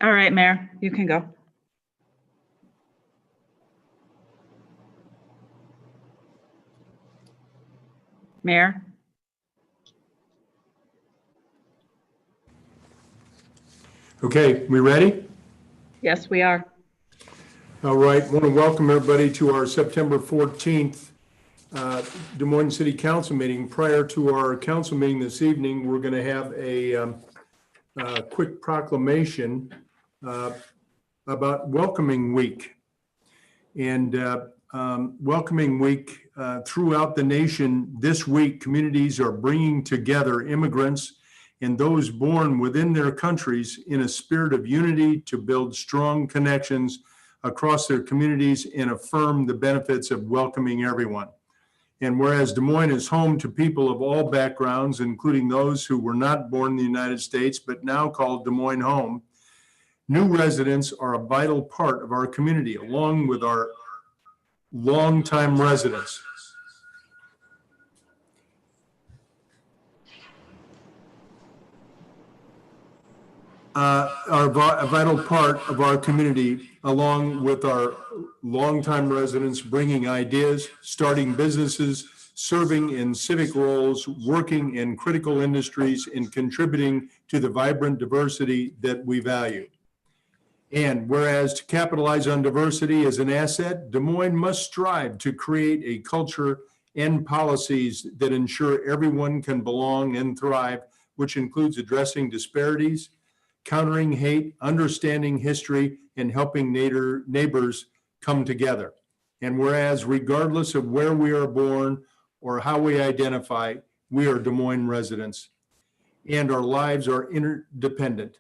All right, Mayor, you can go. Mayor? Okay, we ready? Yes, we are. All right, I want to welcome everybody to our September 14th Des Moines City Council meeting. Prior to our council meeting this evening, we're going to have a quick proclamation about Welcoming Week. And Welcoming Week throughout the nation this week, communities are bringing together immigrants and those born within their countries in a spirit of unity to build strong connections across their communities and affirm the benefits of welcoming everyone. And whereas Des Moines is home to people of all backgrounds, including those who were not born in the United States, but now called Des Moines home, new residents are a vital part of our community, along with our longtime residents. Are a vital part of our community, along with our longtime residents, bringing ideas, starting businesses, serving in civic roles, working in critical industries, and contributing to the vibrant diversity that we value. And whereas to capitalize on diversity as an asset, Des Moines must strive to create a culture and policies that ensure everyone can belong and thrive, which includes addressing disparities, countering hate, understanding history, and helping neighbors come together. And whereas regardless of where we are born or how we identify, we are Des Moines residents and our lives are interdependent.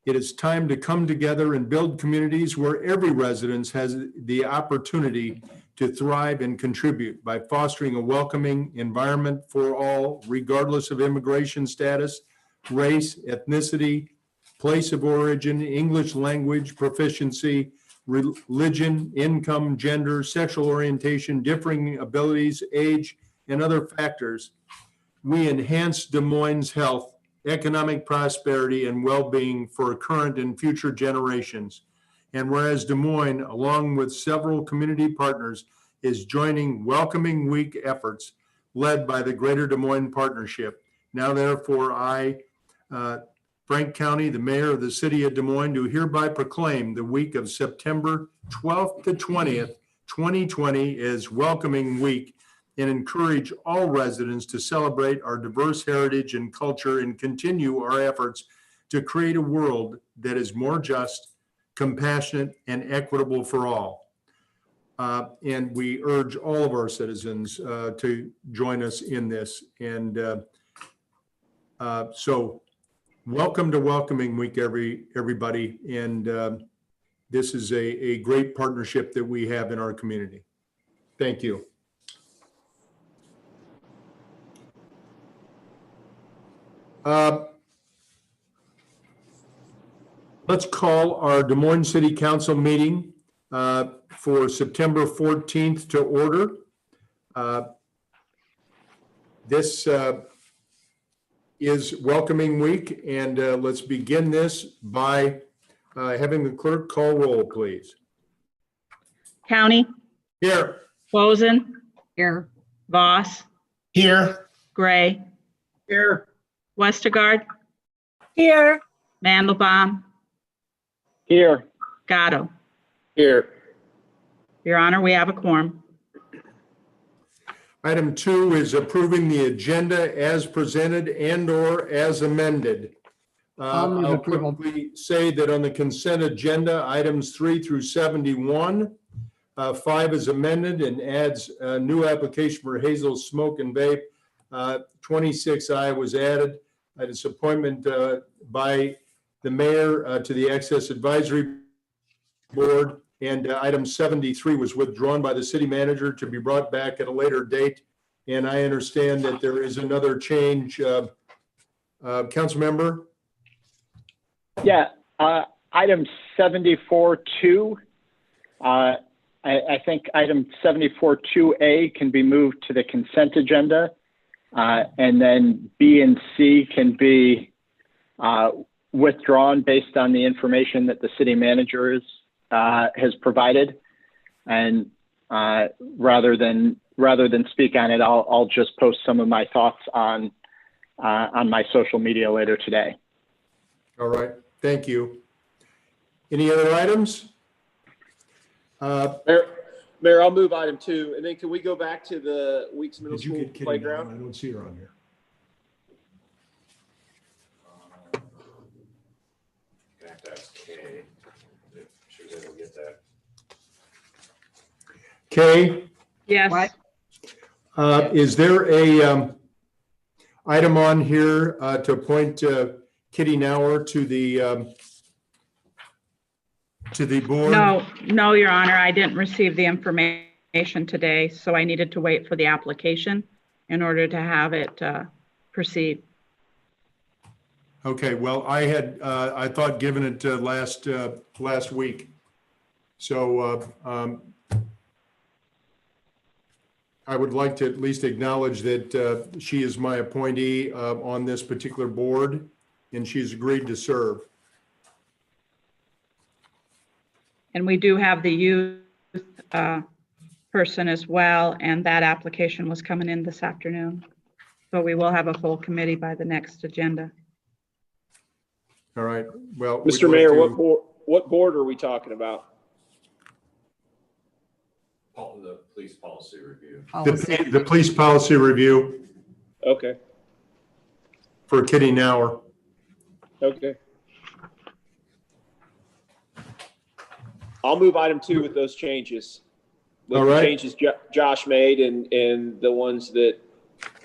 It is time to come together and build communities where every resident has the opportunity to thrive and contribute by fostering a welcoming environment for all, regardless of immigration status, race, ethnicity, place of origin, English language proficiency, religion, income, gender, sexual orientation, differing abilities, age, and other factors. We enhance Des Moines' health, economic prosperity, and well-being for current and future generations. And whereas Des Moines, along with several community partners, is joining Welcoming Week efforts led by the Greater Des Moines Partnership. Now, therefore, I, Frank County, the mayor of the city of Des Moines, do hereby proclaim the week of September 12th to 20th, 2020 as Welcoming Week and encourage all residents to celebrate our diverse heritage and culture and continue our efforts to create a world that is more just, compassionate, and equitable for all. And we urge all of our citizens to join us in this. And so welcome to Welcoming Week, everybody. And this is a great partnership that we have in our community. Thank you. Let's call our Des Moines City Council meeting for September 14th to order. This is Welcoming Week, and let's begin this by having the clerk call roll, please. County? Here. Boson? Here. Voss? Here. Gray? Here. Westergaard? Here. Mandelbaum? Here. Gatto? Here. Your Honor, we have a quorum. Item 2 is approving the agenda as presented and or as amended. I'll quickly say that on the consent agenda, items 3 through 71, 5 is amended and adds a new application for Hazel Smoke and Vape. 26I was added. Its appointment by the mayor to the Access Advisory Board. And item 73 was withdrawn by the city manager to be brought back at a later date. And I understand that there is another change. Council member? Yeah, item 74-2. I think item 74-2A can be moved to the consent agenda. And then B and C can be withdrawn based on the information that the city manager has provided. And rather than speak on it, I'll just post some of my thoughts on my social media later today. All right, thank you. Any other items? Mayor, I'll move item 2, and then can we go back to the Weeks Middle Did you School get Kitty playground? down? I don't see her on here. I have to ask Kay if she was able to get that. Kay, Yes. What? is there a item on here to appoint Kitty Nauer to the board? No, Your Honor, I didn't receive the information today, so I needed to wait for the application in order to have it proceed. Okay, well, I thought given it last week. So I would like to at least acknowledge that she is my appointee on this particular board, and she's agreed to serve. And we do have the youth person as well, and that application was coming in this afternoon. So we will have a full committee by the next agenda. All right, well. Mr. Mayor, what board are we talking about? The police policy review. The police policy review Okay, for Kitty Nauer. okay. I'll move item 2 with those changes. With All the right. changes Josh made and the ones that,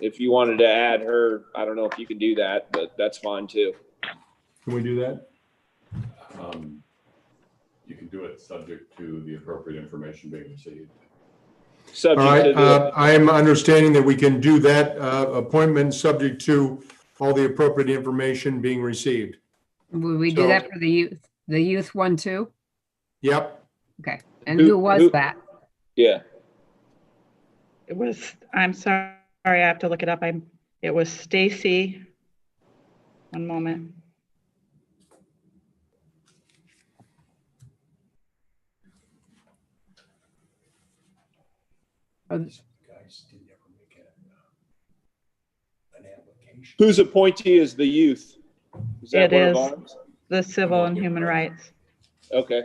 if you wanted to add her, I don't know if you can do that, but that's fine too. Can we do that? You can do it subject to the appropriate information being received. All Subject right, to the, I am understanding that we can do that appointment subject to all the appropriate information being received. Will we do So- that for the youth one too? Yep, Okay. And who was that? yeah. It was, I'm sorry, I have to look it up. It was Stacy. One moment. Whose appointee is the youth? Is that It one is. of ours? The Civil and Human Rights. Okay.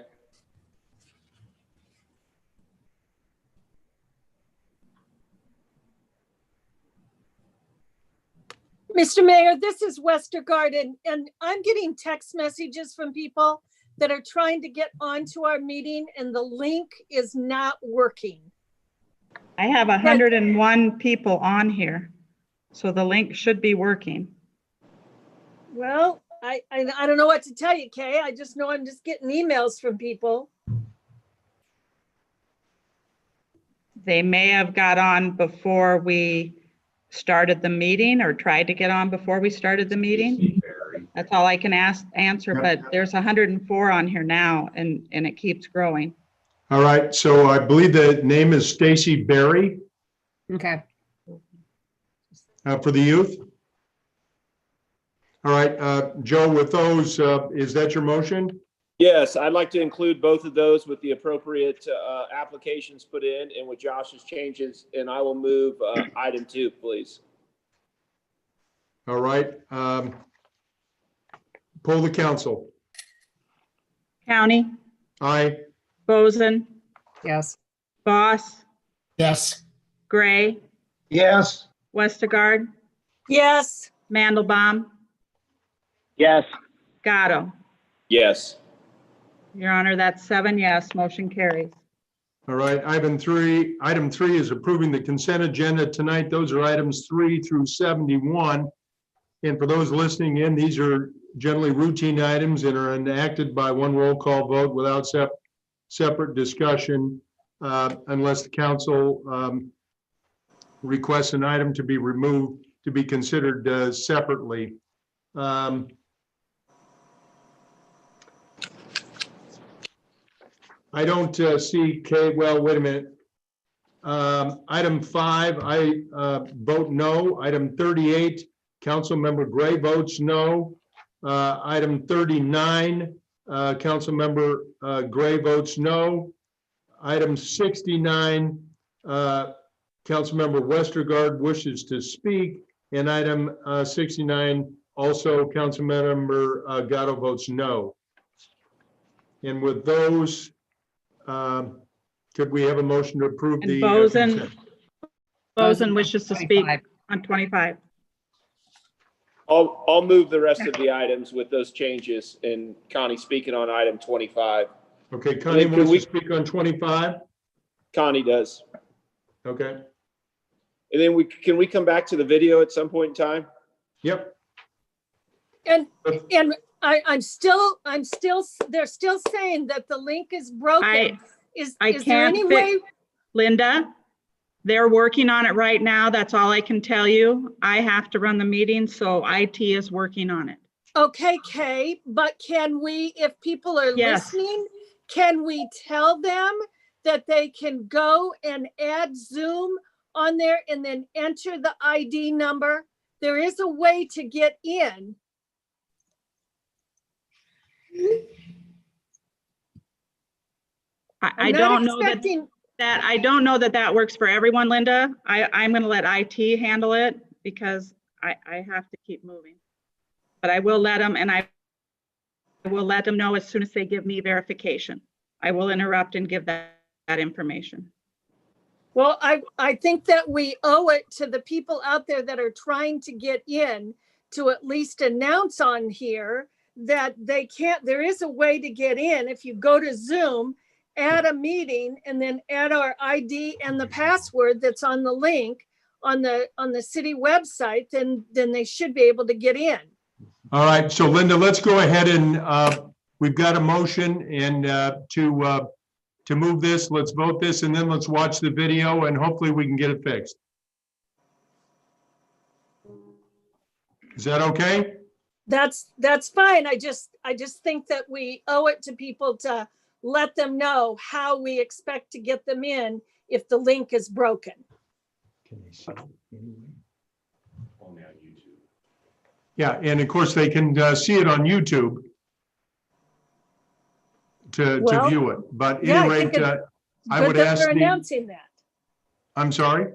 Mr. Mayor, this is Westergaard, and I'm getting text messages from people that are trying to get onto our meeting and the link is not working. I have 101 people on here, so the link should be working. Well, I don't know what to tell you, Kay. I just know I'm just getting emails from people. They may have got on before we started the meeting or tried to get on before we started the meeting. That's all I can answer, but there's 104 on here now and it keeps growing. all right, so I believe the name is Stacy Berry Okay. for the youth. All right, Joe, with those, is that your motion? Yes, I'd like to include both of those with the appropriate applications put in and with Josh's changes, and I will move item 2, please. All right, poll the council. County, Aye, Boson, Yes. Boss, Yes. Gray, Yes. Westergaard, Yes, Mandelbaum, Yes. Gatto. Yes. Your Honor, that's 7 yes, motion carries. all right, item three is approving the consent agenda tonight. Those are items 3 through 71. And for those listening in, these are generally routine items and are enacted by one roll call vote without separate discussion unless the council requests an item to be removed to be considered separately. I don't see Kay, well, wait a minute. Item 5, I vote no. Item 38, Councilmember Gray votes no. Item 39, Councilmember Gray votes no. Item 69, Councilmember Westergaard wishes to speak. And item 69, also Councilmember Gatto votes no. And with those, could we have a motion to approve And the Boson wishes to speak 25. on 25. I'll move the rest of the items with those changes and Connie speaking on item 25. Okay, Connie Can wants we- to speak on 25. Connie does. Okay, And then can we come back to the video at some point in time? yep. And I'm still, they're still saying that the link is broken. Is I there can't any fix- way? Linda, they're working on it right now. That's all I can tell you. I have to run the meeting, so IT is working on it. Okay, Kay, but can we, if people are Yes. listening, can we tell them that they can go and add Zoom on there and then enter the ID number? There is a way to get in. I I'm not don't know expecting- I don't know that works for everyone, Linda. I'm gonna let IT handle it because I have to keep moving. But I will let them, and I will let them know as soon as they give me verification. I will interrupt and give that information. Well, I think that we owe it to the people out there that are trying to get in to at least announce on here that they can't, there is a way to get in. If you go to Zoom, add a meeting and then add our ID and the password that's on the link on the city website, then they should be able to get in. All right, so Linda, let's go ahead and we've got a motion and to move this, let's vote this, and then let's watch the video and hopefully we can get it fixed. Is that okay? That's fine. I just think that we owe it to people to let them know how we expect to get them in if the link is broken. Only on YouTube. Yeah, and of course they can see it on YouTube to Well, view it. But at yeah, any I think rate, it's I good would that ask we're the, announcing that. I'm sorry?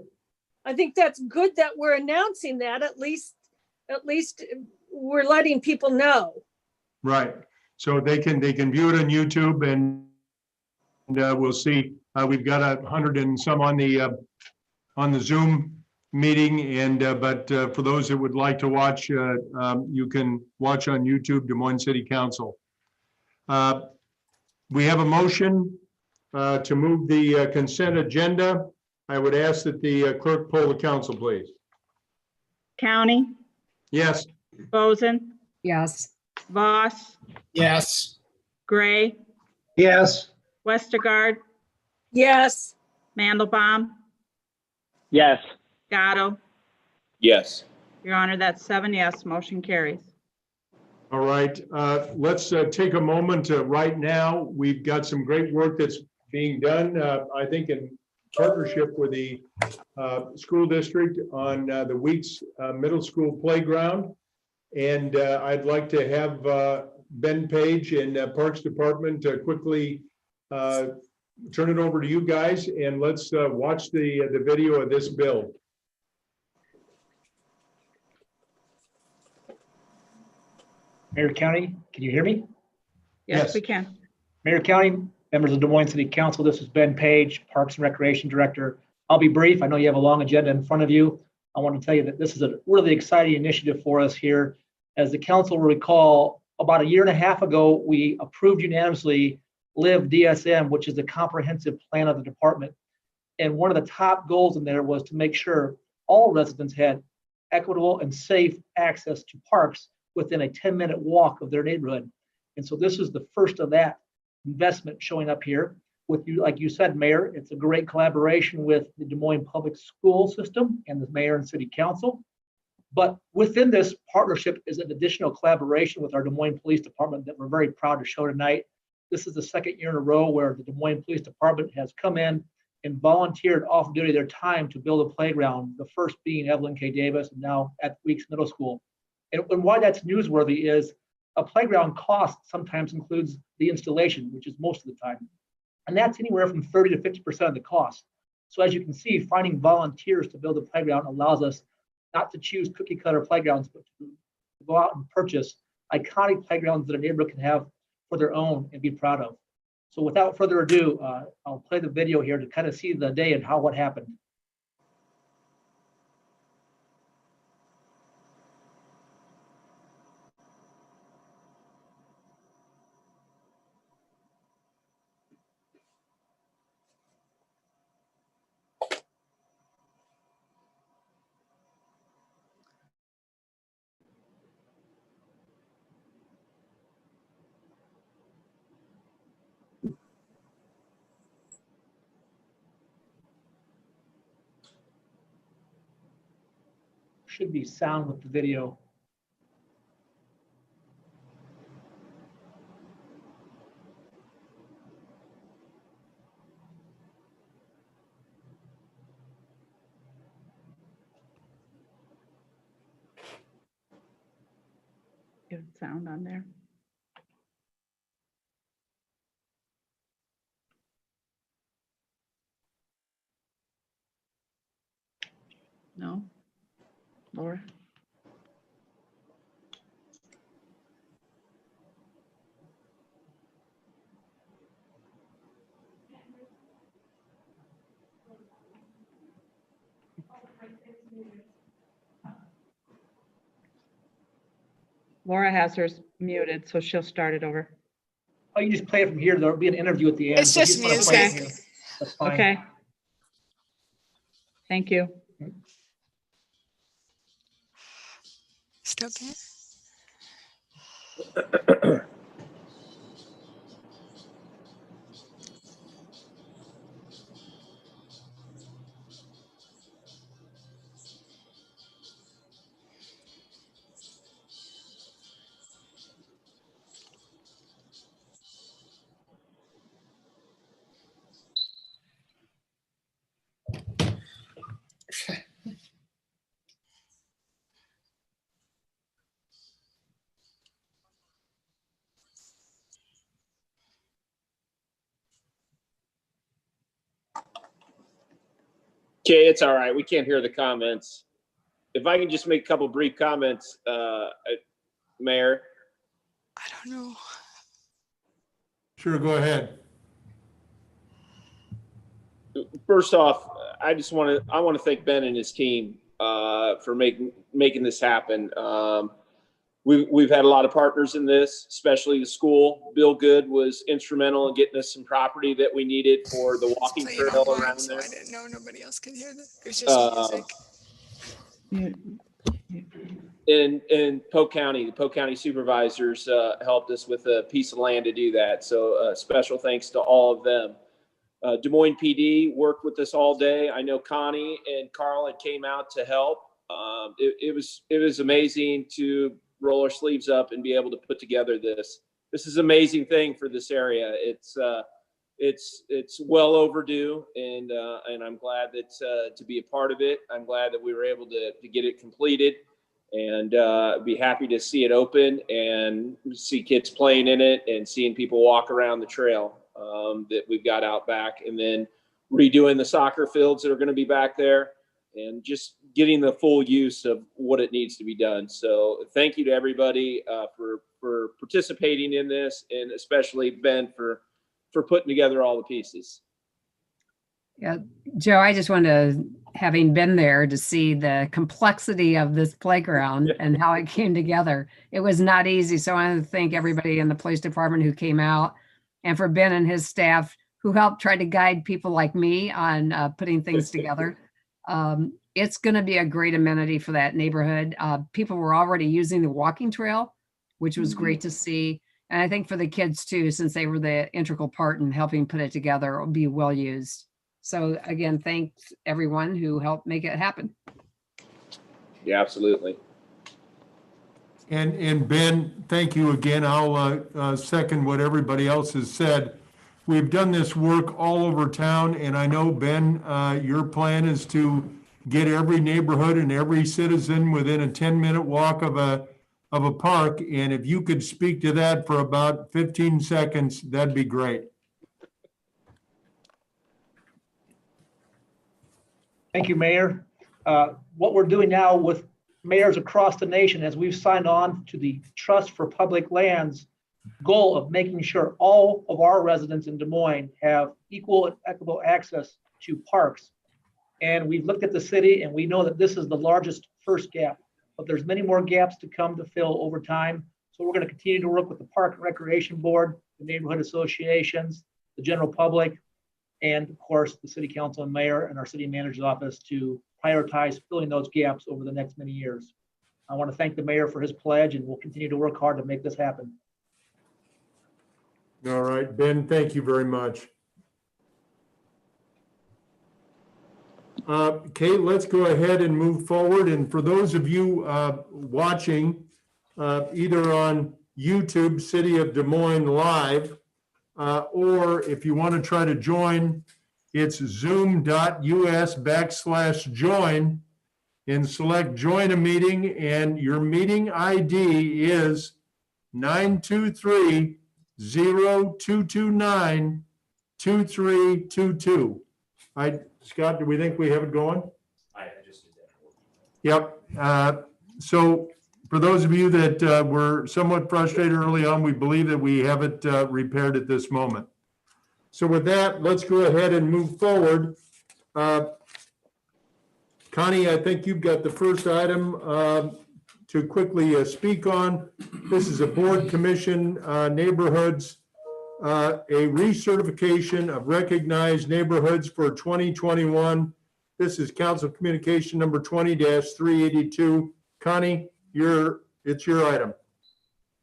I think that's good that we're announcing that. At least we're letting people know. Right. So they can view it on YouTube and we'll see. We've got 100 and some on the Zoom meeting and but for those that would like to watch, you can watch on YouTube, Des Moines City Council. We have a motion to move the consent agenda. I would ask that the clerk poll the council, please. County, Yes. Boson, Yes. Voss, Yes. Gray, Yes. Westergaard, Yes. Mandelbaum, Yes. Gatto. Yes. Your Honor, that's 7 yes, motion carries. All right, let's take a moment right now. We've got some great work that's being done, I think in partnership with the school district on the Weeks Middle School playground. And I'd like to have Ben Page and Parks Department quickly turn it over to you guys and let's watch the video of this build. Mayor County, can you hear me? Yes, Yes. we can. Mayor County, members of Des Moines City Council, this is Ben Page, Parks and Recreation Director. I'll be brief. I know you have a long agenda in front of you. I want to tell you that this is a really exciting initiative for us here. As the council will recall, about a year and a half ago, we approved unanimously LIVE DSM, which is the comprehensive plan of the department. And one of the top goals in there was to make sure all residents had equitable and safe access to parks within a 10-minute walk of their neighborhood. And so this is the first of that investment showing up here with you. Like you said, Mayor, it's a great collaboration with the Des Moines Public School System and the Mayor and City Council. But within this partnership is an additional collaboration with our Des Moines Police Department that we're very proud to show tonight. This is the second year in a row where the Des Moines Police Department has come in and volunteered off duty their time to build a playground, the first being Evelyn K. Davis and now at Weeks Middle School. And why that's newsworthy is a playground cost sometimes includes the installation, which is most of the time. And that's anywhere from 30 to 50% of the cost. So as you can see, finding volunteers to build a playground allows us not to choose cookie cutter playgrounds, but to go out and purchase iconic playgrounds that a neighborhood can have for their own and be proud of. So without further ado, I'll play the video here to kind of see the day and what happened. Should be sound with the video. Good sound on there. No? Laura? Laura has hers muted, so she'll start it over. Oh, you just play it from here. There'll be an interview at the end. It's so if just you wanna play it music. here, that's fine. Okay. Thank you. Still can? Okay, it's all right. We can't hear the comments. If I can just make a couple brief comments, Mayor. I don't know. Sure, go ahead. First off, I want to thank Ben and his team for making this happen. We've had a lot of partners in this, especially the school. Bill Good was instrumental in getting us some property that we needed for the walking It's playing trail online, around so there. I didn't know nobody else could hear that. It was just music. In Polk County, the Polk County supervisors helped us with a piece of land to do that. So special thanks to all of them. Des Moines PD worked with us all day. I know Connie and Carl had came out to help. It was amazing to roll our sleeves up and be able to put together this. This is an amazing thing for this area. It's well overdue, and I'm glad that to be a part of it. I'm glad that we were able to get it completed, and be happy to see it open and see kids playing in it and seeing people walk around the trail that we've got out back, and then redoing the soccer fields that are going to be back there, and just getting the full use of what it needs to be done. So thank you to everybody for participating in this, and especially Ben for putting together all the pieces. Yeah, Joe, I just want to, having been there, to see the complexity of this playground and how it came together. It was not easy. So I want to thank everybody in the police department who came out, and for Ben and his staff who helped try to guide people like me on putting things together. It's going to be a great amenity for that neighborhood. People were already using the walking trail, which was great to see. And I think for the kids too, since they were the integral part in helping put it together, it will be well used. So again, thanks everyone who helped make it happen. Yeah, absolutely. And Ben, thank you again. I'll second what everybody else has said. We've done this work all over town, and I know, Ben, your plan is to get every neighborhood and every citizen within a 10-minute walk of a of a park, and if you could speak to that for about 15 seconds, that'd be great. Thank you, Mayor. What we're doing now with mayors across the nation, as we've signed on to the Trust for Public Lands goal of making sure all of our residents in Des Moines have equal and equitable access to parks. And we've looked at the city and we know that this is the largest first gap, but there's many more gaps to come to fill over time. So we're going to continue to work with the Park and Recreation Board, the neighborhood associations, the general public, and of course, the city council and mayor and our city manager's office to prioritize filling those gaps over the next many years. I want to thank the mayor for his pledge, and we'll continue to work hard to make this happen. All right, Ben, thank you very much. Kate, let's go ahead and move forward. And for those of you watching either on YouTube, City of Des Moines Live, or if you want to try to join, it's zoom.us/join and select join a meeting, and your meeting ID is 923-0229-2322. Scott, do we think we have it going? I just did that. Yep. So for those of you that were somewhat frustrated early on, we believe that we have it repaired at this moment. So with that, let's go ahead and move forward. Connie, I think you've got the first item to quickly speak on. This is a board commission neighborhoods, a recertification of recognized neighborhoods for 2021. This is council communication number 20-382. Connie, it's your item.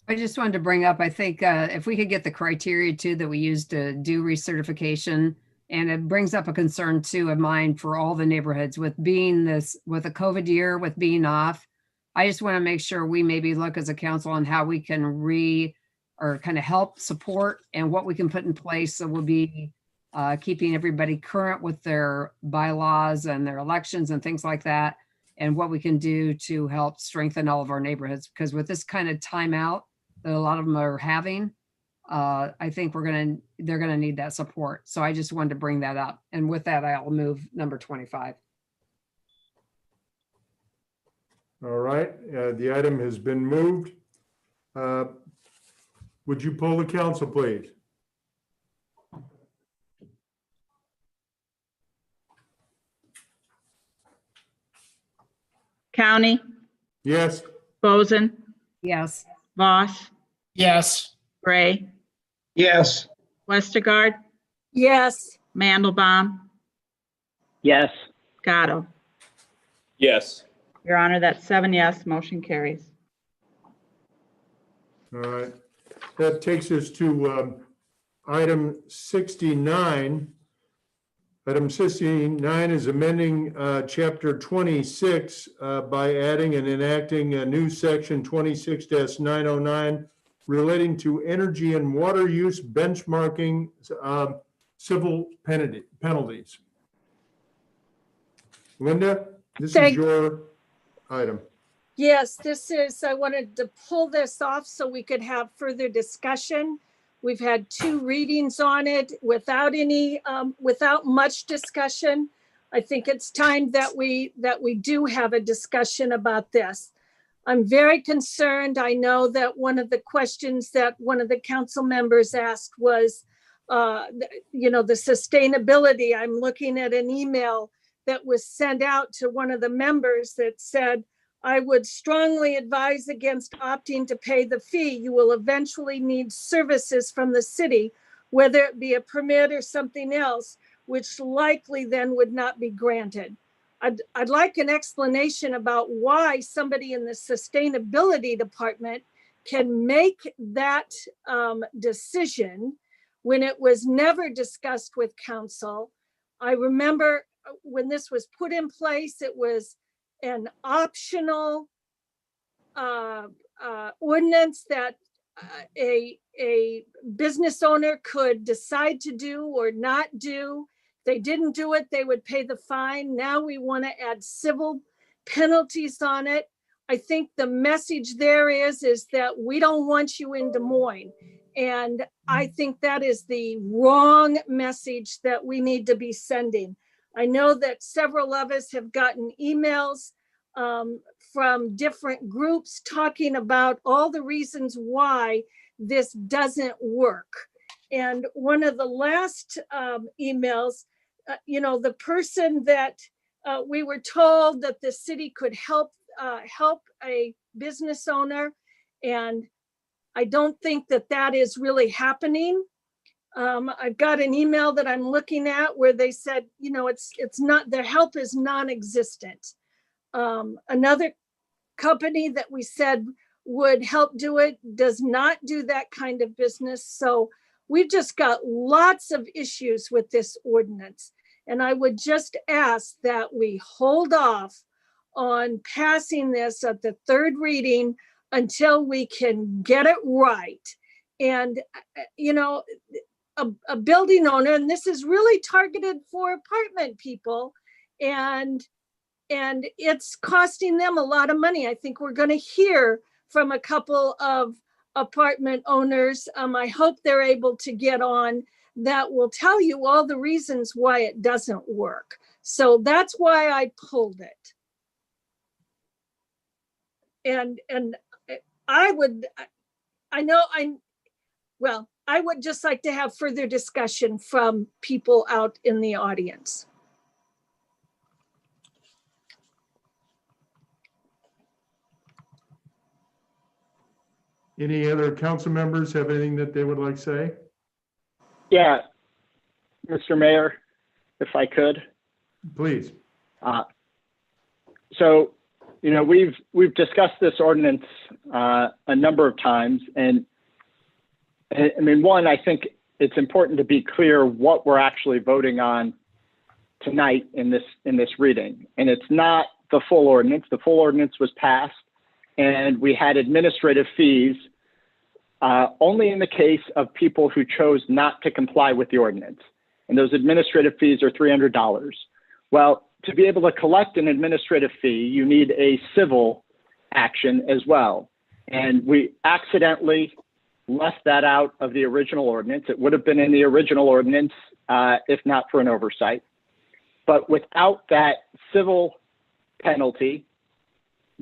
I just wanted to bring up, I think if we could get the criteria too that we use to do recertification, and it brings up a concern too of mine for all the neighborhoods with being this, with a COVID year, with being off. I just want to make sure we maybe look as a council on how we can or kind of help support and what we can put in place. So we'll be keeping everybody current with their bylaws and their elections and things like that, and what we can do to help strengthen all of our neighborhoods. Because with this kind of timeout that a lot of them are having, I think they're gonna need that support. So I just wanted to bring that up. And with that, I'll move number 25. All right, the item has been moved. Would you poll the council, please? County, Yes. Boson, Yes. Voss, Yes. Gray, Yes. Westergaard, Yes. Mandelbaum, Yes. Gatto. Yes. Your Honor, that's 7 yes, motion carries. All right, that takes us to item 69. Item 69 is amending chapter 26 by adding and enacting a new section 26-909 relating to energy and water use benchmarking civil penalties. Linda, this is your item. Yes, I wanted to pull this off so we could have further discussion. We've had 2 readings on it without much discussion. I think it's time that we do have a discussion about this. I'm very concerned. I know that one of the questions that one of the council members asked was, the sustainability. I'm looking at an email that was sent out to one of the members that said, I would strongly advise against opting to pay the fee. You will eventually need services from the city, whether it be a permit or something else, which likely then would not be granted. I'd like an explanation about why somebody in the sustainability department can make that decision when it was never discussed with council. I remember when this was put in place, it was an optional ordinance that a business owner could decide to do or not do. If they didn't do it, they would pay the fine. Now we want to add civil penalties on it. I think the message there is that we don't want you in Des Moines. And I think that is the wrong message that we need to be sending. I know that several of us have gotten emails from different groups talking about all the reasons why this doesn't work. And one of the last emails, the person that we were told that the city could help a business owner, and I don't think that is really happening. I've got an email that I'm looking at where they said, it's not, their help is non-existent. Another company that we said would help do it does not do that kind of business. So we've just got lots of issues with this ordinance. And I would just ask that we hold off on passing this at the third reading until we can get it right. And, a building owner, and this is really targeted for apartment people, and it's costing them a lot of money. I think we're going to hear from a couple of apartment owners. I hope they're able to get on that will tell you all the reasons why it doesn't work. So that's why I pulled it. And I would just like to have further discussion from people out in the audience. Any other council members have anything that they would like to say? Yeah, Mr. Mayor, if I could. Please. So, we've discussed this ordinance a number of times, and I mean, one, I think it's important to be clear what we're actually voting on tonight in this reading, and it's not the full ordinance. The full ordinance was passed, and we had administrative fees only in the case of people who chose not to comply with the ordinance. And those administrative fees are $300. Well, to be able to collect an administrative fee, you need a civil action as well. And we accidentally left that out of the original ordinance. It would have been in the original ordinance if not for an oversight. But without that civil penalty,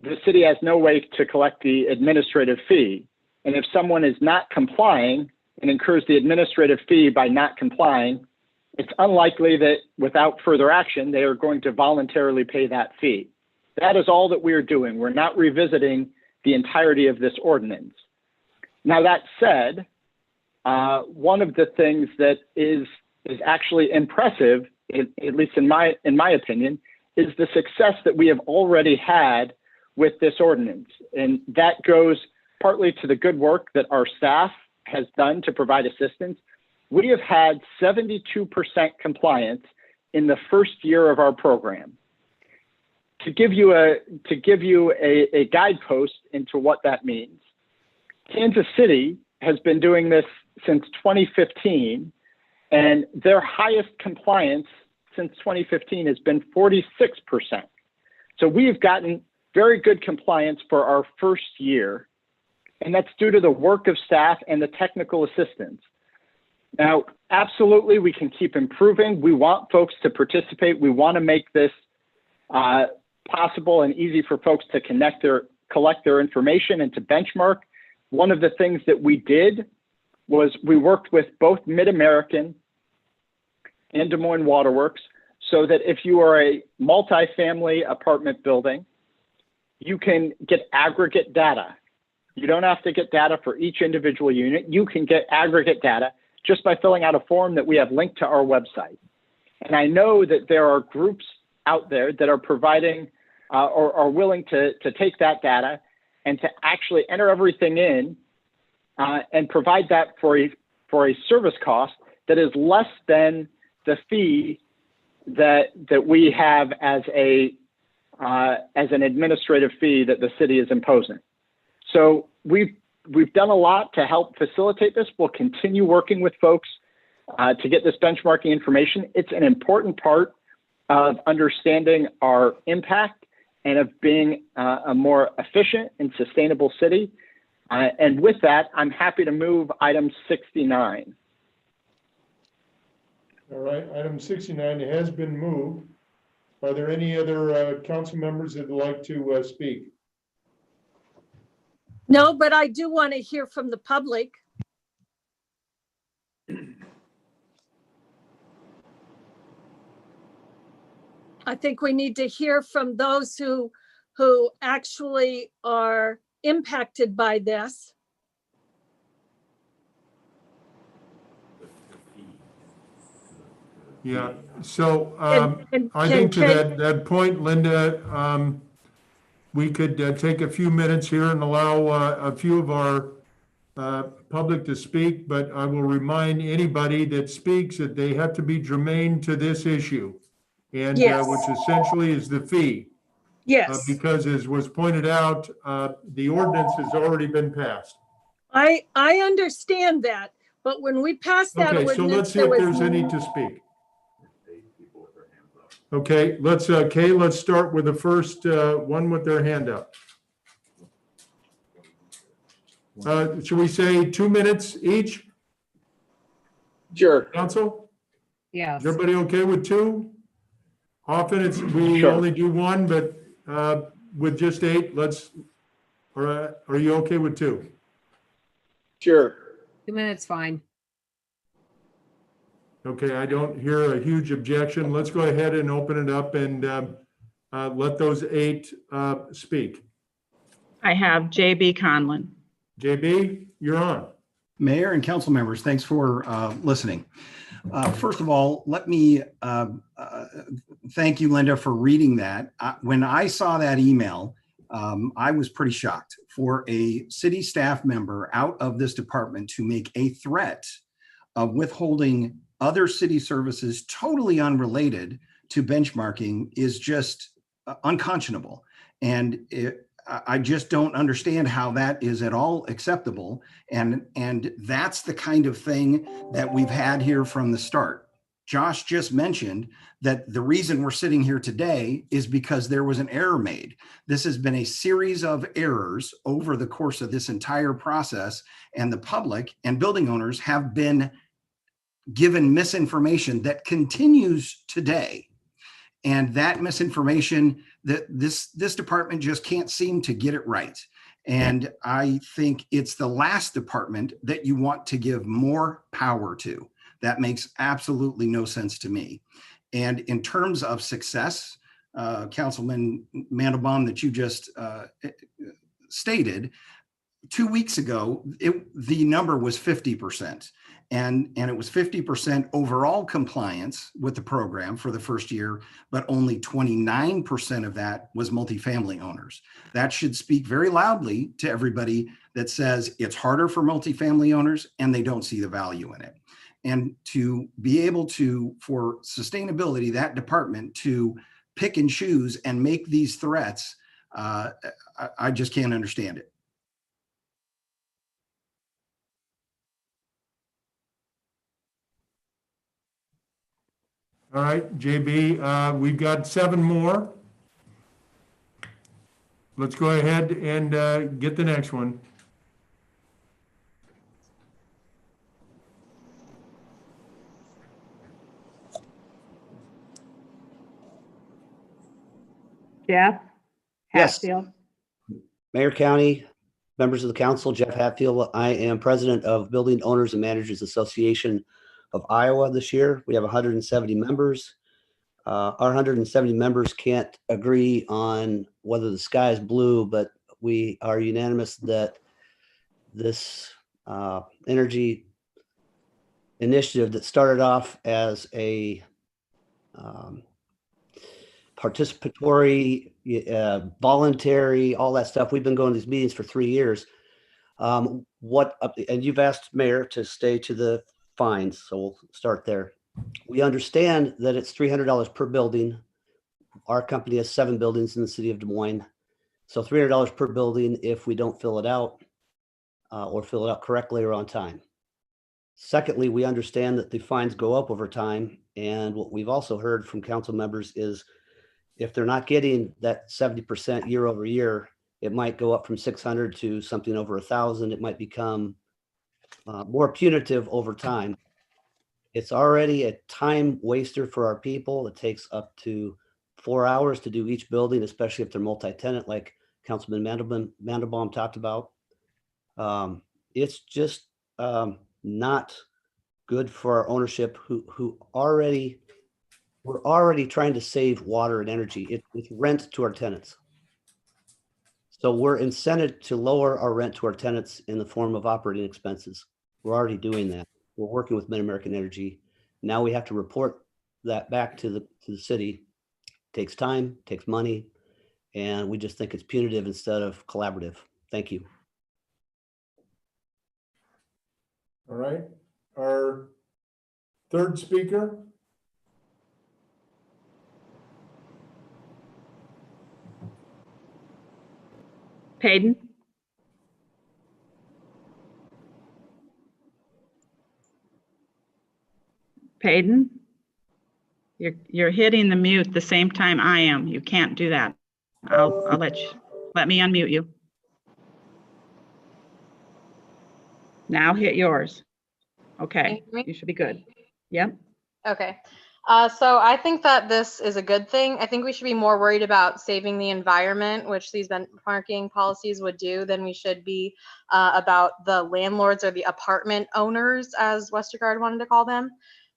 the city has no way to collect the administrative fee. And if someone is not complying and incurs the administrative fee by not complying, it's unlikely that without further action, they are going to voluntarily pay that fee. That is all that we are doing. We're not revisiting the entirety of this ordinance. Now, that said, one of the things that is actually impressive, at least in my opinion, is the success that we have already had with this ordinance. And that goes partly to the good work that our staff has done to provide assistance. We have had 72% compliance in the first year of our program. To give you a guidepost into what that means, Kansas City has been doing this since 2015, and their highest compliance since 2015 has been 46%. So we've gotten very good compliance for our first year, and that's due to the work of staff and the technical assistance. Now, absolutely, we can keep improving. We want folks to participate. We want to make this possible and easy for folks to collect their information and to benchmark. One of the things that we did was we worked with both Mid-American and Des Moines Waterworks so that if you are a multifamily apartment building, you can get aggregate data. You don't have to get data for each individual unit. You can get aggregate data just by filling out a form that we have linked to our website. And I know that there are groups out there that are providing or are willing to take that data and to actually enter everything in and provide that for a service cost that is less than the fee that we have as an administrative fee that the city is imposing. So we've done a lot to help facilitate this. We'll continue working with folks to get this benchmarking information. It's an important part of understanding our impact and of being a more efficient and sustainable city. And with that, I'm happy to move item 69. All right, item 69 has been moved. Are there any other council members that would like to speak? No, but I do want to hear from the public. I think we need to hear from those who actually are impacted by this. Yeah, so And I think to that point, Linda, we could take a few minutes here and allow a few of our public to speak, but I will remind anybody that speaks that they have to be germane to this issue, and Yes. which essentially is the fee. Yes, Because as was pointed out, the ordinance has already been passed. I understand that, but when we passed that Okay, so let's ordinance, see there if was there's any to speak. Okay, let's, Kay, let's start with the first one with their hand up. Should we say 2 minutes each, Sure. council? Yes. Is everybody okay with 2? Often we Sure. only do 1, but with just 8, are you okay with 2? Sure. 2 minutes, fine. Okay, I don't hear a huge objection. Let's go ahead and open it up and let those 8 speak. I have JB Conlon. JB, you're on. Mayor and council members, thanks for listening. First of all, let me thank you, Linda, for reading that. When I saw that email, I was pretty shocked. For a city staff member out of this department to make a threat of withholding other city services totally unrelated to benchmarking is just unconscionable. And I just don't understand how that is at all acceptable. And that's the kind of thing that we've had here from the start. Josh just mentioned that the reason we're sitting here today is because there was an error made. This has been a series of errors over the course of this entire process, and the public and building owners have been given misinformation that continues today. And that misinformation, that this department just can't seem to get it right. And I think it's the last department that you want to give more power to. That makes absolutely no sense to me. And in terms of success, Councilman Mandelbaum, that you just stated, 2 weeks ago, the number was 50%. And it was 50% overall compliance with the program for the first year, but only 29% of that was multifamily owners. That should speak very loudly to everybody that says it's harder for multifamily owners and they don't see the value in it. And to be able to, for sustainability, that department to pick and choose and make these threats, I just can't understand it. All right, JB, we've got 7 more. Let's go ahead and get the next one. Jeff Yes. Hatfield. Mayor, County, members of the council, Jeff Hatfield. I am president of Building Owners and Managers Association of Iowa this year. We have 170 members. Our 170 members can't agree on whether the sky is blue, but we are unanimous that this energy initiative that started off as a participatory, voluntary, all that stuff. We've been going to these meetings for 3 years. And you've asked Mayor to stay to the fines, so we'll start there. We understand that it's $300 per building. Our company has 7 buildings in the city of Des Moines. So $300 per building if we don't fill it out or fill it out correctly or on time. Secondly, we understand that the fines go up over time. And what we've also heard from council members is if they're not getting that 70% year over year, it might go up from 600 to something over 1,000. It might become more punitive over time. It's already a time waster for our people. It takes up to 4 hours to do each building, especially if they're multi-tenant, like Councilman Mandelbaum talked about. It's just not good for our ownership we're already trying to save water and energy. It's rent to our tenants. So we're incented to lower our rent to our tenants in the form of operating expenses. We're already doing that. We're working with Mid-American Energy. Now we have to report that back to the city. Takes time, takes money, and we just think it's punitive instead of collaborative. Thank you. All right. Our third speaker. Payton? Payton? You're hitting the mute the same time I am. You can't do that. I'll let me unmute you. Now hit yours. Okay, you should be good. Yep. Okay. So I think that this is a good thing. I think we should be more worried about saving the environment, which these benchmarking policies would do, than we should be about the landlords or the apartment owners, as Westergaard wanted to call them.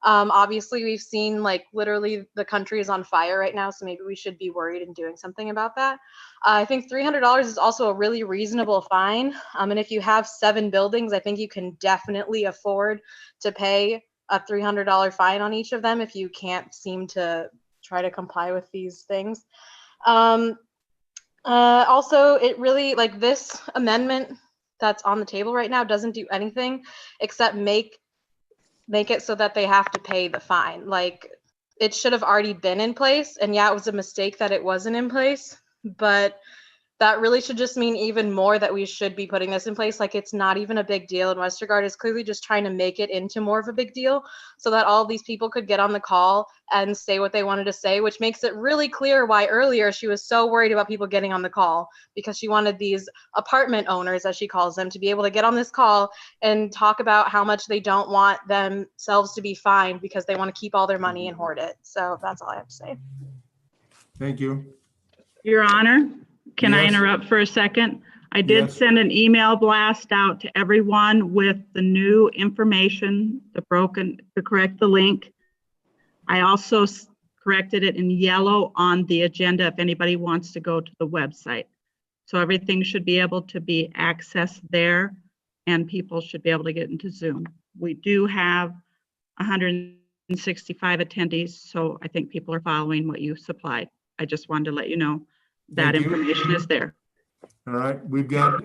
Obviously, we've seen like literally the country is on fire right now, so maybe we should be worried and doing something about that. I think $300 is also a really reasonable fine. And if you have 7 buildings, I think you can definitely afford to pay a $300 fine on each of them if you can't seem to try to comply with these things. Also, it really, like, this amendment that's on the table right now doesn't do anything except make it so that they have to pay the fine. Like, it should have already been in place, and yeah, it was a mistake that it wasn't in place, but that really should just mean even more that we should be putting this in place. Like, it's not even a big deal, and Westergaard is clearly just trying to make it into more of a big deal so that all these people could get on the call and say what they wanted to say, which makes it really clear why earlier she was so worried about people getting on the call, because she wanted these apartment owners, as she calls them, to be able to get on this call and talk about how much they don't want themselves to be fined because they want to keep all their money and hoard it. So that's all I have to say. Thank you. Your Honor, can I Yes. interrupt for a second? I did Yes. send an email blast out to everyone with the new information, to correct the link. I also corrected it in yellow on the agenda if anybody wants to go to the website. So everything should be able to be accessed there, and people should be able to get into Zoom. We do have 165 attendees, so I think people are following what you supplied. I just wanted to let you know that Thank you. information is there. All right, we've got,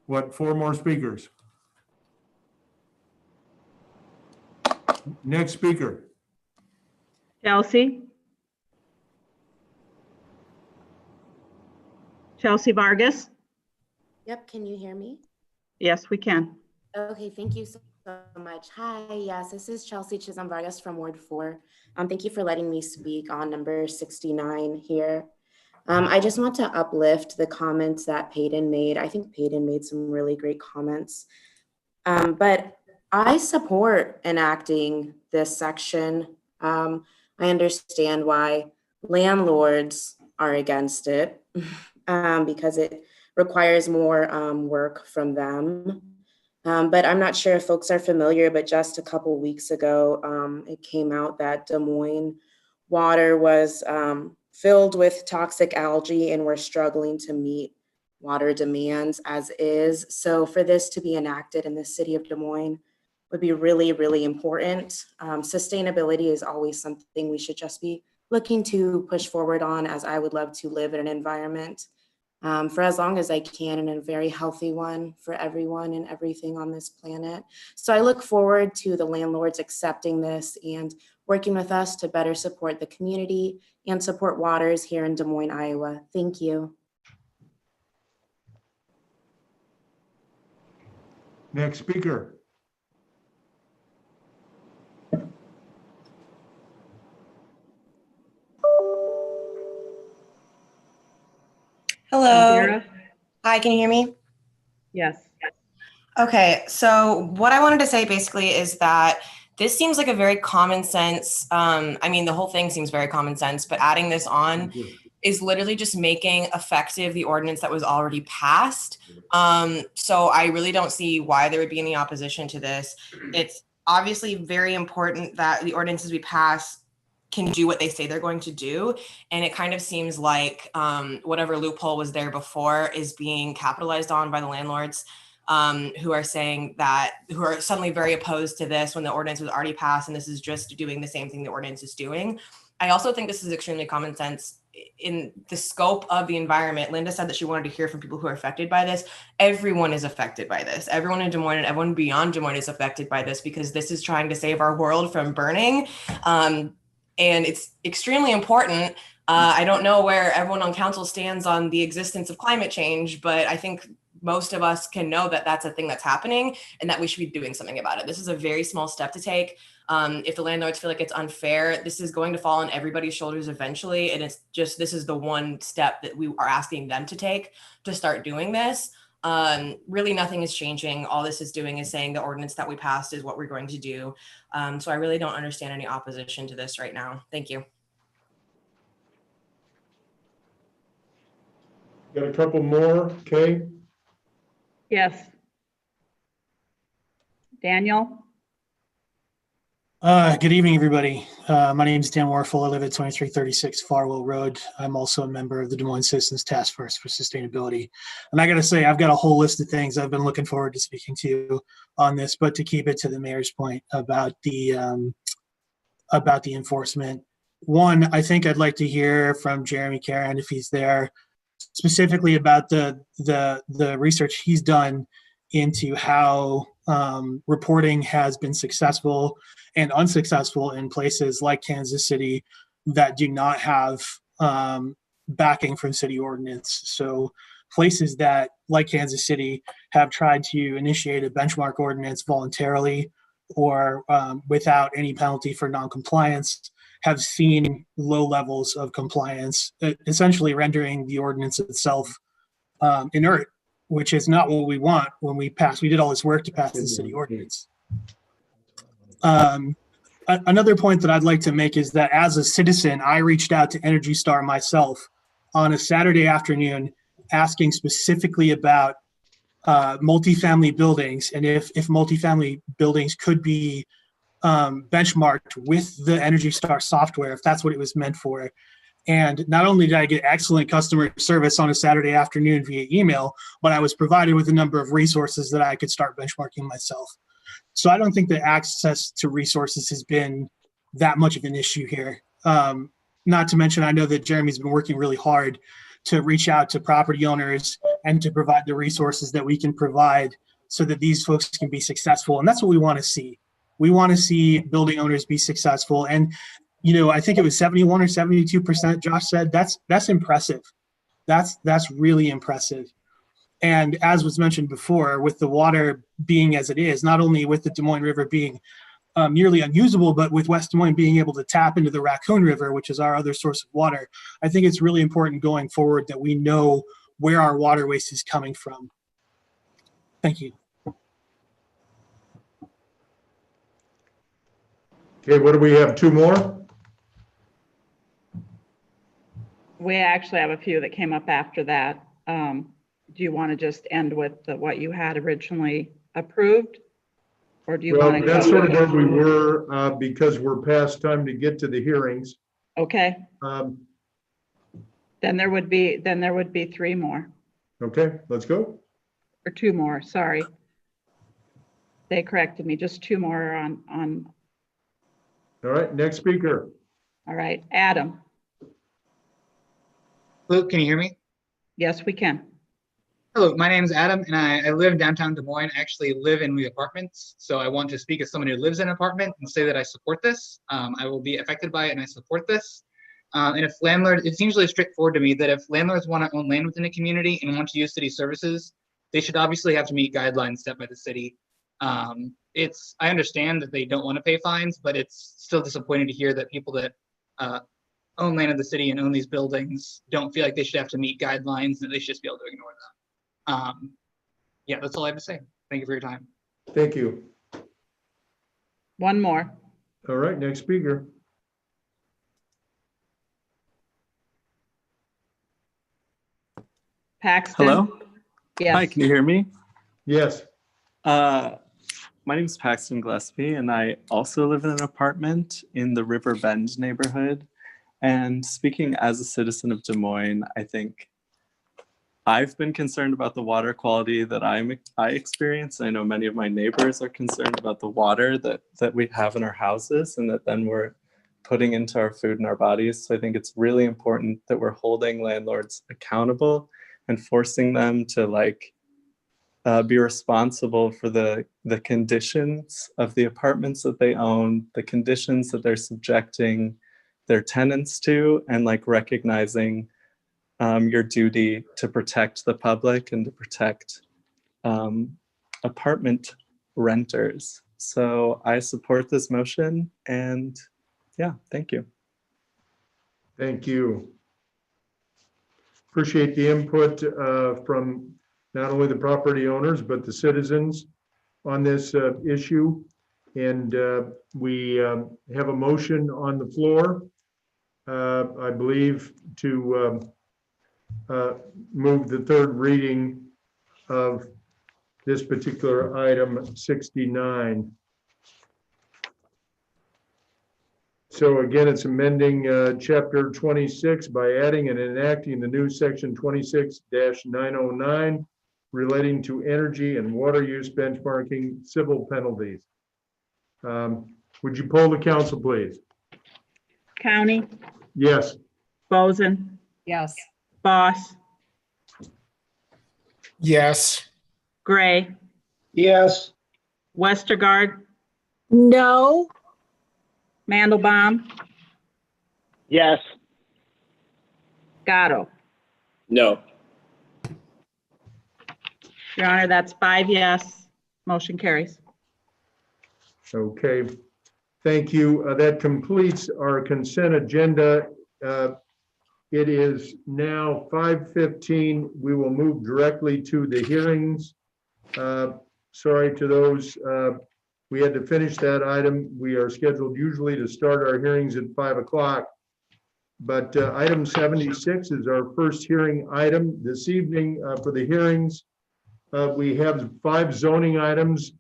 4 more speakers? Next speaker. Chelsea? Chelsea Vargas? Yep, can you hear me? Yes, we can. Okay, thank you so much. Hi, yes, this is Chelsea Chisholm Vargas from Ward 4. Thank you for letting me speak on number 69 here. I just want to uplift the comments that Payton made. I think Payton made some really great comments. But I support enacting this section. I understand why landlords are against it because it requires more work from them. But I'm not sure if folks are familiar, but just a couple weeks ago, it came out that Des Moines water was filled with toxic algae, and we're struggling to meet water demands as is. So for this to be enacted in the city of Des Moines would be really, really important. Sustainability is always something we should just be looking to push forward on, as I would love to live in an environment for as long as I can, in a very healthy one for everyone and everything on this planet. So I look forward to the landlords accepting this and working with us to better support the community and support waters here in Des Moines, Iowa. Thank you. Next speaker. Hello. Indira? Hi, can you hear me? Yes. Okay, so what I wanted to say basically is that this seems like a very common sense. I mean, the whole thing seems very common sense, but adding this on is literally just making effective the ordinance that was already passed. So I really don't see why there would be any opposition to this. It's obviously very important that the ordinances we pass can do what they say they're going to do. And it kind of seems like whatever loophole was there before is being capitalized on by the landlords who are saying that, who are suddenly very opposed to this when the ordinance was already passed and this is just doing the same thing the ordinance is doing. I also think this is extremely common sense in the scope of the environment. Linda said that she wanted to hear from people who are affected by this. Everyone is affected by this. Everyone in Des Moines and everyone beyond Des Moines is affected by this because this is trying to save our world from burning. And it's extremely important. I don't know where everyone on council stands on the existence of climate change, but I think most of us can know that that's a thing that's happening and that we should be doing something about it. This is a very small step to take. If the landlords feel like it's unfair, this is going to fall on everybody's shoulders eventually. And it's just, this is the one step that we are asking them to take to start doing this. Really nothing is changing. All this is doing is saying the ordinance that we passed is what we're going to do. So I really don't understand any opposition to this right now. Thank you. Got a couple more, Kay? Yes. Daniel? Good evening, everybody. My name is Dan Warfel. I live at 2336 Farwell Road. I'm also a member of the Des Moines Citizens Task Force for Sustainability. And I got to say, I've got a whole list of things I've been looking forward to speaking to you on this, but to keep it to the mayor's point about the enforcement. One, I think I'd like to hear from Jeremy Caron, if he's there, specifically about the research he's done into how reporting has been successful and unsuccessful in places like Kansas City that do not have backing from city ordinance. So places that, like Kansas City, have tried to initiate a benchmark ordinance voluntarily or without any penalty for noncompliance, have seen low levels of compliance, essentially rendering the ordinance itself inert, which is not what we want when we did all this work to pass the city ordinance. Another point that I'd like to make is that as a citizen, I reached out to Energy Star myself on a Saturday afternoon asking specifically about multifamily buildings and if multifamily buildings could be benchmarked with the Energy Star software, if that's what it was meant for. And not only did I get excellent customer service on a Saturday afternoon via email, but I was provided with a number of resources that I could start benchmarking myself. So I don't think that access to resources has been that much of an issue here. Not to mention, I know that Jeremy's been working really hard to reach out to property owners and to provide the resources that we can provide so that these folks can be successful. And that's what we want to see. We want to see building owners be successful. And, you know, I think it was 71 or 72%, Josh said, that's impressive. That's really impressive. And as was mentioned before, with the water being as it is, not only with the Des Moines River being nearly unusable, but with West Des Moines being able to tap into the Raccoon River, which is our other source of water, I think it's really important going forward that we know where our water waste is coming from. Thank you. Okay, what do we have? Two more? We actually have a few that came up after that. Do you want to just end with what you had originally approved? Or do you want to? That's sort of where we were because we're past time to get to the hearings. Okay. Then there would be three more. Okay, let's go. Or two more, sorry. They corrected me, just two more on. All right, next speaker. All right, Adam. Luke, can you hear me? Yes, we can. Hello, my name is Adam, and I live downtown Des Moines. I actually live in the apartments, so I want to speak as someone who lives in an apartment and say that I support this. I will be affected by it, and I support this. And if landlords, it's usually straightforward to me that if landlords want to own land within a community and want to use city services, they should obviously have to meet guidelines set by the city. I understand that they don't want to pay fines, but it's still disappointing to hear that people that own land of the city and own these buildings don't feel like they should have to meet guidelines, that they should just be able to ignore them. Yeah, that's all I have to say. Thank you for your time. Thank you. One more. All right, next speaker. Paxton? Hello? Yes. Hi, can you hear me? Yes. My name is Paxton Gillespie, and I also live in an apartment in the River Bend neighborhood. And speaking as a citizen of Des Moines, I think I've been concerned about the water quality that I experience. I know many of my neighbors are concerned about the water that we have in our houses and that then we're putting into our food and our bodies. So I think it's really important that we're holding landlords accountable and forcing them to be responsible for the conditions of the apartments that they own, the conditions that they're subjecting their tenants to, and recognizing your duty to protect the public and to protect apartment renters. So I support this motion, and yeah, thank you. Thank you. Appreciate the input from not only the property owners, but the citizens on this issue. And we have a motion on the floor, I believe, to move the third reading of this particular item 69. So again, it's amending chapter 26 by adding and enacting the new section 26-909 relating to energy and water use benchmarking civil penalties. Would you poll the council, please? County? Yes. Boson? Yes. Boss? Yes. Gray? Yes. Westergaard? No. Mandelbaum? Yes. Gatto? No. Your Honor, that's 5 yes. Motion carries. Okay. Thank you. That completes our consent agenda. It is now 5:15. We will move directly to the hearings. Sorry to those. We had to finish that item. We are scheduled usually to start our hearings at 5 o'clock. But item 76 is our first hearing item this evening for the hearings. We have 5 zoning items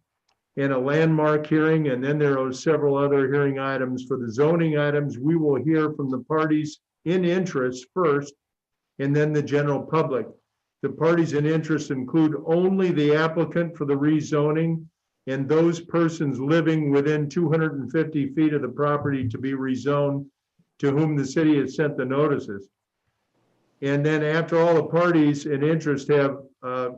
and a landmark hearing, and then there are several other hearing items. For the zoning items, we will hear from the parties in interest first, and then the general public. The parties in interest include only the applicant for the rezoning and those persons living within 250 feet of the property to be rezoned to whom the city has sent the notices. And then after all the parties in interest have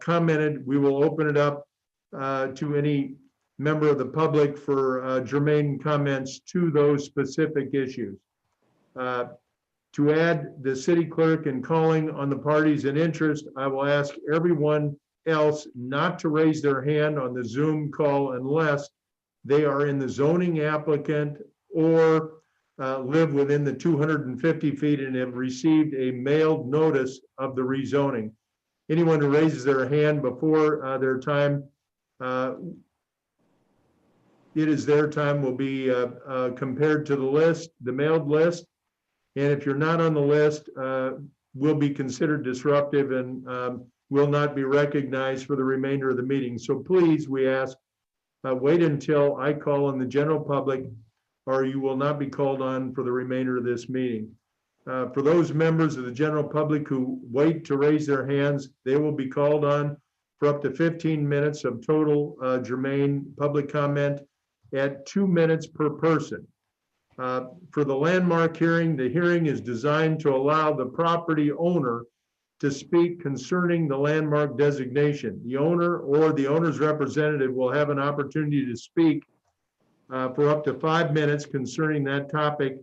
commented, we will open it up to any member of the public for germane comments to those specific issues. To add the city clerk in calling on the parties in interest, I will ask everyone else not to raise their hand on the Zoom call unless they are in the zoning applicant or live within the 250 feet and have received a mailed notice of the rezoning. Anyone who raises their hand before their time, it is their time, will be compared to the list, the mailed list. And if you're not on the list, will be considered disruptive and will not be recognized for the remainder of the meeting. So please, we ask, wait until I call on the general public, or you will not be called on for the remainder of this meeting. For those members of the general public who wait to raise their hands, they will be called on for up to 15 minutes of total germane public comment at 2 minutes per person. For the landmark hearing, the hearing is designed to allow the property owner to speak concerning the landmark designation. The owner or the owner's representative will have an opportunity to speak for up to 5 minutes concerning that topic,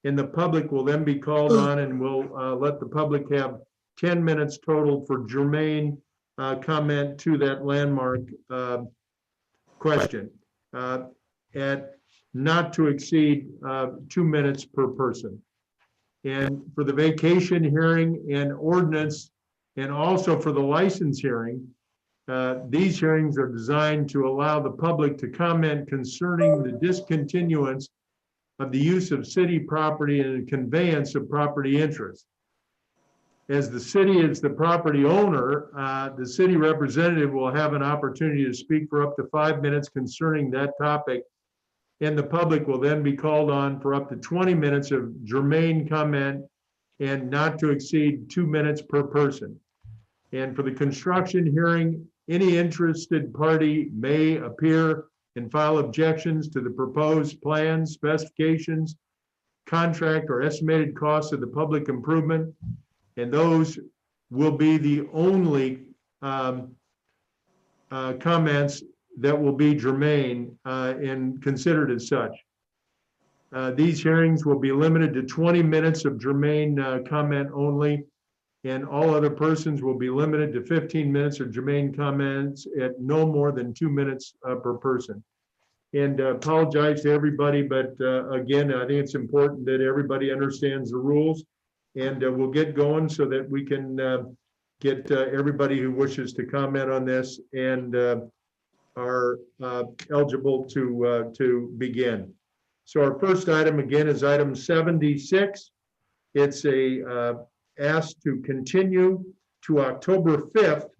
and the public will then be called on and we'll let the public have 10 minutes total for germane comment to that landmark question. At not to exceed 2 minutes per person. And for the vacation hearing and ordinance, and also for the license hearing, these hearings are designed to allow the public to comment concerning the discontinuance of the use of city property and conveyance of property interest. As the city is the property owner, the city representative will have an opportunity to speak for up to 5 minutes concerning that topic. And the public will then be called on for up to 20 minutes of germane comment and not to exceed 2 minutes per person. And for the construction hearing, any interested party may appear and file objections to the proposed plans, specifications, contract, or estimated costs of the public improvement. And those will be the only comments that will be germane and considered as such. These hearings will be limited to 20 minutes of germane comment only, and all other persons will be limited to 15 minutes of germane comments at no more than 2 minutes per person. And apologize to everybody, but again, I think it's important that everybody understands the rules, and we'll get going so that we can get everybody who wishes to comment on this and are eligible to begin. So our first item again is item 76. It's a ask to continue to October 5th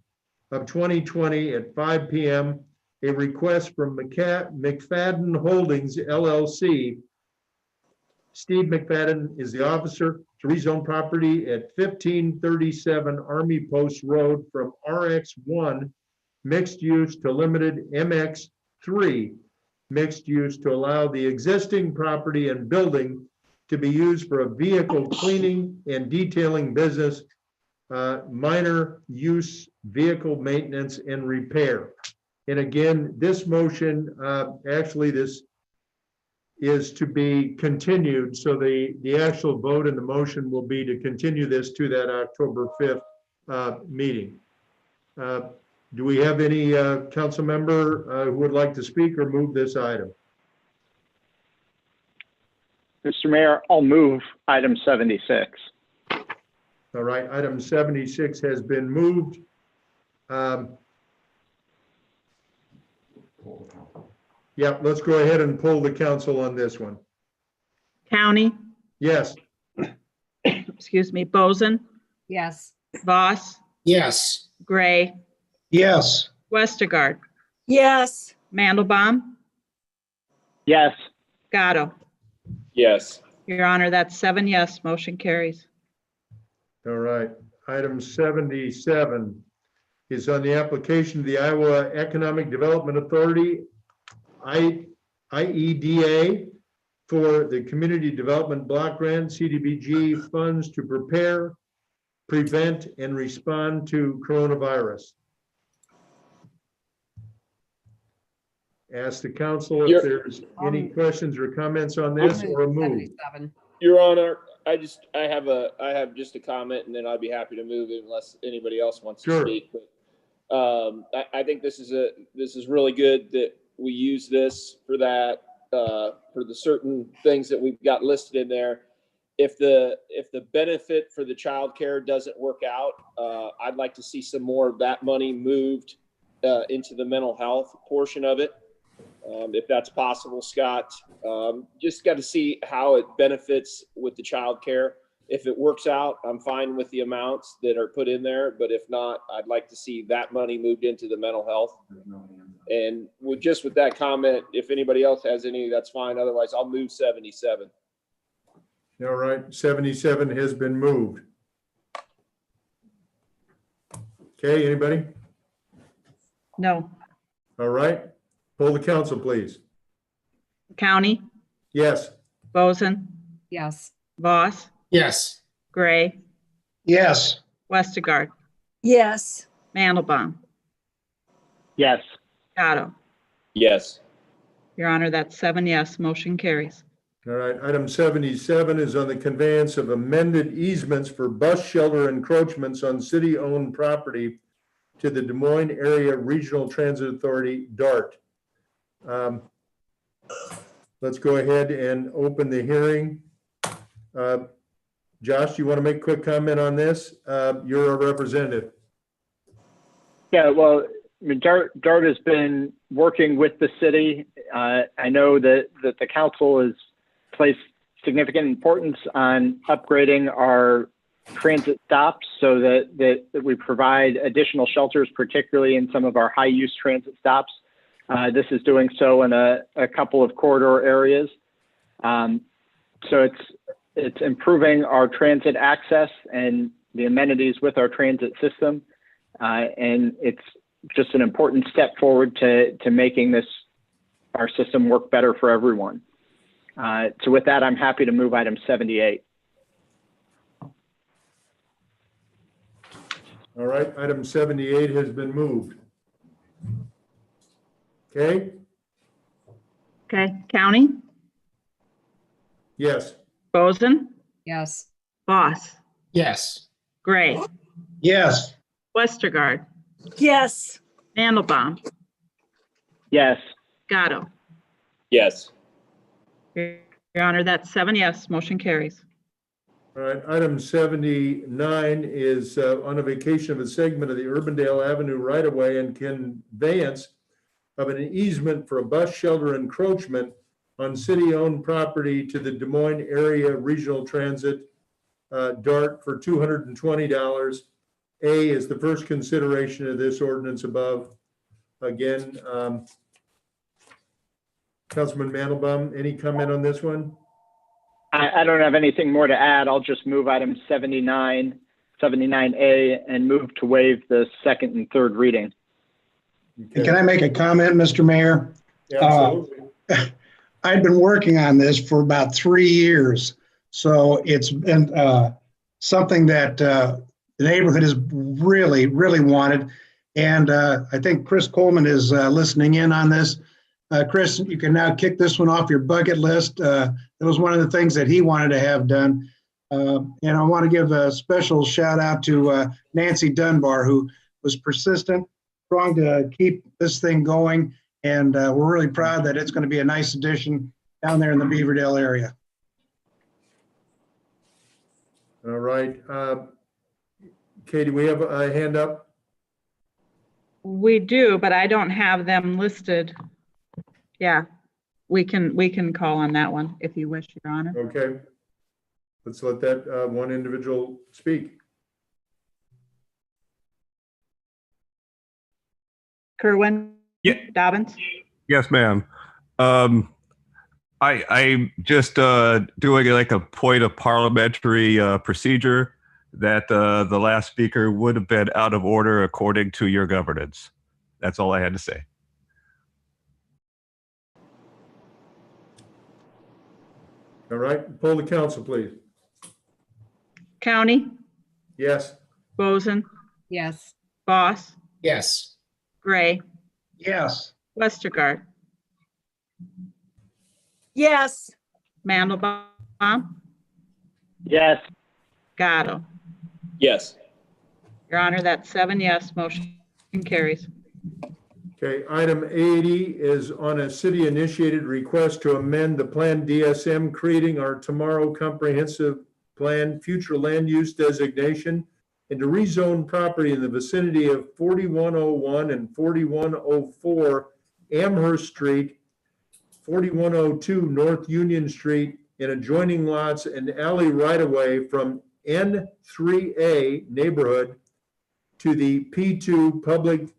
of 2020 at 5 p.m. a request from McFadden Holdings LLC. Steve McFadden is the officer to rezone property at 1537 Army Post Road from RX1 mixed use to limited MX3 mixed use to allow the existing property and building to be used for a vehicle cleaning and detailing business, minor use vehicle maintenance and repair. And again, this motion, actually this is to be continued. So the actual vote in the motion will be to continue this to that October 5th meeting. Do we have any council member who would like to speak or move this item? Mr. Mayor, I'll move item 76. All right, item 76 has been moved. Yeah, let's go ahead and pull the council on this one. County, Yes. excuse me, Boson, Yes. Voss, Yes. Gray, Yes. Westergaard, Yes. Mandelbaum, Yes. Gatto. Yes. Your Honor, that's 7 yes, motion carries. All right, item 77 is on the application of the Iowa Economic Development Authority, IEDA, for the Community Development Block Grant CDBG funds to prepare, prevent, and respond to coronavirus. Ask the council if there's any questions or comments on this or a move. 77. Your Honor, I have just a comment, and then I'd be happy to move it unless anybody else wants to speak. But I think this is really good that we use this for that for the certain things that we've got listed in there. If the benefit for the child care doesn't work out, I'd like to see some more of that money moved into the mental health portion of it. If that's possible, Scott. Just got to see how it benefits with the child care. If it works out, I'm fine with the amounts that are put in there, but if not, I'd like to see that money moved into the mental health. And with that comment, if anybody else has any, that's fine. Otherwise, I'll move 77. All right, 77 has been moved. Okay, anybody? No. All right, poll the council, please. County, Yes. Boson, Yes. Voss, Yes. Gray, Yes. Westergaard, Yes. Mandelbaum, Yes. Gatto. Yes. Your Honor, that's 7 yes, motion carries. All right, item 77 is on the conveyance of amended easements for bus shelter encroachments on city-owned property to the Des Moines Area Regional Transit Authority, DART. Let's go ahead and open the hearing. Josh, you want to make a quick comment on this? You're a representative. Yeah, well, I mean, DART has been working with the city. I know that the council has placed significant importance on upgrading our transit stops so that we provide additional shelters, particularly in some of our high-use transit stops. This is doing so in a couple of corridor areas. So it's improving our transit access and the amenities with our transit system. And it's just an important step forward to making our system work better for everyone. So with that, I'm happy to move item 78. All right, item 78 has been moved. Okay? Okay, County, Yes. Boson, Yes. Boss, Yes. Gray, Yes. Westergaard, Yes. Mandelbaum, Yes. Gatto. Yes. Your Honor, that's 7 yes, motion carries. All right, item 79 is on a vacation of a segment of the Urbandale Avenue right-of-way and conveyance of an easement for a bus shelter encroachment on city-owned property to the Des Moines Area Regional Transit, DART, for $220. A is the first consideration of this ordinance above. Again, Councilman Mandelbaum, any comment on this one? I don't have anything more to add. I'll just move item 79A, and move to waive the second and third reading. Okay. Can I make a comment, Mr. Mayor? Absolutely. I've been working on this for about 3 years. So it's been something that the neighborhood has really, really wanted. And I think Chris Coleman is listening in on this. Chris, you can now kick this one off your bucket list. It was one of the things that he wanted to have done. And I want to give a special shout out to Nancy Dunbar, who was persistent, strong to keep this thing going. And we're really proud that it's going to be a nice addition down there in the Beaverdale area. All right. Katie, we have a hand up? We do, but I don't have them listed. Yeah, we can call on that one if you wish, Your Honor. Okay. Let's let that one individual speak. Kerwin? Yeah. Dobbins? Yes, ma'am. I'm just doing like a point of parliamentary procedure that the last speaker would have been out of order according to your governance. That's all I had to say. All right, poll the council, please. County? Yes. Boson? Yes. Boss? Yes. Gray? Yes. Westergaard? Yes. Mandelbaum? Yes. Gatto? Yes. Your Honor, that's 7 yes, motion carries. Okay, item 80 is on a city-initiated request to amend the Plan DSM, creating our tomorrow comprehensive plan future land use designation, and to rezone property in the vicinity of 4101 and 4104 Amherst Street, 4102 North Union Street, and adjoining lots and alley right-of-way from N3A neighborhood to the P2 public,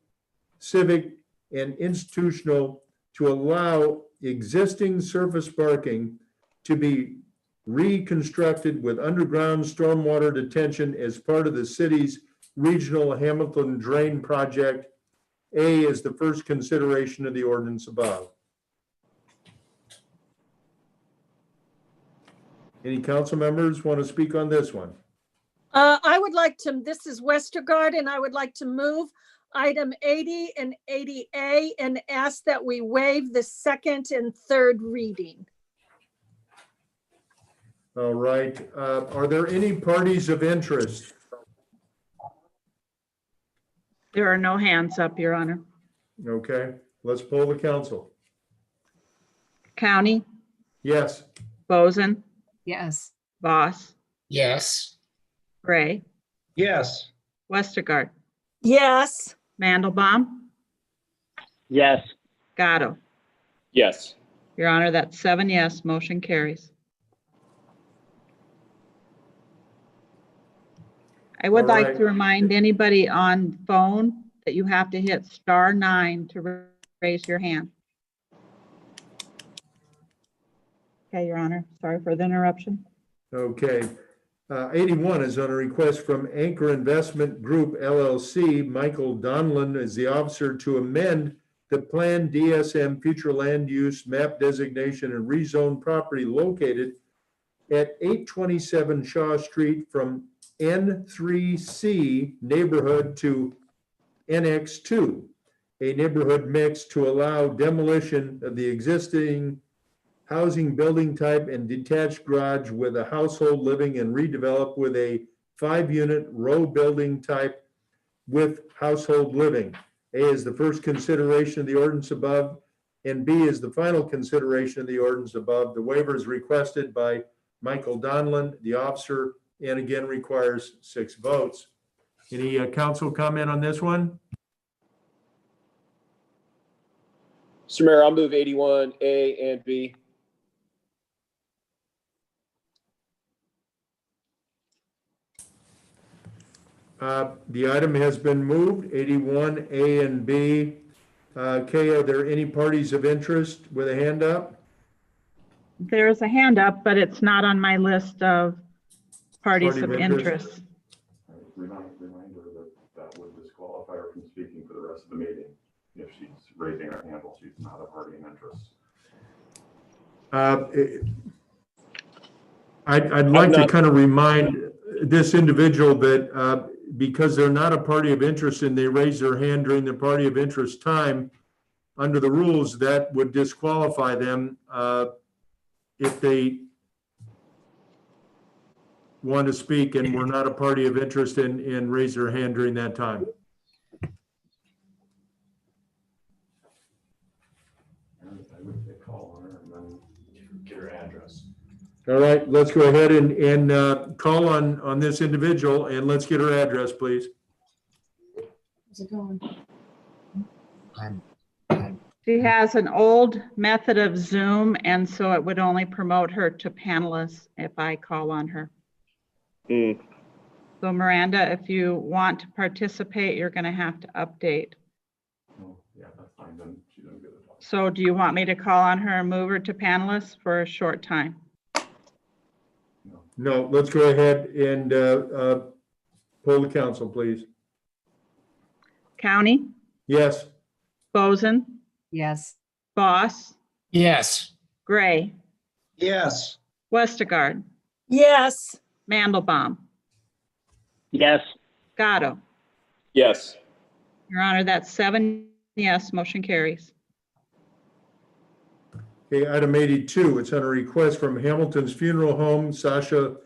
civic, and institutional, to allow existing surface parking to be reconstructed with underground stormwater detention as part of the city's regional Hamilton Drain Project. A is the first consideration of the ordinance above. Any council members want to speak on this one? I would like to, this is Westergaard, and I would like to move item 80 and 80A and ask that we waive the second and third reading. All right. Are there any parties of interest? There are no hands up, Your Honor. Okay, let's poll the council. County? Yes. Boson? Yes. Boss? Yes. Gray, Yes. Westergaard, Yes. Mandelbaum, Yes. Gatto. Yes. Your Honor, that's 7 yes, motion carries. I would All like right. to remind anybody on phone that you have to hit *9 to raise your hand. Okay, Your Honor, sorry for the interruption. Okay. 81 is on a request from Anchor Investment Group LLC. Michael Donlin is the officer to amend the planned DSM future land use map designation and rezone property located at 827 Shaw Street from N3C neighborhood to NX2, a neighborhood mix to allow demolition of the existing housing building type and detached garage with a household living and redevelop with a 5-unit row building type with household living. A is the first consideration of the ordinance above, and B is the final consideration of the ordinance above. The waiver is requested by Michael Donlin, the officer, and again requires 6 votes. Any council comment on this one? Mr. Mayor, I'll move 81A and B. The item has been moved, 81A and B. Kay, are there any parties of interest with a hand up? There's a hand up, but it's not on my list of parties Party of of interest. interest. Reminder that would disqualify her from speaking for the rest of the meeting if she's raising her hand while she's not a party in interest. I'd like to kind of remind this individual that because they're not a party of interest and they raise their hand during the party of interest time, under the rules, that would disqualify them if they want to speak and were not a party of interest and raise their hand during that time. I would say call on her and then get her address. All right, let's go ahead and call on this individual and let's get her address, please. How's it going? She has an old method of Zoom, and so it would only promote her to panelists if I call on her. So Miranda, if you want to participate, you're going to have to update. Oh, yeah, that's fine. Then she doesn't get it. So do you want me to call on her and move her to panelists for a short time? No, let's go ahead and poll the council, please. County, Yes. Boson, Yes. Boss, Yes. Gray, Yes. Westergaard, Yes. Mandelbaum, Yes. Gatto. Yes. Your Honor, that's 7 yes, motion carries. Okay, item 82, it's on a request from Hamilton's Funeral Home, Sasha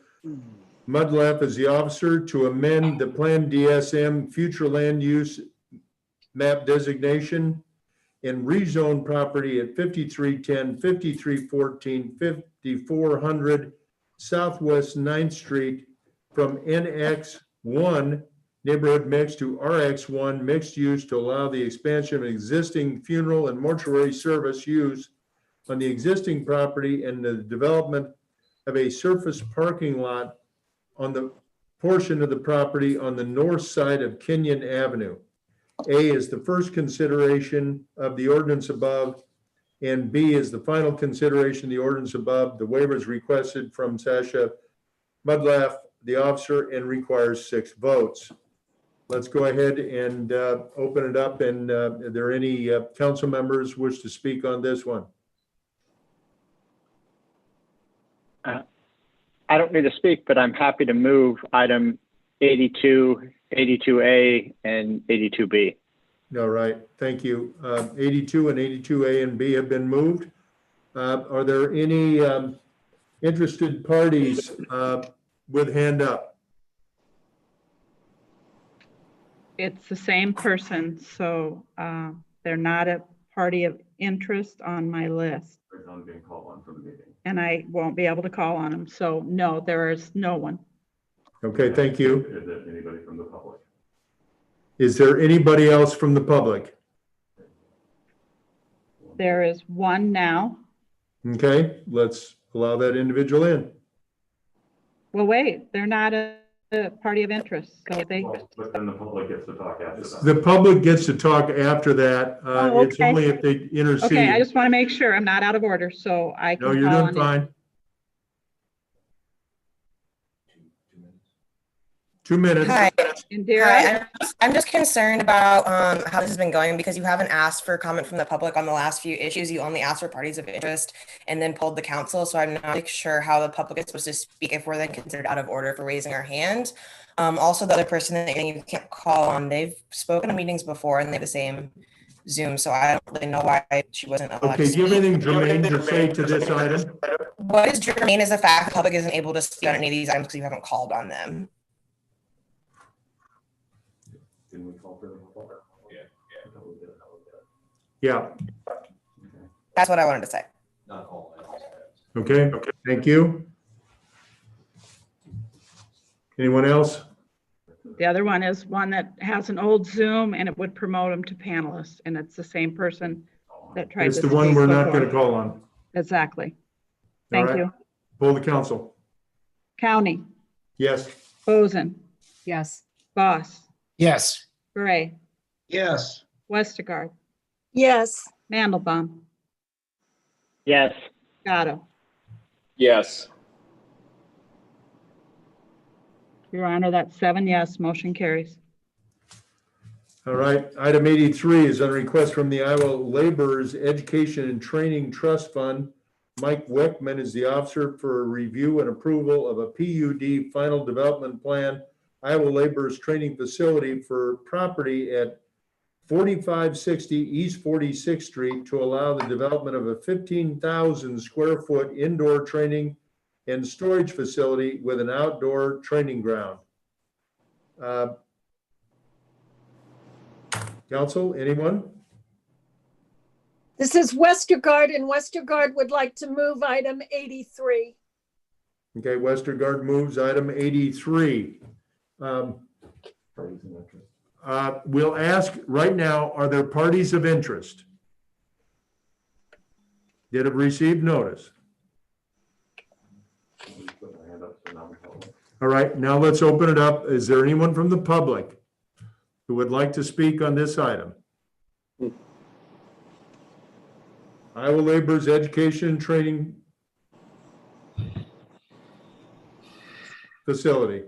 Mudleff is the officer to amend the planned DSM future land use map designation and rezone property at 5310, 5314, 5400 Southwest 9th Street from NX1 neighborhood mix to RX1 mixed use to allow the expansion of existing funeral and mortuary service use on the existing property and the development of a surface parking lot on the portion of the property on the north side of Kenyon Avenue. A is the first consideration of the ordinance above, and B is the final consideration of the ordinance above. The waiver is requested from Sasha Mudleff, the officer, and requires 6 votes. Let's go ahead and open it up. And are there any council members wish to speak on this one? I don't need to speak, but I'm happy to move item 82, 82A, and 82B. All right, thank you. 82 and 82A and B have been moved. Are there any interested parties with hand up? It's the same person, so they're not a party of interest on my list. They're not being called on for the meeting. And I won't be able to call on them. So no, there is no one. Okay, thank you. Is there anybody from the public? Is there anybody else from the public? There is one now. Okay, let's allow that individual in. Well, wait, they're not a party of interest, so they. But then the public gets to talk after that. The public gets to talk after that. Oh, It's okay. only if they intercede. Okay, I just want to make sure I'm not out of order, so I can. No, you're call doing on it. fine. 2 minutes. Hi. Indira? Hi. I'm just concerned about how this has been going because you haven't asked for comment from the public on the last few issues. You only asked for parties of interest and then pulled the council. So I'm not sure how the public is supposed to speak if we're then considered out of order for raising our hand. Also, the other person that you can't call on, they've spoken to meetings before and they have the same Zoom. So I don't really know why she wasn't allowed Okay, to do you have speak. anything germane to say to this item? What is germane is the fact the public isn't able to speak on any of these items because you haven't called on them. Didn't we call for the public? Yeah. That's what I wanted to say. Not all. Okay, thank you. Anyone else? The other one is one that has an old Zoom and it would promote them to panelists, and it's the same person that tried to It's the one speak we're not before. going to call on. Exactly. All Thank right. you. Poll the council. County, Yes. Boson, Yes. Boss, Yes. Gray, Yes. Westergaard, Yes. Mandelbaum, Yes. Gatto. Yes. Your Honor, that's 7 yes, motion carries. All right. Item 83 is on a request from the Iowa Laborers Education and Training Trust Fund. Mike Weckman is the officer for review and approval of a PUD final development plan, Iowa Laborers Training Facility for property at 4560 East 46th Street to allow the development of a 15,000 square foot indoor training and storage facility with an outdoor training ground. Council, anyone? This is Westergaard, and Westergaard would like to move item 83. Okay, Westergaard moves item 83. We'll ask right now, are there parties of interest that have received notice? All right, now let's open it up. Is there anyone from the public who would like to speak on this item? Iowa Laborers Education and Training Facility.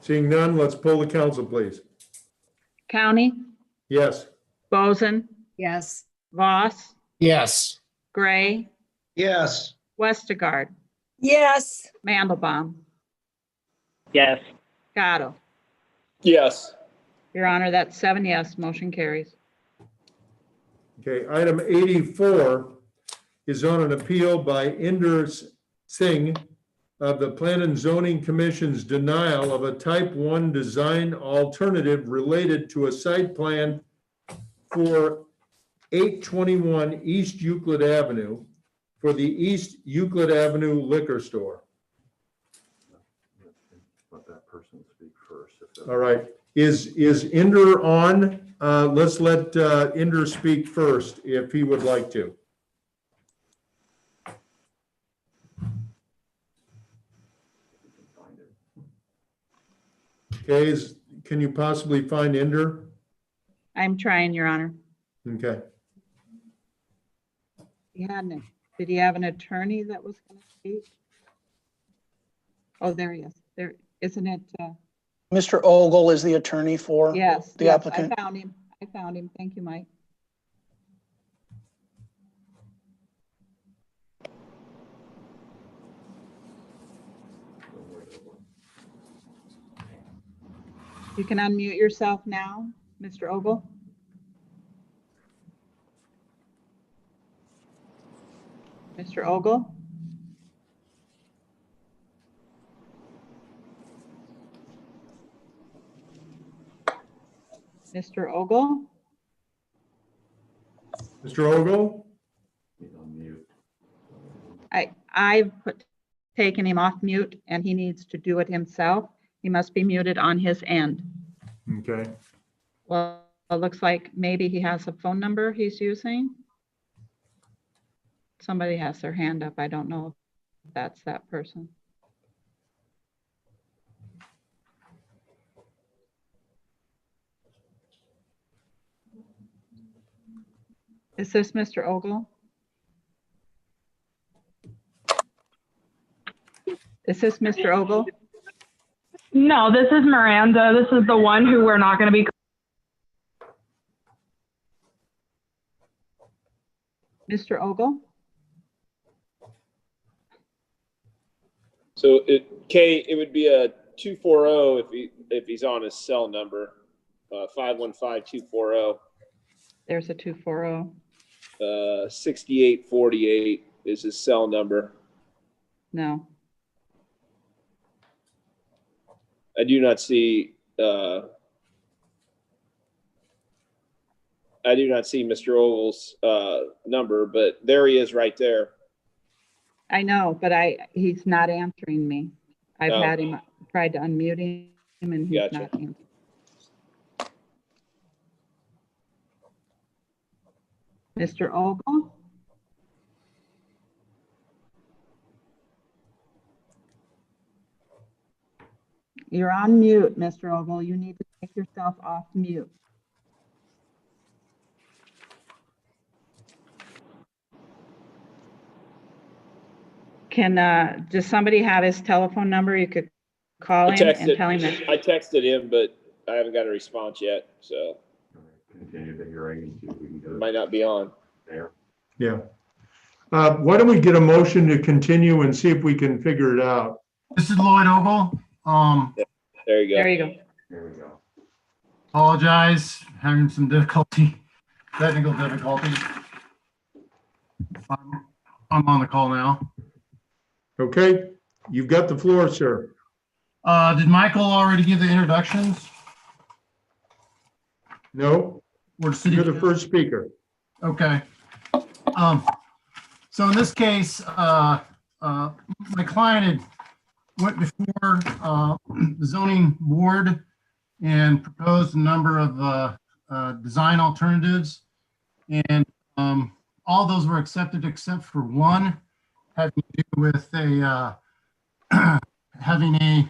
Seeing none, let's poll the council, please. County, Yes. Boson, Yes. Voss, Yes. Gray, Yes. Westergaard, Yes. Mandelbaum, Yes. Gatto. Yes. Your Honor, that's 7 yes, motion carries. Okay, item 84 is on an appeal by Inder Singh of the Plan and Zoning Commission's denial of a type 1 design alternative related to a site plan for 821 East Euclid Avenue for the East Euclid Avenue liquor store. Let that person speak first. All right, is Inder on? Let's let Inder speak first if he would like to. Okay, can you possibly find Inder? I'm trying, Your Honor. Okay. Did he have an attorney that was going to speak? Oh, there he is. There, isn't it? Mr. Ogle is the attorney for Yes. the yes, applicant. I found him. I found him. Thank you, Mike. You can unmute yourself now, Mr. Ogle. Mr. Ogle? Mr. Ogle? Mr. Ogle? He's on mute. I've taken him off mute and he needs to do it himself. He must be muted on his end. Okay. Well, it looks like maybe he has a phone number he's using. Somebody has their hand up. I don't know if that's that person. Is this Mr. Ogle? Is this Mr. Ogle? No, this is Miranda. This is the one who we're not going to be. Mr. Ogle? So it would be a 240 if he's on his cell number, 515-240. There's a 240. 6848 is his cell number. No. I do not see Mr. Ogle's number, but there he is right there. I know, but he's not answering me. I've Oh. had him, tried to unmute him and he's Gotcha. not answering. Mr. Ogle? You're on mute, Mr. Ogle. You need to take yourself off mute. Can, does somebody have his telephone number? You could call him and tell him that. I texted him, but I haven't got a response yet, so Continue the hearing and see if we can get it might not be on. there. Yeah. Why don't we get a motion to continue and see if we can figure it out? This is Lloyd Ogle. There you go. There you go. There we go. Apologize, having some technical difficulty. I'm on the call now. Okay, you've got the floor, sir. Did Michael already give the introductions? No, We're city. you're the first speaker. Okay. So in this case, my client had went before the zoning board and proposed a number of design alternatives. And all those were accepted except for one having to do with a having a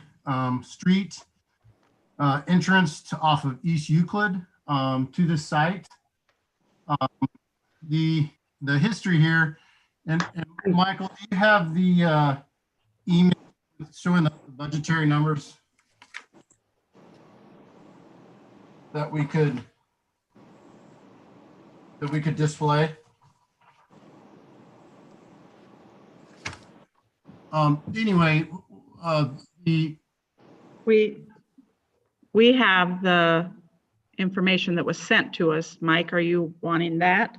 street entrance off of East Euclid to this site. The history here, and Michael, do you have the email showing the budgetary numbers that we could display? Anyway, we have the information that was sent to us. Mike, are you wanting that?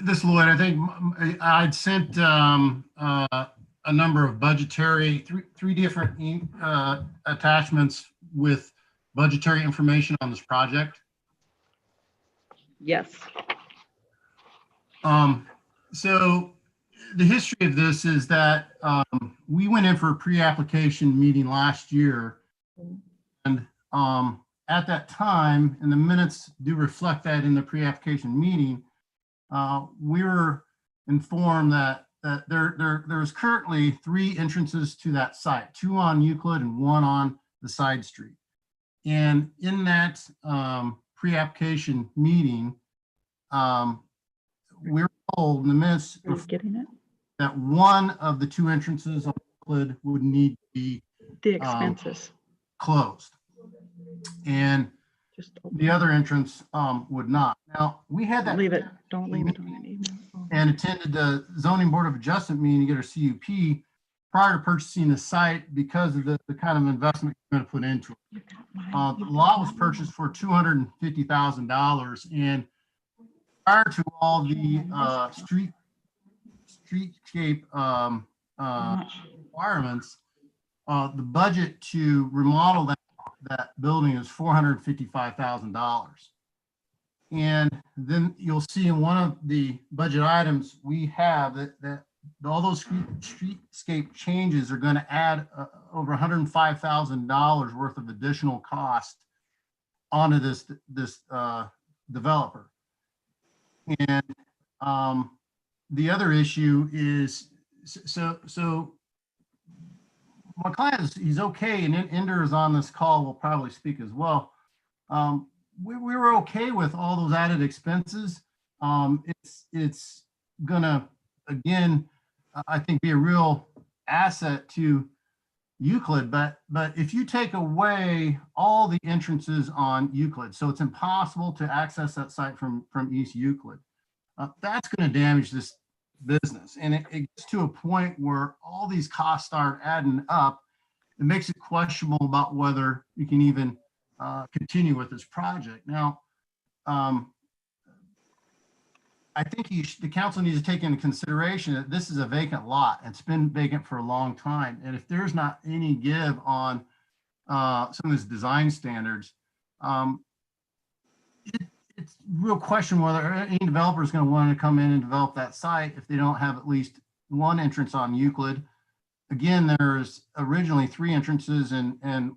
This Lloyd, I think I'd sent a number of budgetary, three different attachments with budgetary information on this project. Yes. So the history of this is that we went in for a pre-application meeting last year, and at that time, and the minutes do reflect that in the pre-application meeting, we were informed that there's currently 3 entrances to that site, 2 on Euclid and 1 on the side street. And in that pre-application meeting, we were told in the minutes that one of the 2 entrances on Euclid would need to be the expenses closed, and the other entrance would not. Now, we had that. Don't leave it on an email. And attended the zoning board of adjustment meeting to get our CUP prior to purchasing the site because of the kind of investment we're going to put into it. The lot was purchased for $250,000, and prior to all the streetscape requirements, the budget to remodel that building is $455,000. And then you'll see in one of the budget items, we have that all those streetscape changes are going to add over $105,000 worth of additional cost onto this developer. And the other issue is, so my client he's okay, and Ender is on this call, will probably speak as well. We were okay with all those added expenses. It's gonna, again, I think, be a real asset to Euclid, but if you take away all the entrances on Euclid, so it's impossible to access that site from East Euclid, that's going to damage this business. And it gets to a point where all these costs start adding up. It makes it questionable about whether you can even continue with this project. Now, I think the council needs to take into consideration that this is a vacant lot. It's been vacant for a long time. And if there's not any give on some of these design standards, it's a real question whether any developer is going to want to come in and develop that site if they don't have at least one entrance on Euclid. Again, there's originally 3 entrances, and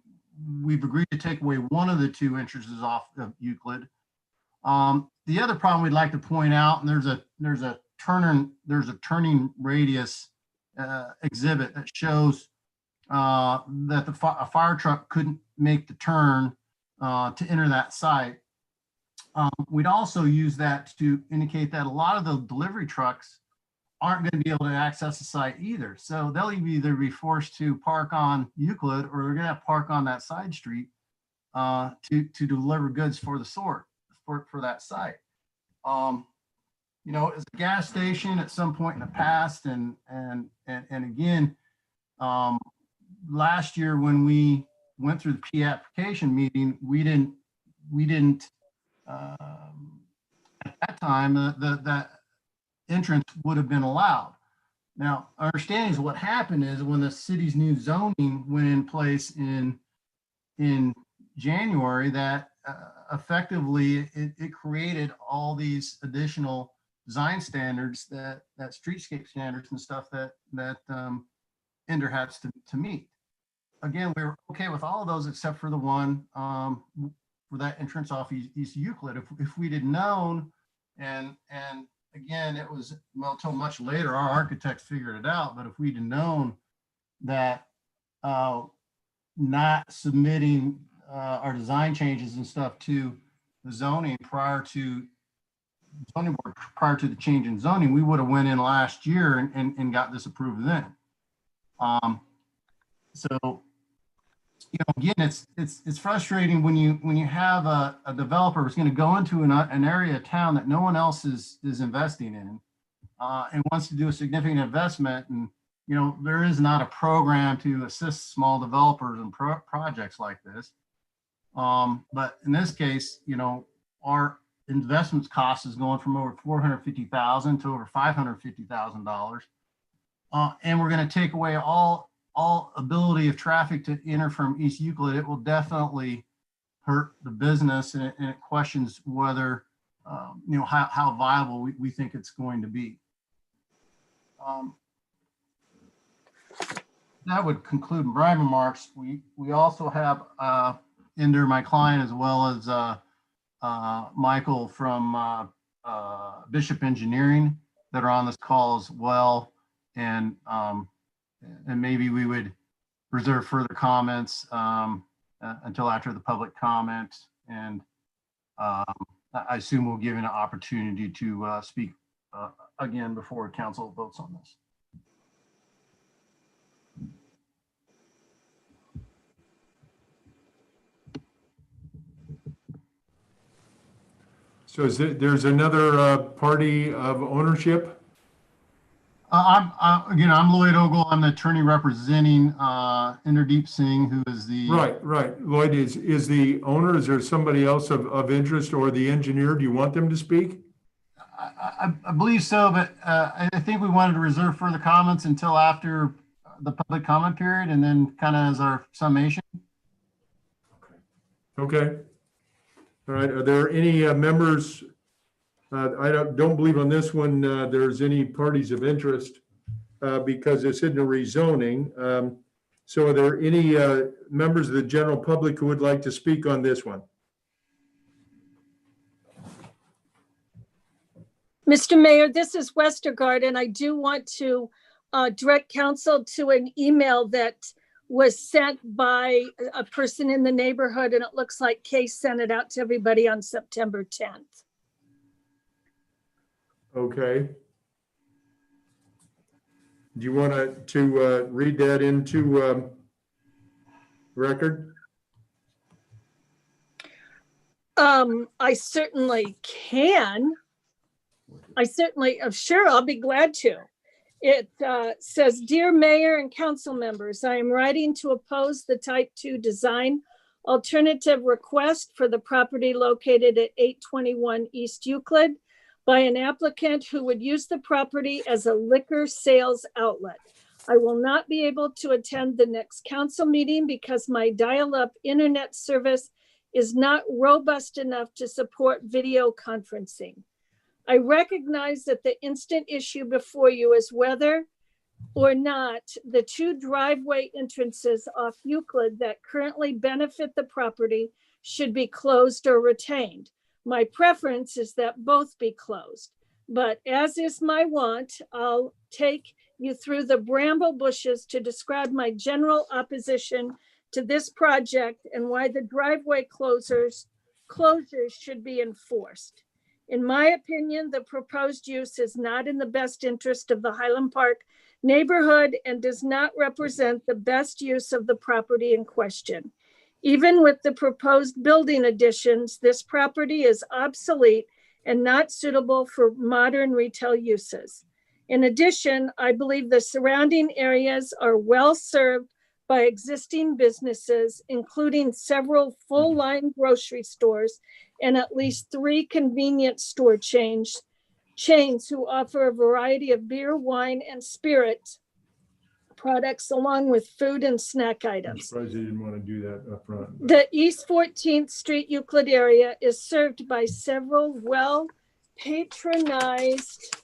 we've agreed to take away one of the 2 entrances off of Euclid. The other problem we'd like to point out, and there's a turning radius exhibit that shows that a fire truck couldn't make the turn to enter that site. We'd also use that to indicate that a lot of the delivery trucks aren't going to be able to access the site either. So they'll either be forced to park on Euclid, or they're going to have to park on that side street to deliver goods for the sort. For that site. You know, it's a gas station at some point in the past, and again, last year when we went through the pre-application meeting, we didn't at that time that entrance would have been allowed. Now, our understanding is what happened is when the city's new zoning went in place in January, that effectively it created all these additional design standards, that streetscape standards and stuff that Ender has to meet. Again, we were okay with all of those except for the one for that entrance off East Euclid. If we'd have known, and again, it was until much later our architects figured it out, but if we'd have known that not submitting our design changes and stuff to the zoning prior to the change in zoning, we would have went in last year and got this approved then. So, you know, again, it's frustrating when you have a developer who's going to go into an area of town that no one else is investing in, and wants to do a significant investment, and you know there is not a program to assist small developers in projects like this. But in this case, you know, our investments cost is going from over $450,000 to over $550,000, and we're going to take away all ability of traffic to enter from East Euclid. It will definitely hurt the business, and it questions whether you know how viable we think it's going to be. That would conclude my remarks. We also have Ender, my client, as well as Michael from Bishop Engineering that are on this call as well, and maybe we would reserve further comments until after the public comment, and I assume we'll give an opportunity to speak again before council votes on this. So there's another party of ownership? I'm Lloyd Ogle. I'm the attorney representing Inderdeep Singh, who is the right. Lloyd is the owner. Is there somebody else of interest, or the engineer? Do you want them to speak? I believe so, but I think we wanted to reserve further comments until after the public comment period, and then kind of as our summation. Okay. All right, are there any members? I don't believe on this one there's any parties of interest because it's in the rezoning. So are there any members of the general public who would like to speak on this one? Mr. Mayor, this is Westergaard, and I do want to direct council to an email that was sent by a person in the neighborhood, and it looks like Kay sent it out to everybody on September 10th. Okay. Do you want to read that into record? I certainly can. Sure, I'll be glad to. It says, Dear Mayor and council members, I am writing to oppose the type 2 design alternative request for the property located at 821 East Euclid by an applicant who would use the property as a liquor sales outlet. I will not be able to attend the next council meeting because my dial-up internet service is not robust enough to support video conferencing. I recognize that the instant issue before you is whether or not the 2 driveway entrances off Euclid that currently benefit the property should be closed or retained. My preference is that both be closed, but as is my wont, I'll take you through the bramble bushes to describe my general opposition to this project and why the driveway closures should be enforced. In my opinion, the proposed use is not in the best interest of the Highland Park neighborhood and does not represent the best use of the property in question. Even with the proposed building additions, this property is obsolete and not suitable for modern retail uses. In addition, I believe the surrounding areas are well served by existing businesses, including several full-line grocery stores and at least 3 convenience store chains who offer a variety of beer, wine, and spirit products along with food and snack I'm items. surprised they didn't want to do that up front. The East 14th Street Euclid area is served by several well-patronized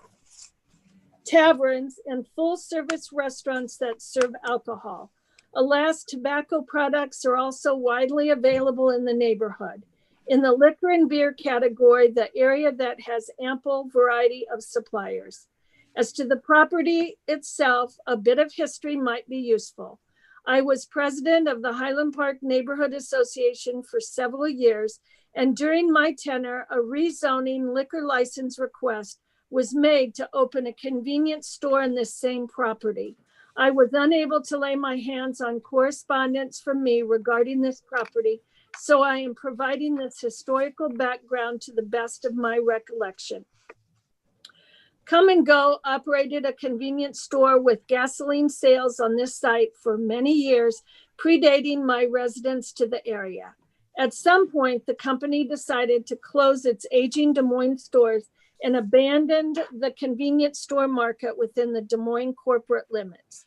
taverns and full-service restaurants that serve alcohol. Alas, tobacco products are also widely available in the neighborhood. In the liquor and beer category, the area that has ample variety of suppliers. As to the property itself, a bit of history might be useful. I was president of the Highland Park Neighborhood Association for several years, and during my tenure, a rezoning liquor license request was made to open a convenience store in this same property. I was unable to lay my hands on correspondence from me regarding this property, so I am providing this historical background to the best of my recollection. Come and Go operated a convenience store with gasoline sales on this site for many years, predating my residence to the area. At some point, the company decided to close its aging Des Moines stores and abandoned the convenience store market within the Des Moines corporate limits.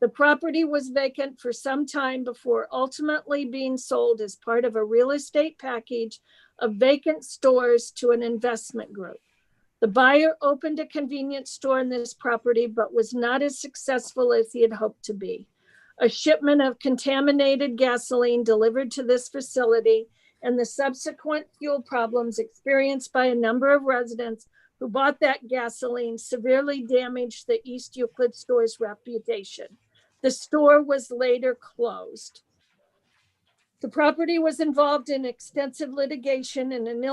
The property was vacant for some time before ultimately being sold as part of a real estate package of vacant stores to an investment group. The buyer opened a convenience store in this property, but was not as successful as he had hoped to be. A shipment of contaminated gasoline delivered to this facility and the subsequent fuel problems experienced by a number of residents who bought that gasoline severely damaged the East Euclid store's reputation. The store was later closed. The property was involved in extensive litigation, and an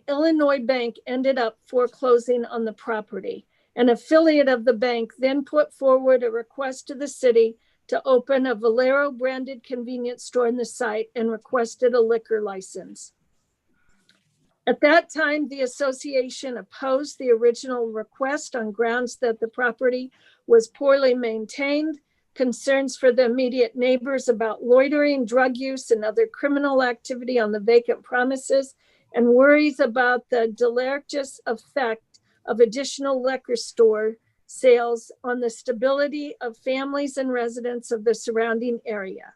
Illinois bank ended up foreclosing on the property. An affiliate of the bank then put forward a request to the city to open a Valero branded convenience store in the site and requested a liquor license. At that time, the association opposed the original request on grounds that the property was poorly maintained, concerns for the immediate neighbors about loitering, drug use, and other criminal activity on the vacant premises, and worries about the deleterious effect of additional liquor store sales on the stability of families and residents of the surrounding area.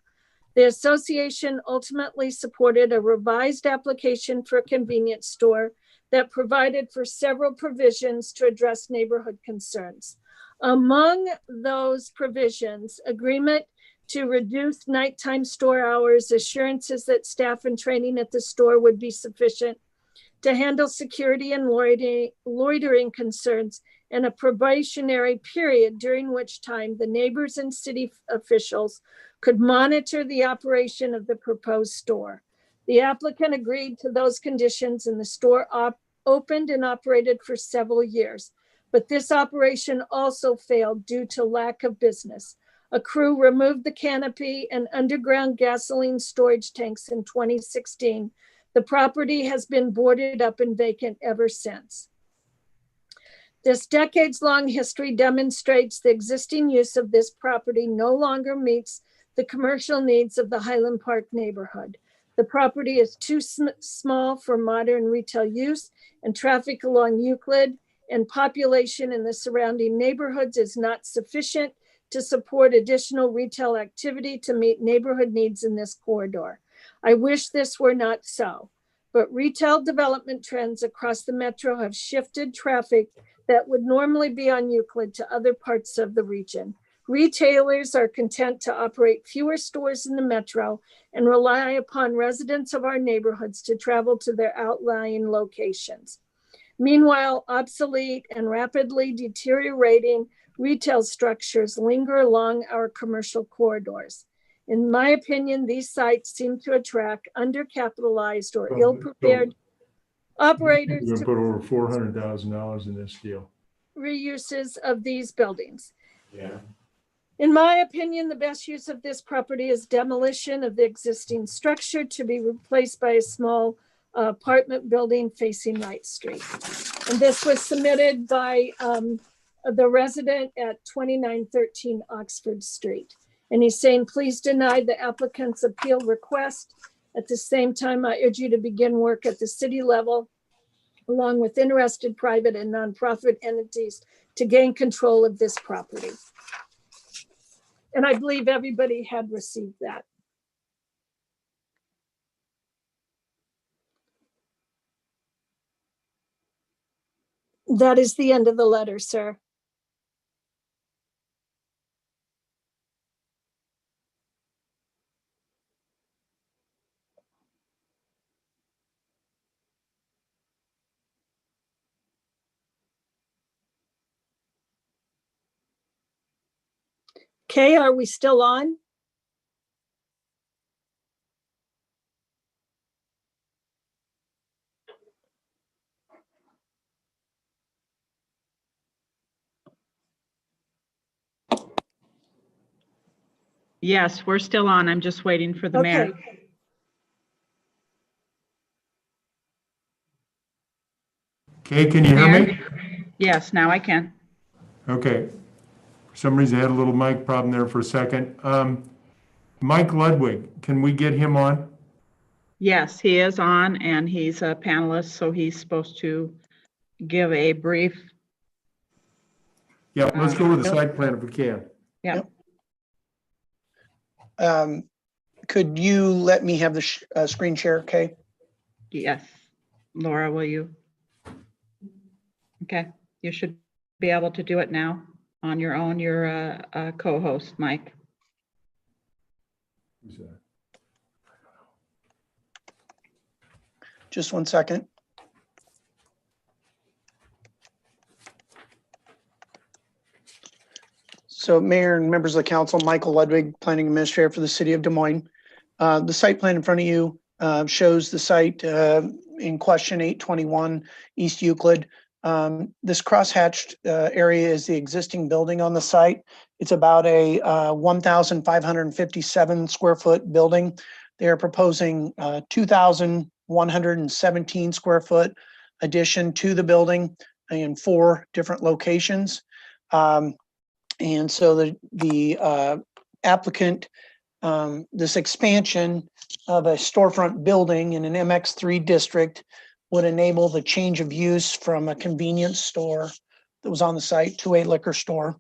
The association ultimately supported a revised application for a convenience store that provided for several provisions to address neighborhood concerns. Among those provisions, agreement to reduce nighttime store hours, assurances that staff and training at the store would be sufficient to handle security and loitering concerns, and a probationary period during which time the neighbors and city officials could monitor the operation of the proposed store. The applicant agreed to those conditions and the store opened and operated for several years, but this operation also failed due to lack of business. A crew removed the canopy and underground gasoline storage tanks in 2016. The property has been boarded up and vacant ever since. This decades-long history demonstrates the existing use of this property no longer meets the commercial needs of the Highland Park neighborhood. The property is too small for modern retail use, and traffic along Euclid and population in the surrounding neighborhoods is not sufficient to support additional retail activity to meet neighborhood needs in this corridor. I wish this were not so, but retail development trends across the metro have shifted traffic that would normally be on Euclid to other parts of the region. Retailers are content to operate fewer stores in the metro and rely upon residents of our neighborhoods to travel to their outlying locations. Meanwhile, obsolete and rapidly deteriorating retail structures linger along our commercial corridors. In my opinion, these sites seem to attract undercapitalized or ill-prepared operators We're to gonna put over $400,000 in this deal. reuses of these buildings. Yeah. In my opinion, the best use of this property is demolition of the existing structure to be replaced by a small apartment building facing Wright Street. And this was submitted by the resident at 2913 Oxford Street. And he's saying, please deny the applicant's appeal request. At the same time, I urge you to begin work at the city level, along with interested private and nonprofit entities to gain control of this property. And I believe everybody had received that. That is the end of the letter, sir. Okay, are we still on? Yes, we're still on. I'm just waiting for the mayor. Okay, can you hear me? Yes, now I can. Okay. For some reason, I had a little mic problem there for a second. Mike Ludwig, can we get him on? Yes, he is on and he's a panelist, so he's supposed to give a brief. Yeah, let's go with the site plan if we can. Yeah. Could you let me have the screen share, Kay? Yes. Laura, will you? Okay, you should be able to do it now on your own. You're a co-host, Mike. Who's that? Just one second. So Mayor and members of the council, Michael Ludwig, Planning Administrator for the City of Des Moines. The site plan in front of you shows the site in question 821 East Euclid. This crosshatched area is the existing building on the site. It's about a 1,557 square foot building. They are proposing 2,117 square foot addition to the building in 4 different locations. And so the applicant, this expansion of a storefront building in an MX3 district would enable the change of use from a convenience store that was on the site to a liquor store.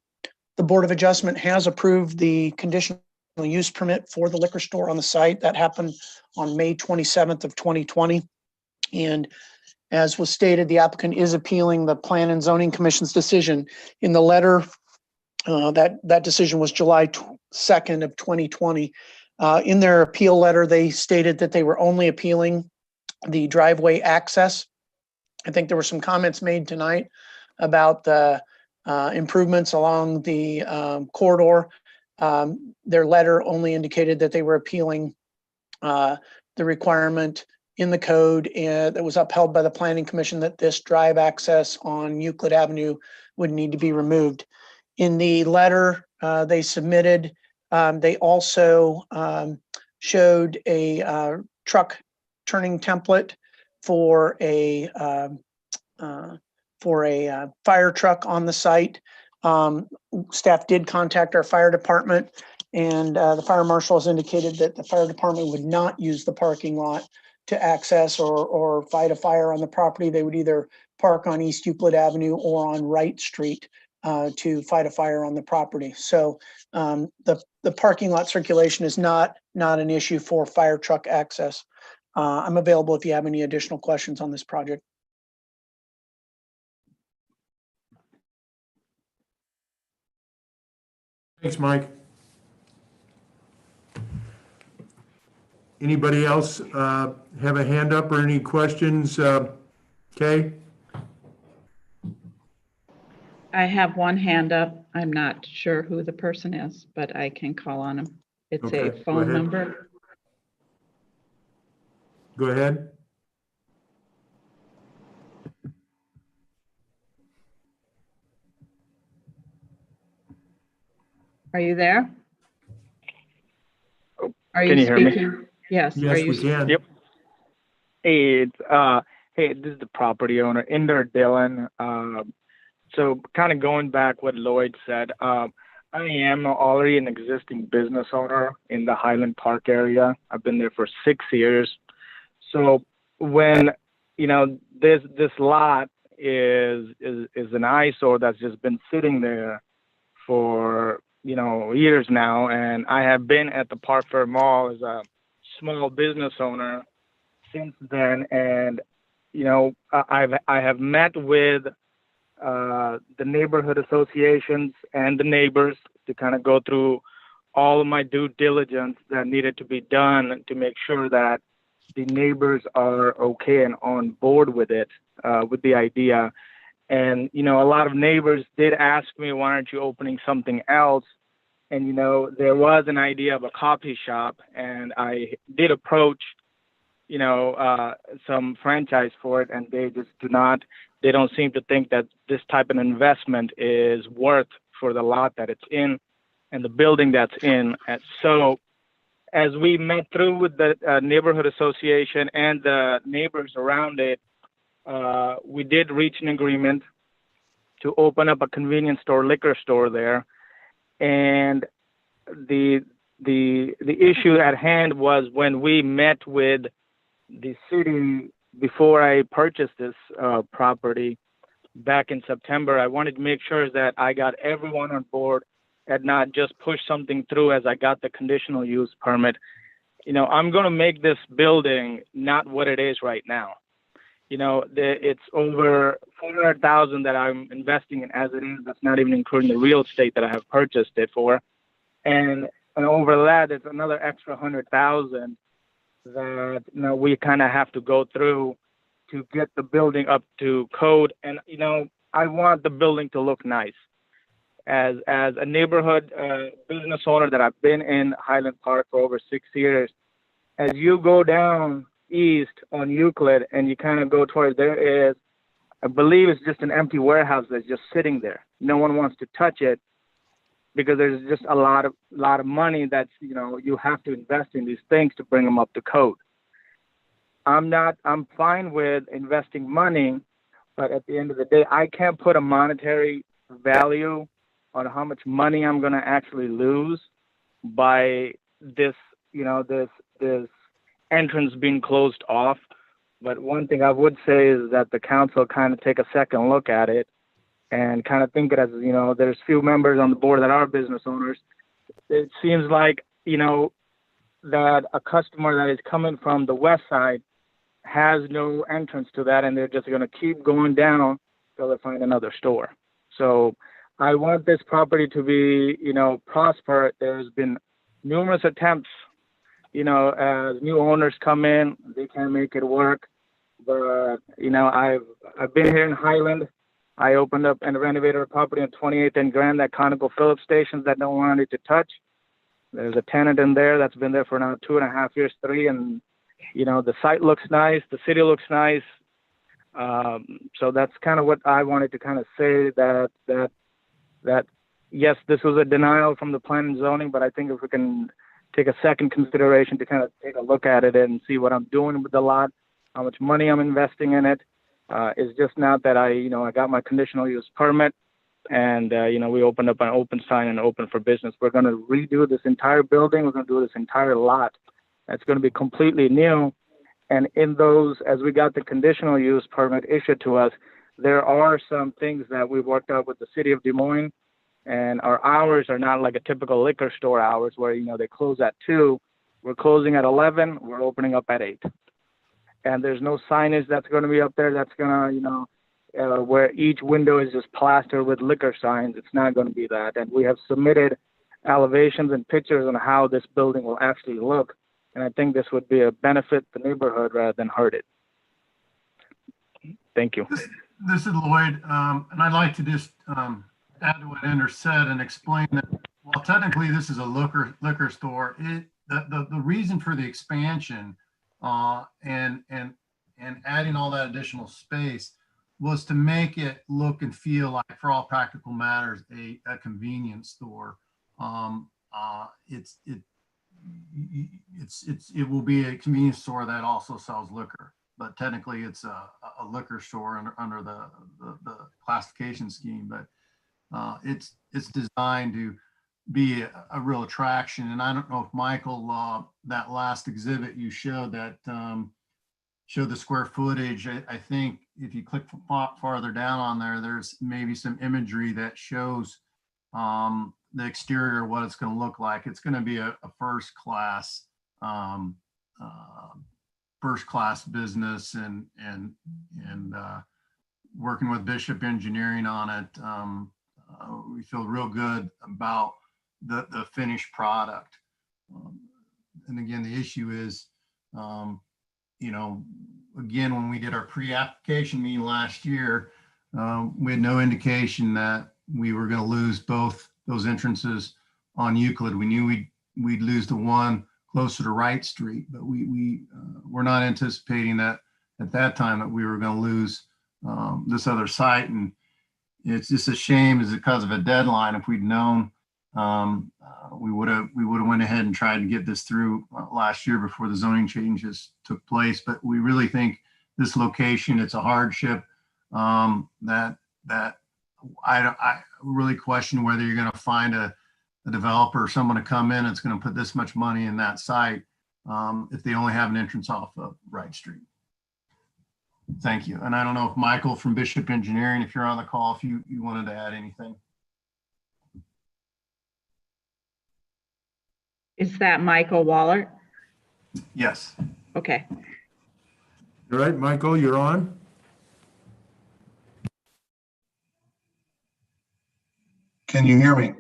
The Board of Adjustment has approved the conditional use permit for the liquor store on the site. That happened on May 27th of 2020. And as was stated, the applicant is appealing the Plan and Zoning Commission's decision. In the letter, that decision was July 2nd of 2020. In their appeal letter, they stated that they were only appealing the driveway access. I think there were some comments made tonight about the improvements along the corridor. Their letter only indicated that they were appealing the requirement in the code that was upheld by the Planning Commission that this drive access on Euclid Avenue would need to be removed. In the letter they submitted, they also showed a truck turning template for a fire truck on the site. Staff did contact our fire department, and the fire marshal has indicated that the fire department would not use the parking lot to access or fight a fire on the property. They would either park on East Euclid Avenue or on Wright Street to fight a fire on the property. So the parking lot circulation is not an issue for fire truck access. I'm available if you have any additional questions on this project. Thanks, Mike. Anybody else have a hand up or any questions? Kay? I have one hand up. I'm not sure who the person is, but I can call on him. It's Okay, a go phone ahead. number. Go ahead. Are you there? Are Can you hear me? speaking? Yes. Yes, Are you we can. Yep. Hey, this is the property owner, Inder Dillon. So kind of going back what Lloyd said, I am already an existing business owner in the Highland Park area. I've been there for 6 years. So when, this lot is an eyesore that's just been sitting there for, years now. And I have been at the Park Fair Mall as a small business owner since then. And, I have met with the neighborhood associations and the neighbors to kind of go through all of my due diligence that needed to be done to make sure that the neighbors are okay and on board with it, with the idea. And, a lot of neighbors did ask me, why aren't you opening something else? And, there was an idea of a coffee shop, and I did approach, some franchise for it, and they just they don't seem to think that this type of investment is worth for the lot that it's in and the building that's in. And so as we met through with the neighborhood association and the neighbors around it, we did reach an agreement to open up a convenience store, liquor store there. And the issue at hand was when we met with the city before I purchased this property back in September, I wanted to make sure that I got everyone on board and not just push something through as I got the conditional use permit. I'm going to make this building not what it is right now. It's over $400,000 that I'm investing in as it is. That's not even including the real estate that I have purchased it for. And over that, it's another extra $100,000 that, we kind of have to go through to get the building up to code. And, I want the building to look nice. As a neighborhood business owner that I've been in Highland Park for over 6 years, as you go down east on Euclid and you kind of go towards there is, I believe it's just an empty warehouse that's just sitting there. No one wants to touch it because there's just a lot of money that's, you have to invest in these things to bring them up to code. I'm fine with investing money, but at the end of the day, I can't put a monetary value on how much money I'm going to actually lose by this, this entrance being closed off. But one thing I would say is that the council kind of take a second look at it and kind of think it as, there's few members on the board that are business owners. It seems like, that a customer that is coming from the west side has no entrance to that, and they're just going to keep going down till they find another store. So I want this property to be, prosper. There's been numerous attempts, as new owners come in, they can't make it work. But, I've been here in Highland. I opened up and renovated a property on 28th and Grand, that ConocoPhillips stations that no one wanted to touch. There's a tenant in there that's been there for now 2.5 years, 3, and the site looks nice, the city looks nice. So that's kind of what I wanted to kind of say, that yes, this was a denial from the planning and zoning, but I think if we can take a second consideration to kind of take a look at it and see what I'm doing with the lot, how much money I'm investing in it. It's just not that I got my conditional use permit and, we opened up an open sign and open for business. We're going to redo this entire building. We're going to do this entire lot. That's going to be completely new. And in those, as we got the conditional use permit issued to us, there are some things that we've worked out with the city of Des Moines, and our hours are not like a typical liquor store hours where, they close at 2. We're closing at 11. We're opening up at 8. And there's no signage that's going to be up there that's going to, where each window is just plastered with liquor signs. It's not going to be that. And we have submitted elevations and pictures on how this building will actually look. And I think this would be a benefit to the neighborhood rather than hurt it. Thank you. This is Lloyd, and I'd like to just add to what Ender said and explain that while technically this is a liquor store, the reason for the expansion and adding all that additional space was to make it look and feel like, for all practical matters, a convenience store. It will be a convenience store that also sells liquor, but technically it's a liquor store under the classification scheme. But it's designed to be a real attraction. And I don't know if Michael, that last exhibit you showed that showed the square footage. I think if you click farther down on there, there's maybe some imagery that shows the exterior, what it's going to look like. It's going to be a first class business, and working with Bishop Engineering on it. We feel real good about the finished product. And again, the issue is, again, when we did our pre-application meeting last year, we had no indication that we were going to lose both those entrances on Euclid. We knew we'd lose the one closer to Wright Street, but we were not anticipating that at that time that we were going to lose this other site. And it's just a shame, is because of a deadline. If we'd known, we would have went ahead and tried to get this through last year before the zoning changes took place. But we really think this location, it's a hardship that I really question whether you're going to find a developer or someone to come in that's going to put this much money in that site if they only have an entrance off of Wright Street. Thank you. And I don't know if Michael from Bishop Engineering, if you're on the call, if you wanted to add anything. Is that Michael Waller? Yes. Okay. All right, Michael, you're on. Can you hear me?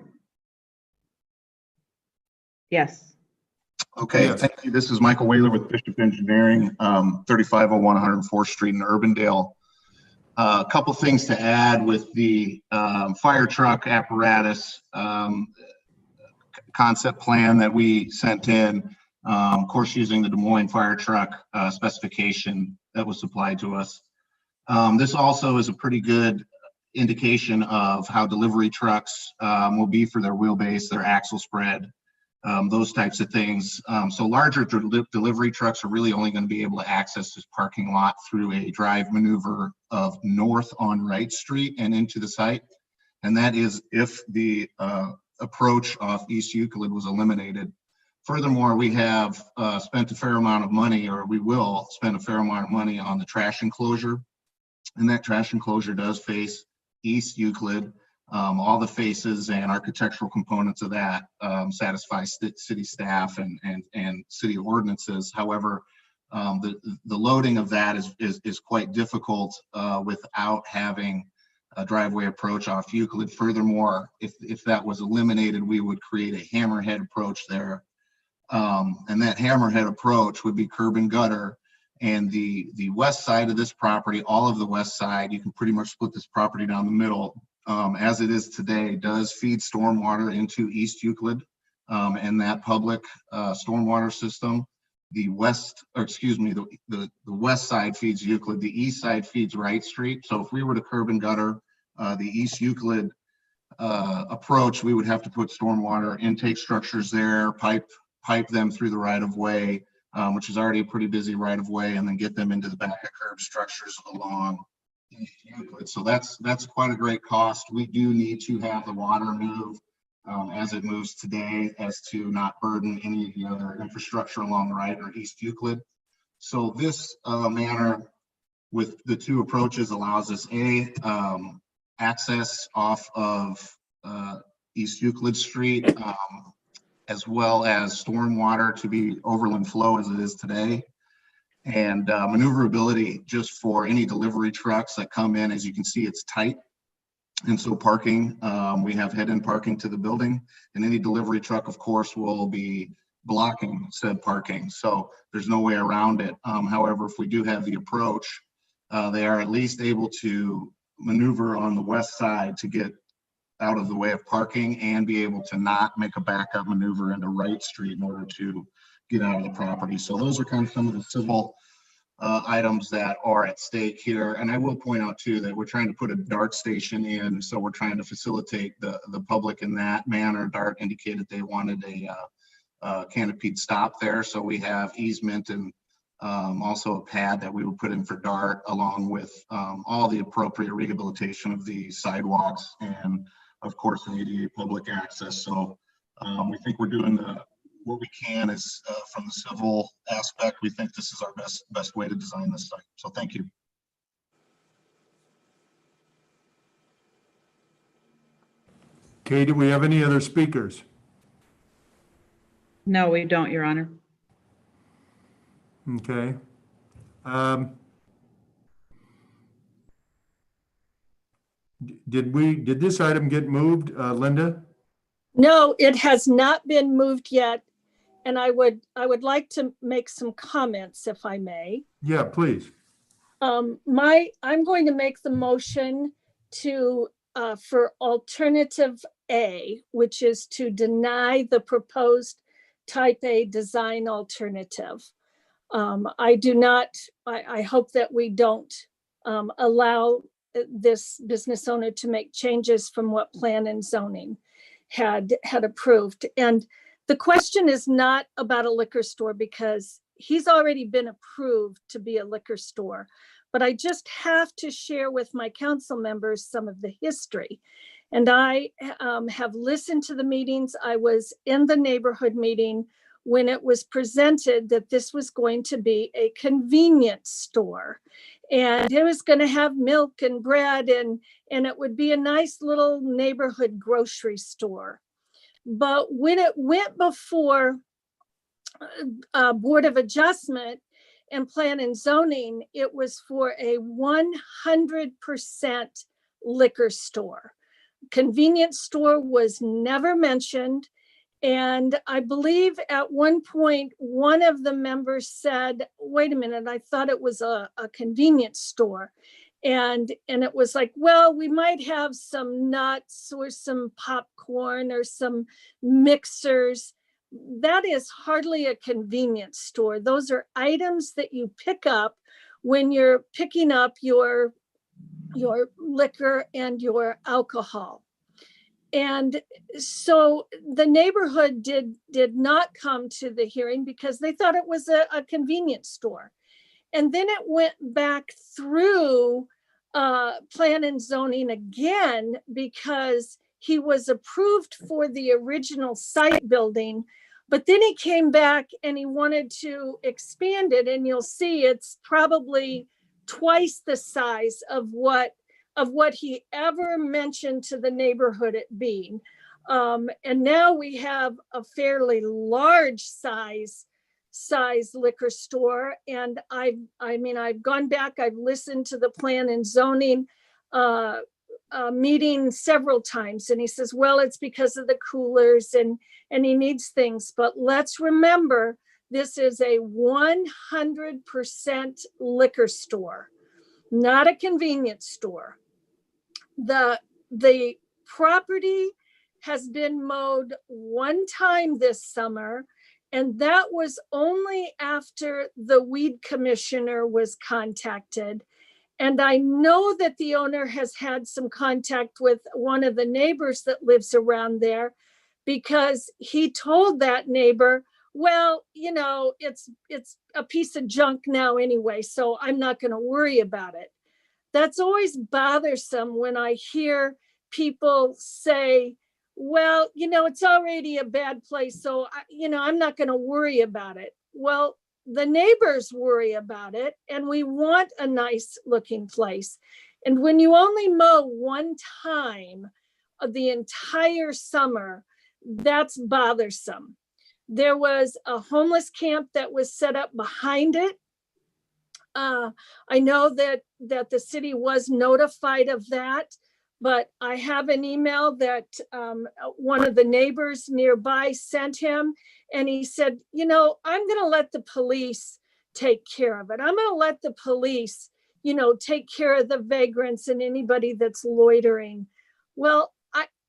Yes. Okay, Yes. Thank you. This is Michael Whaler with Bishop Engineering, 3501 104th Street in Urbandale. A couple things to add with the fire truck apparatus concept plan that we sent in, of course, using the Des Moines fire truck specification that was supplied to us. This also is a pretty good indication of how delivery trucks will be for their wheelbase, their axle spread, those types of things. So larger delivery trucks are really only going to be able to access this parking lot through a drive maneuver of north on Wright Street and into the site. And that is if the approach off East Euclid was eliminated. Furthermore, we have spent a fair amount of money, or we will spend a fair amount of money on the trash enclosure. And that trash enclosure does face East Euclid. All the faces and architectural components of that satisfy city staff and city ordinances. However, the loading of that is quite difficult without having a driveway approach off Euclid. Furthermore, if that was eliminated, we would create a hammerhead approach there. And that hammerhead approach would be curb and gutter. And the west side of this property, all of the west side, you can pretty much split this property down the middle, as it is today, does feed stormwater into East Euclid and that public stormwater system. The west, or excuse me, the west side feeds Euclid, the east side feeds Wright Street. So if we were to curb and gutter the East Euclid approach, we would have to put stormwater intake structures there, pipe them through the right of way, which is already a pretty busy right of way, and then get them into the back of curb structures along East Euclid. So that's quite a great cost. We do need to have the water move as it moves today, as to not burden any of the other infrastructure along the right or East Euclid. So this manner with the two approaches allows us access off of East Euclid Street, as well as stormwater to be overland flow as it is today, and maneuverability just for any delivery trucks that come in. As you can see, it's tight. And so parking, we have head-in parking to the building, and any delivery truck, of course, will be blocking said parking. So there's no way around it. However, if we do have the approach, they are at least able to maneuver on the west side to get out of the way of parking and be able to not make a backup maneuver into Wright Street in order to get out of the property. So those are kind of some of the civil items that are at stake here. And I will point out too that we're trying to put a DART station in, so we're trying to facilitate the public in that manner. DART indicated they wanted a canopied stop there, so we have easement and also a pad that we would put in for DART, along with all the appropriate rehabilitation of the sidewalks and of course an ADA public access. So we think we're doing what we can is from the civil aspect. We think this is our best way to design this site. So thank you. Okay, do we have any other speakers? No, we don't, Your Honor. Okay. Did this item get moved, Linda? No, it has not been moved yet. And I would like to make some comments, if I may. Yeah, please. I'm going to make the motion to for alternative A, which is to deny the proposed type A design alternative. I hope that we don't allow this business owner to make changes from what plan and zoning had approved. And the question is not about a liquor store, because he's already been approved to be a liquor store. But I just have to share with my council members some of the history. And I have listened to the meetings. I was in the neighborhood meeting when it was presented that this was going to be a convenience store. And it was going to have milk and bread, and it would be a nice little neighborhood grocery store. But when it went before Board of Adjustment and Plan and Zoning, it was for a 100% liquor store. Convenience store was never mentioned. And I believe at one point, one of the members said, wait a minute, I thought it was a convenience store. And it was like, well, we might have some nuts or some popcorn or some mixers. That is hardly a convenience store. Those are items that you pick up when you're picking up your liquor and your alcohol. And so the neighborhood did not come to the hearing because they thought it was a convenience store. And then it went back through Plan and Zoning again, because he was approved for the original site building, but then he came back and he wanted to expand it. And you'll see it's probably twice the size of what of what he ever mentioned to the neighborhood it being. And now we have a fairly large size liquor store. And I've gone back, I've listened to the plan and zoning meeting several times. And he says, well, it's because of the coolers and he needs things. But let's remember, this is a 100% liquor store, not a convenience store. The property has been mowed one time this summer, and that was only after the weed commissioner was contacted. And I know that the owner has had some contact with one of the neighbors that lives around there, because he told that neighbor, well, you know, it's a piece of junk now anyway, so I'm not going to worry about it. That's always bothersome when I hear people say, well, you know, it's already a bad place, so, I'm not going to worry about it. Well, the neighbors worry about it, and we want a nice looking place. And when you only mow one time of the entire summer, that's bothersome. There was a homeless camp that was set up behind it. I know that the city was notified of that, but I have an email that one of the neighbors nearby sent him, and he said, I'm going to let the police take care of it. I'm going to let the police, take care of the vagrants and anybody that's loitering. Well,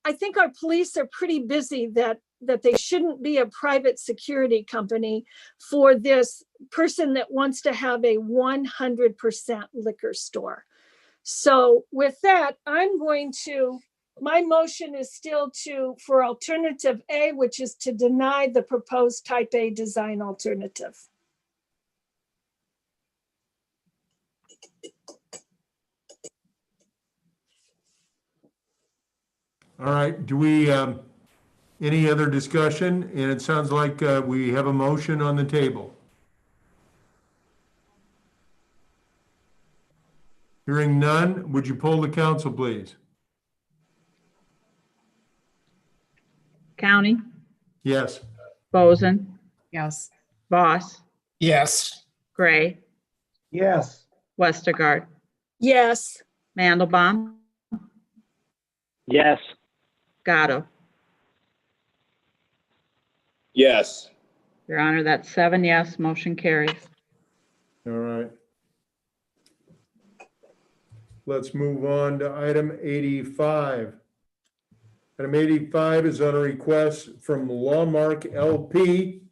I think our police are pretty busy that they shouldn't be a private security company for this person that wants to have a 100% liquor store. So with that, my motion is still for alternative A, which is to deny the proposed type A design alternative. All right, do we, any other discussion? And it sounds like we have a motion on the table. Hearing none, would you poll the council, please? County, Yes. Boson, Yes. Voss, Yes. Gray, Yes. Westergaard, Yes. Mandelbaum, Yes. Gatto. Yes. Your Honor, that's 7 yes, motion carries. All right. Let's move on to item 85. Item 85 is on a request from Lawmark LP,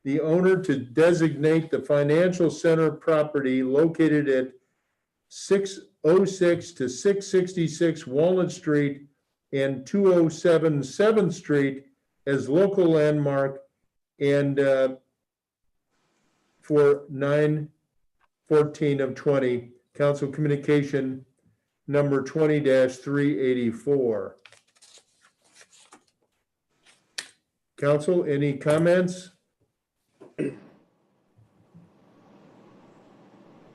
the owner, to designate the financial center property located at 606 to 666 Walnut Street and 207 7th Street as local landmark, and for 9/14 of 20, Council Communication number 20-384. Council, any comments?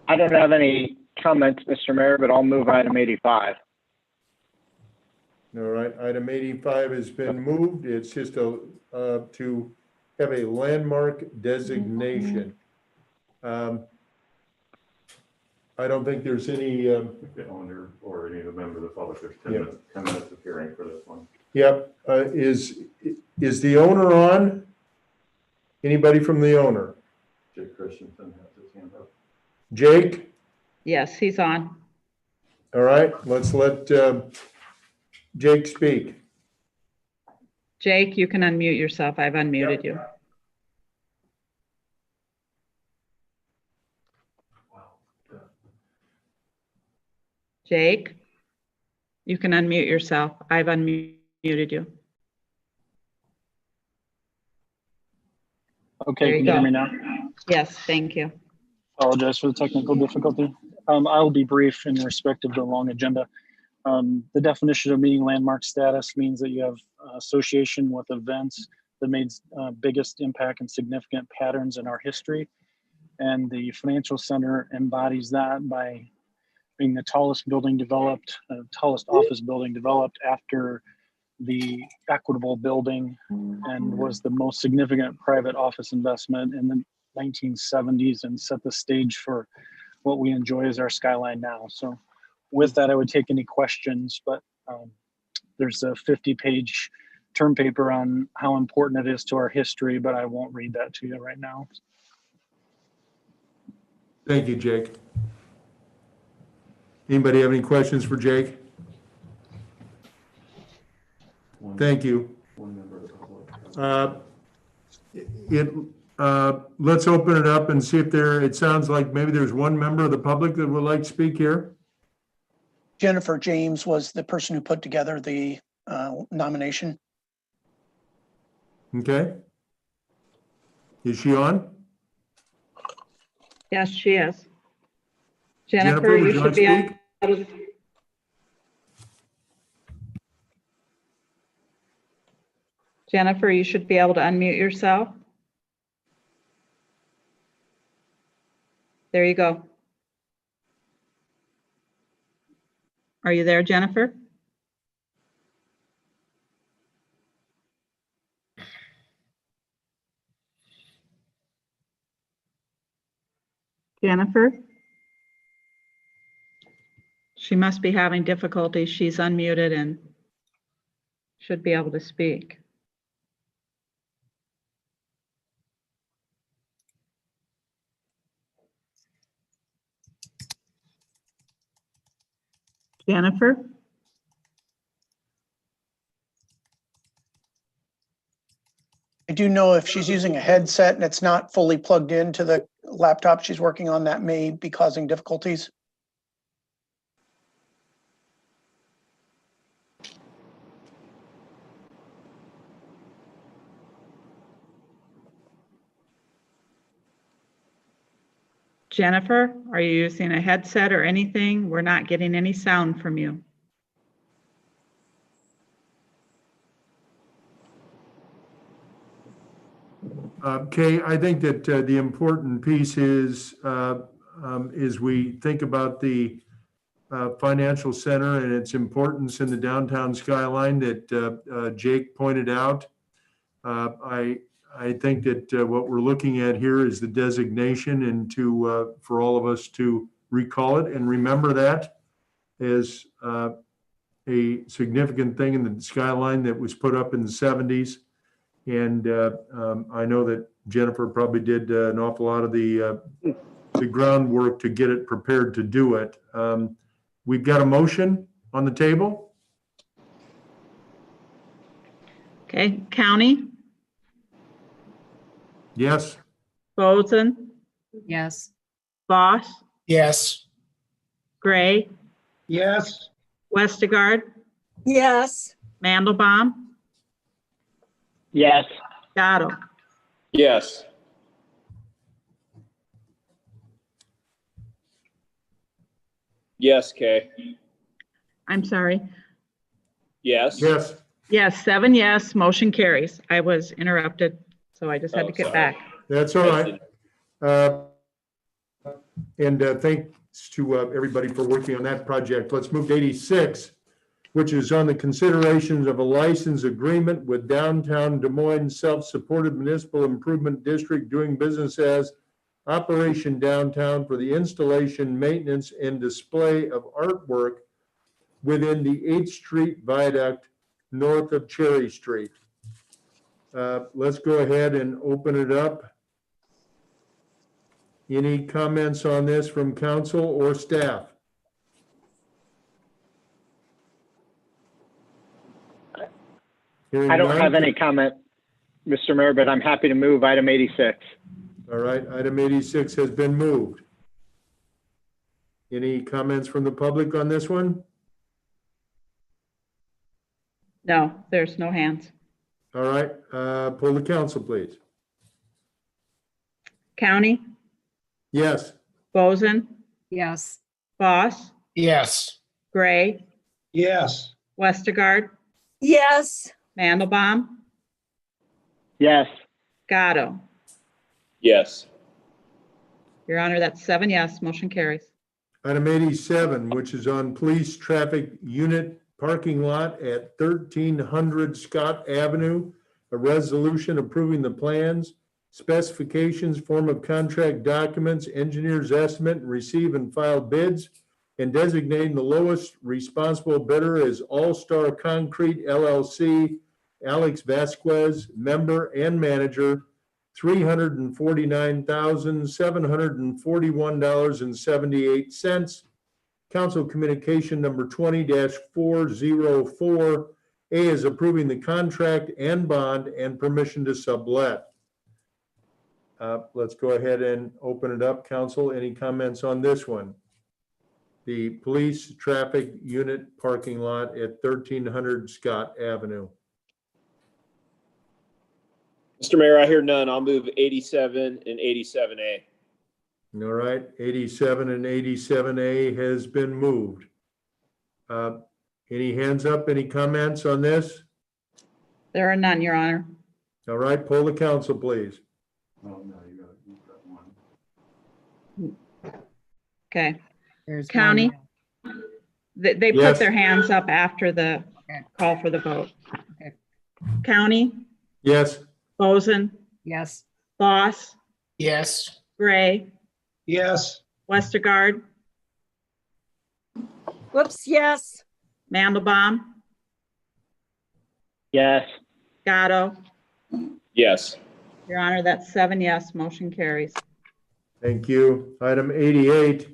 I don't have any comments, Mr. Mayor, but I'll move item 85. All right, item 85 has been moved. It's just to have a landmark designation. I don't think there's any. The owner or any of the members of the public, there's 10 minutes of hearing for this one. Yep. Is the owner on? Anybody from the owner? Jake Christensen has his hand up. Jake? Yes, he's on. All right, let's let Jake speak. Jake, you can unmute yourself. I've unmuted you. Jake, you can unmute yourself. I've unmuted you. Okay, There can you you hear go. me now? Yes, thank you. Apologize for the technical difficulty. I will be brief in respect of the long agenda. The definition of meeting landmark status means that you have association with events that made biggest impact and significant patterns in our history. And the financial center embodies that by being the tallest building developed, tallest office building developed after the Equitable building, and was the most significant private office investment in the 1970s and set the stage for what we enjoy as our skyline now. So with that, I would take any questions, but there's a 50-page term paper on how important it is to our history, but I won't read that to you right now. Thank you, Jake. Anybody have any questions for Jake? Thank you. Let's open it up and see if it sounds like maybe there's one member of the public that would like to speak here. Jennifer James was the person who put together the nomination. Okay. Is she on? Yes, she is. Jennifer, Jennifer, you would you should like be to able speak? to. Jennifer, you should be able to unmute yourself. There you go. Are you there, Jennifer? Jennifer? She must be having difficulty. She's unmuted and should be able to speak. Jennifer? I do know if she's using a headset and it's not fully plugged into the laptop she's working on, that may be causing difficulties. Jennifer, are you using a headset or anything? We're not getting any sound from you. Kay, I think that the important piece is we think about the financial center and its importance in the downtown skyline that Jake pointed out. I think that what we're looking at here is the designation, and for all of us to recall it and remember that as a significant thing in the skyline that was put up in the 70s. And I know that Jennifer probably did an awful lot of the groundwork to get it prepared to do it. We've got a motion on the table. Okay, County? Yes. Boson? Yes. Boss? Yes. Gray? Yes. Westergaard? Yes. Mandelbaum? Yes. Gatto? Yes. Yes, Kay. I'm sorry. Yes. Yes. Yes, 7 yes, motion carries. I was interrupted, so I just had to get sorry. back. That's all right. And thanks to everybody for working on that project. Let's move to 86, which is on the considerations of a license agreement with Downtown Des Moines Self-Supported Municipal Improvement District doing business as Operation Downtown for the installation, maintenance, and display of artwork within the 8th Street Viaduct north of Cherry Street. Let's go ahead and open it up. Any comments on this from council or staff? I don't have any comment, Mr. Mayor, but I'm happy to move item 86. All right, item 86 has been moved. Any comments from the public on this one? No, there's no hands. All right, pull the council, please. County? Yes. Boson? Yes. Boss? Yes. Gray? Yes. Westergaard? Yes. Mandelbaum? Yes. Gatto? Yes. Your Honor, that's 7 yes, motion carries. Item 87, which is on police traffic unit parking lot at 1300 Scott Avenue. A resolution approving the plans, specifications, form of contract documents, engineer's estimate, and receive and file bids, and designating the lowest responsible bidder as All Star Concrete LLC, Alex Vasquez, member and manager, $349,741.78. Council Communication number 20-404. A is approving the contract and bond and permission to sublet. Let's go ahead and open it up. Council, any comments on this one? The police traffic unit parking lot at 1300 Scott Avenue. Mr. Mayor, I hear none. I'll move 87 and 87A. All right, 87 and 87A has been moved. Any hands up, any comments on this? There are none, Your Honor. All right, poll the council, please. Oh, no, you've got one. Okay. There's County, one. they put Yes. their hands up after the call for the vote. Okay. County, Yes. Boson, Yes. Boss, Yes. Gray, Yes. Westergaard, Whoops, yes. Mandelbaum, Yes. Gatto. Yes. Your Honor, that's 7 yes, motion carries. Thank you. Item 88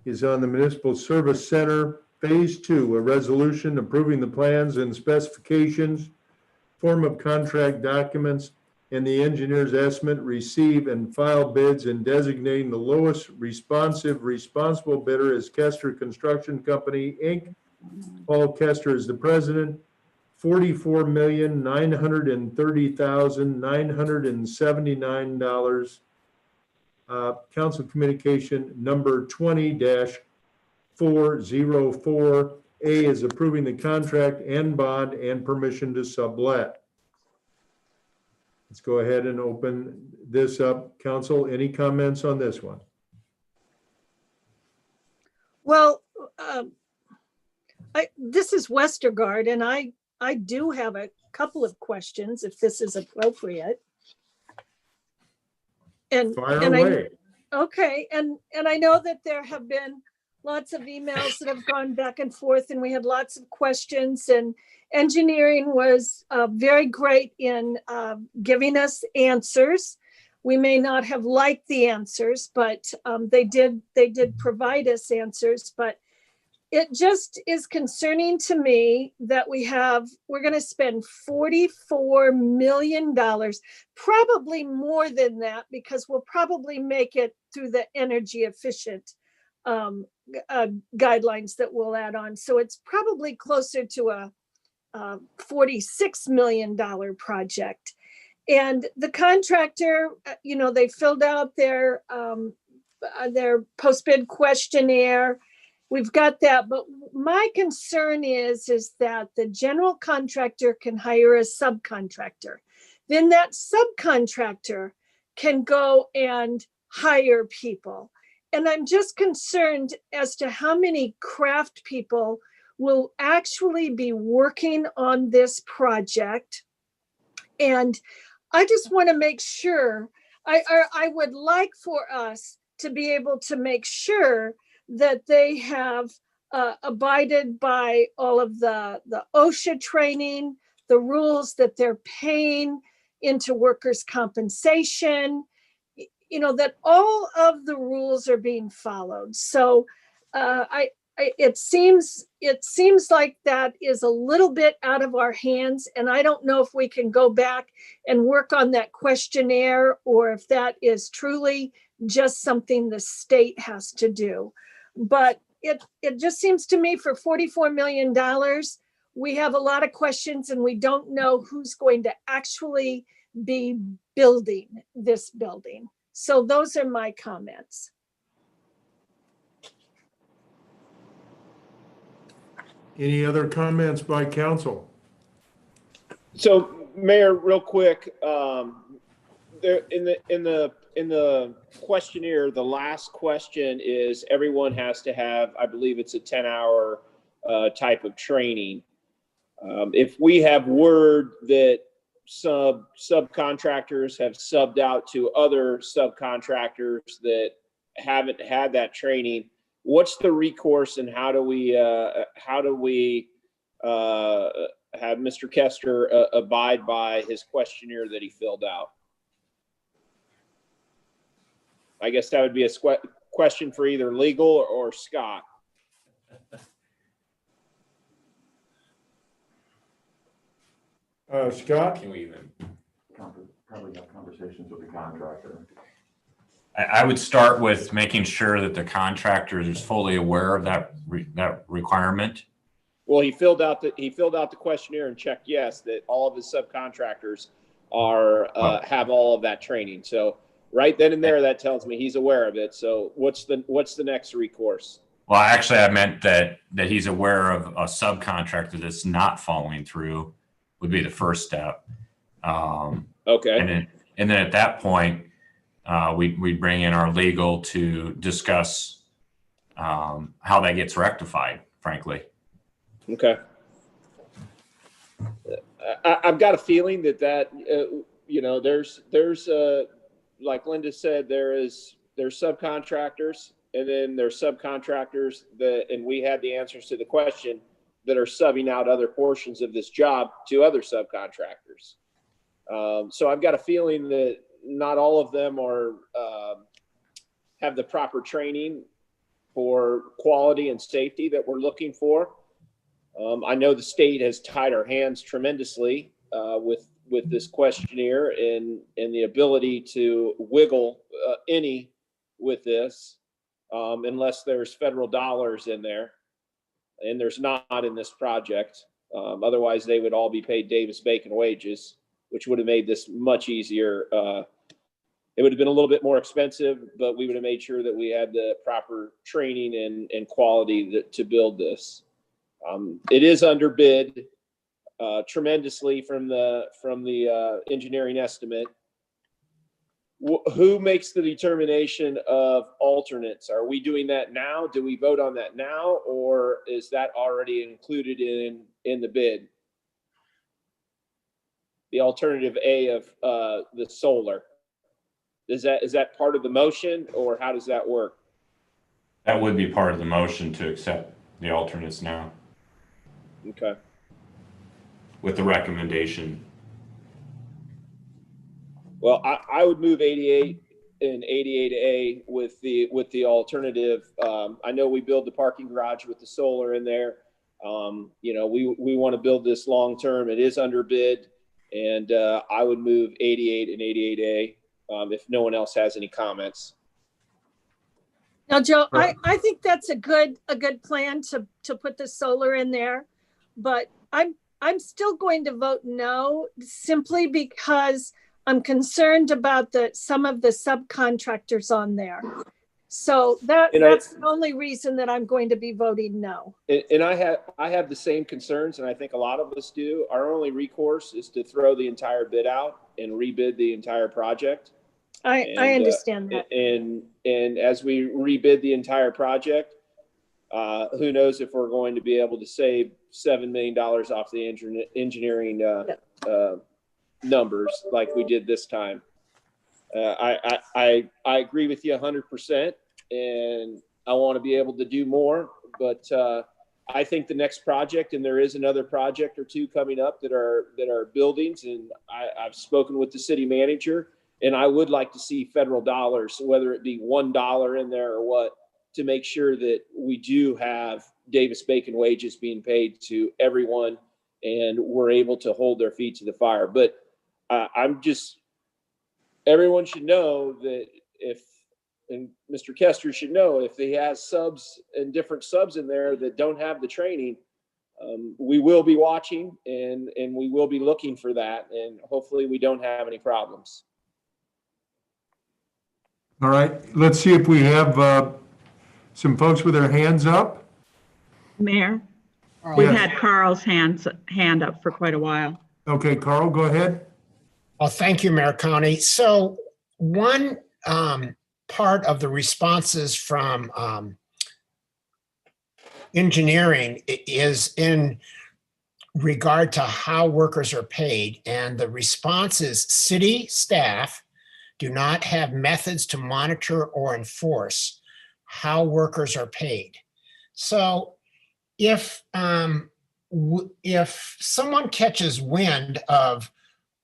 is on the Municipal Service Center, Phase 2, a resolution approving the plans and specifications, form of contract documents, and the engineer's estimate, receive and file bids, and designating the lowest responsible bidder as Kester Construction Company, Inc. Paul Kester is the president. $44,930,979. Council Communication number 20-404. A is approving the contract and bond and permission to sublet. Let's go ahead and open this up. Council, any comments on this one? Well, this is Westergaard, and I do have a couple of questions if this is appropriate. Fire away. Okay, and I know that there have been lots of emails that have gone back and forth, and we had lots of questions, and engineering was very great in giving us answers. We may not have liked the answers, but they did provide us answers. But it just is concerning to me that we're going to spend $44 million, probably more than that, because we'll probably make it through the energy efficient guidelines that we'll add on. So it's probably closer to a $46 million project. And the contractor, they filled out their post-bid questionnaire. We've got that, but my concern is that the general contractor can hire a subcontractor. Then that subcontractor can go and hire people. And I'm just concerned as to how many craft people will actually be working on this project. And I just want to make sure, I would like for us to be able to make sure that they have abided by all of the OSHA training, the rules that they're paying into workers' compensation, that all of the rules are being followed. So it seems like that is a little bit out of our hands, and I don't know if we can go back and work on that questionnaire or if that is truly just something the state has to do. But it just seems to me for $44 million, we have a lot of questions and we don't know who's going to actually be building this building. So those are my comments. Any other comments by council? So, Mayor, real quick, there in the the questionnaire, the last question is everyone has to have, I believe it's a 10-hour type of training. If we have word that subcontractors have subbed out to other subcontractors that haven't had that training, what's the recourse, and how do we have Mr. Kester abide by his questionnaire that he filled out? I guess that would be a question for either legal or Scott. Scott? Can we even probably have conversations with the contractor? I would start with making sure that the contractor is fully aware of that requirement. Well, he filled out the questionnaire and checked yes that all of his subcontractors are have all of that training. So right then and there, that tells me he's aware of it. So what's the next recourse? Well, actually, I meant that he's aware of a subcontractor that's not following through would be the first step. Okay. And then at that point, we'd bring in our legal to discuss how that gets rectified, frankly. Okay. I've got a feeling that there's like Linda said, there's subcontractors, and then there's subcontractors and we had the answers to the question, that are subbing out other portions of this job to other subcontractors. So I've got a feeling that not all of them have the proper training for quality and safety that we're looking for. I know the state has tied our hands tremendously with this questionnaire and the ability to wiggle any with this unless there's federal dollars in there. And there's not in this project. Otherwise, they would all be paid Davis-Bacon wages, which would have made this much easier. It would have been a little bit more expensive, but we would have made sure that we had the proper training and quality to build this. It is under bid tremendously from the engineering estimate. Who makes the determination of alternates? Are we doing that now? Do we vote on that now, or is that already included in the bid? The alternative A of the solar. Is that part of the motion, or how does that work? That would be part of the motion to accept the alternates now. Okay. With the recommendation. Well, I would move 88 and 88A with the alternative. I know we build the parking garage with the solar in there. We want to build this long term. It is under bid, and I would move 88 and 88A if no one else has any comments. Now, Joe, I think that's a good plan to put the solar in there, but I'm still going to vote no, simply because I'm concerned about some of the subcontractors on there. So that's the only reason that I'm going to be voting no. And I have the same concerns, and I think a lot of us do. Our only recourse is to throw the entire bid out and rebid the entire project. I understand that. And as we rebid the entire project, who knows if we're going to be able to save $7 million off the engineering numbers like we did this time. I agree with you 100%, and I want to be able to do more, but I think the next project, and there is another project or two coming up that are buildings, and I've spoken with the city manager, and I would like to see federal dollars, whether it be $1 in there or what, to make sure that we do have Davis-Bacon wages being paid to everyone, and we're able to hold their feet to the fire. But everyone should know that and Mr. Kester should know, if he has subs and different subs in there that don't have the training, we will be watching and we will be looking for that, and hopefully we don't have any problems. All right, let's see if we have some folks with their hands up. Mayor, we've had Carl's hand up for quite a while. Okay, Carl, go ahead. Well, thank you, Mayor Coney. So one part of the responses from engineering is in regard to how workers are paid. And the response is city staff do not have methods to monitor or enforce how workers are paid. So if someone catches wind of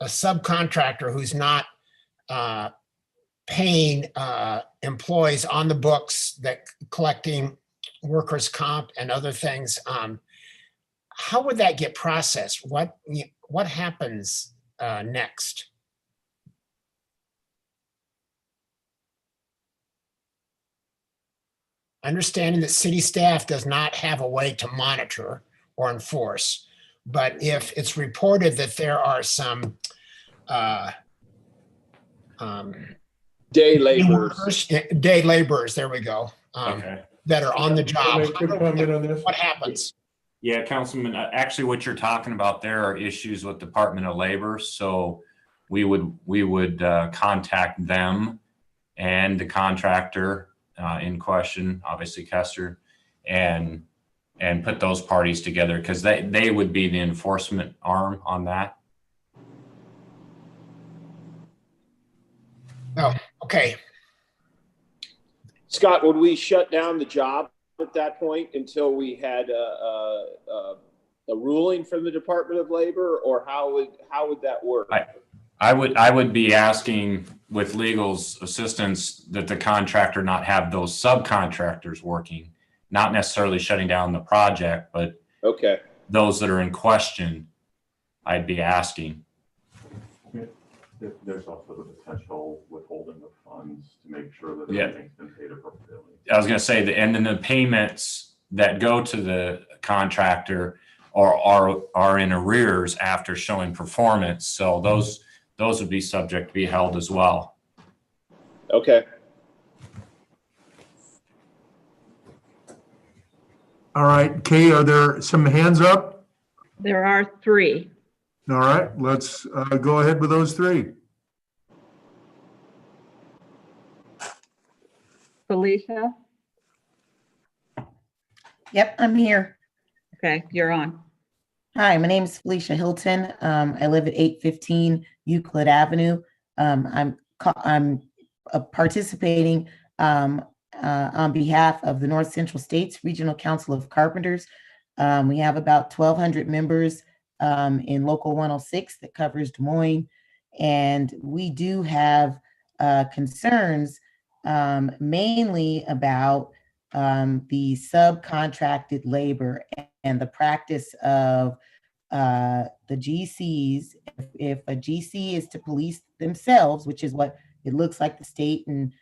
a subcontractor who's not paying employees on the books, that collecting workers' comp and other things, how would that get processed? What happens next? Understanding that city staff does not have a way to monitor or enforce, but if it's reported that there are some day laborers, there we go, Okay. that are on the job, Can I quick comment on this? what happens? Yeah, Councilman, actually what you're talking about there are issues with Department of Labor. So we would contact them and the contractor in question, obviously Kester, and put those parties together because they would be the enforcement arm on that. Oh, okay. Scott, would we shut down the job at that point until we had a ruling from the Department of Labor, or how would that work? I would be asking with legal's assistance that the contractor not have those subcontractors working, not necessarily shutting down the project, but okay, those that are in question, I'd be asking. There's also the potential withholding of funds to make sure that Yeah. everything's been paid appropriately. I was going to say and then the payments that go to the contractor are in arrears after showing performance. So those would be subject to be held as well. Okay. All right, Kay, are there some hands up? There are 3. All right, let's go ahead with those 3. Felicia? Yep, I'm here. Okay, you're on. Hi, my name is Felicia Hilton. I live at 815 Euclid Avenue. I'm participating on behalf of the North Central States Regional Council of Carpenters. We have about 1,200 members in Local 106 that covers Des Moines, and we do have concerns mainly about the subcontracted labor and the practice of the GCs. If a GC is to police themselves, which is what it looks like the state and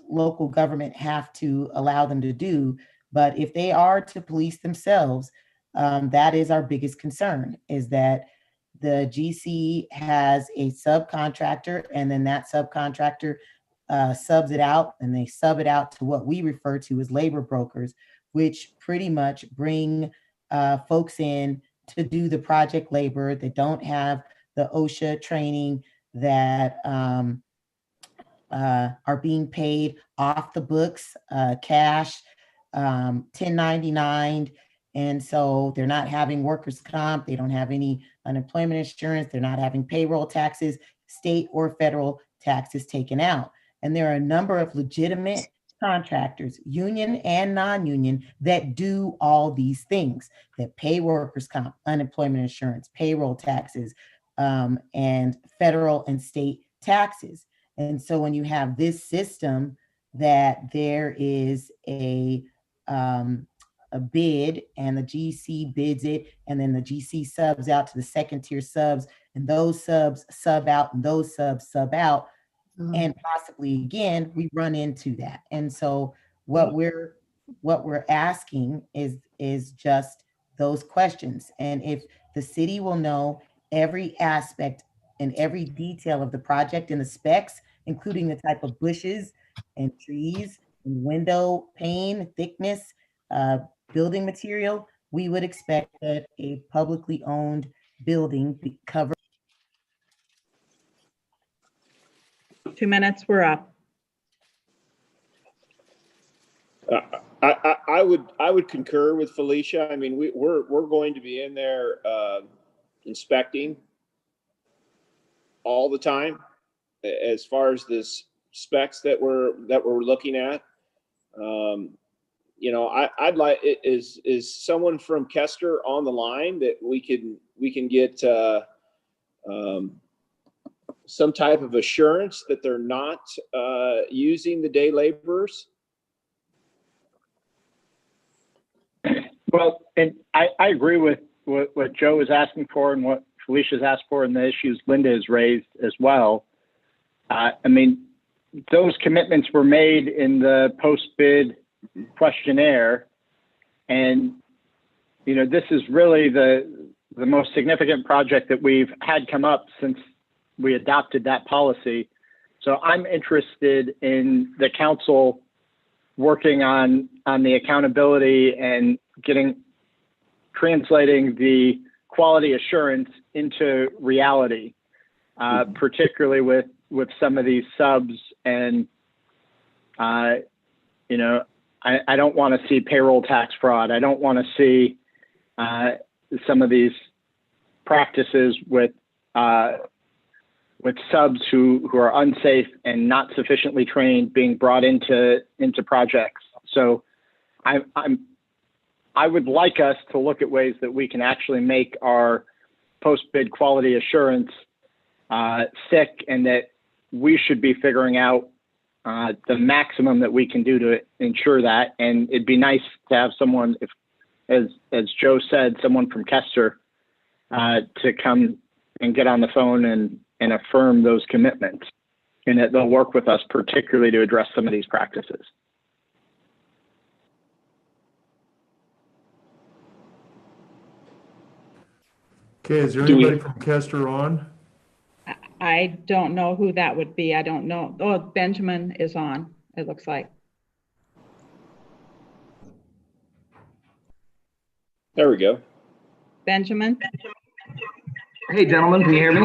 local government have to allow them to do, but if they are to police themselves, that is our biggest concern, is that the GC has a subcontractor and then that subcontractor subs it out, and they sub it out to what we refer to as labor brokers, which pretty much bring folks in to do the project labor that don't have the OSHA training, that are being paid off the books, cash, 1099. And so they're not having workers' comp, they don't have any unemployment insurance, they're not having payroll taxes, state or federal taxes taken out. And there are a number of legitimate contractors, union and non-union, that do all these things, that pay workers' comp, unemployment insurance, payroll taxes, and federal and state taxes. And so when you have this system that there is a bid and the GC bids it, and then the GC subs out to the second tier subs, and those subs sub out, and those subs sub out, and possibly again we run into that. And so what we're asking is just those questions. And if the city will know every aspect and every detail of the project and the specs, including the type of bushes and trees and window pane thickness, building material, we would expect that a publicly owned building be covered. 2 minutes, we're up. I would concur with Felicia. I mean, we're going to be in there inspecting all the time as far as this specs that we're looking at. You know, I'd like, is someone from Kester on the line that we can get some type of assurance that they're not using the day laborers? Well, and I agree with what Joe is asking for and what Felicia's asked for and the issues Linda has raised as well. I mean, those commitments were made in the post-bid questionnaire. And, you know, this is really the most significant project that we've had come up since we adopted that policy. So I'm interested in the council working on the accountability and translating the quality assurance into reality, particularly with some of these subs. And, you know, I don't want to see payroll tax fraud. I don't want to see some of these practices with subs who are unsafe and not sufficiently trained being brought into projects. So I would like us to look at ways that we can actually make our post-bid quality assurance sick, and that we should be figuring out the maximum that we can do to ensure that. And it'd be nice to have someone, as Joe said, someone from Kester to come and get on the phone and affirm those commitments, and that they'll work with us particularly to address some of these practices. Okay, is there anybody from Kester on? I don't know who that would be. I don't know. Oh, Benjamin is on, it looks like. There we go. Benjamin? Hey, gentlemen, can you hear me?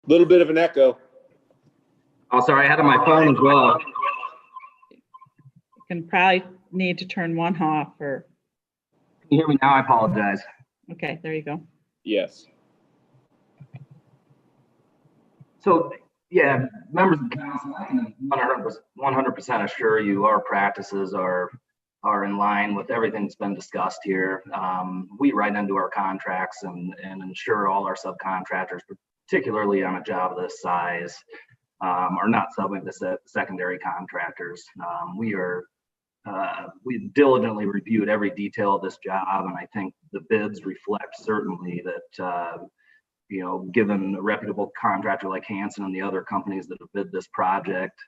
Little bit of an echo. Oh, sorry, I had on my phone as well. You can probably need to turn one off or. Can you hear me now? I apologize. Okay, there you go. Yes. So, yeah, members of the council, I can 100% assure you our practices are in line with everything that's been discussed here. We write into our contracts and ensure all our subcontractors, particularly on a job of this size, are not subbing to secondary contractors. We've diligently reviewed every detail of this job, and I think the bids reflect certainly that, you know, given a reputable contractor like Hanson and the other companies that have bid this project,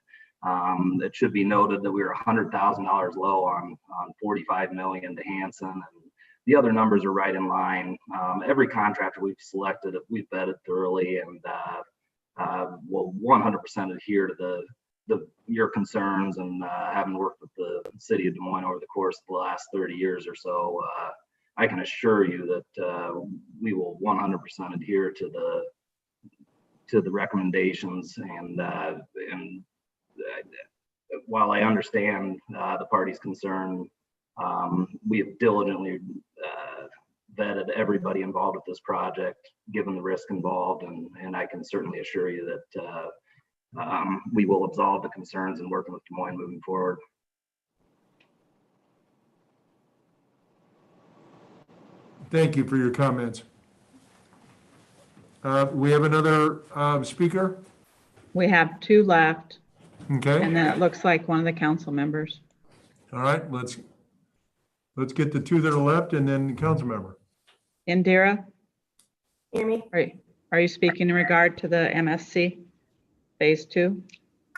it should be noted that we were $100,000 low on 45 million to Hanson, and the other numbers are right in line. Every contractor we've selected, we've vetted thoroughly, and will 100% adhere to your concerns. And having worked with the city of Des Moines over the course of the last 30 years or so, I can assure you that we will 100% adhere to the recommendations. And while I understand the party's concern, we have diligently vetted everybody involved with this project, given the risk involved, and I can certainly assure you that we will absolve the concerns in working with Des Moines moving forward. Thank you for your comments. We have another speaker. We have two left. Okay. And then it looks like one of the council members. All right, let's get the two that are left and then the council member. Indira? Hear me? Are you speaking in regard to the MSC phase 2?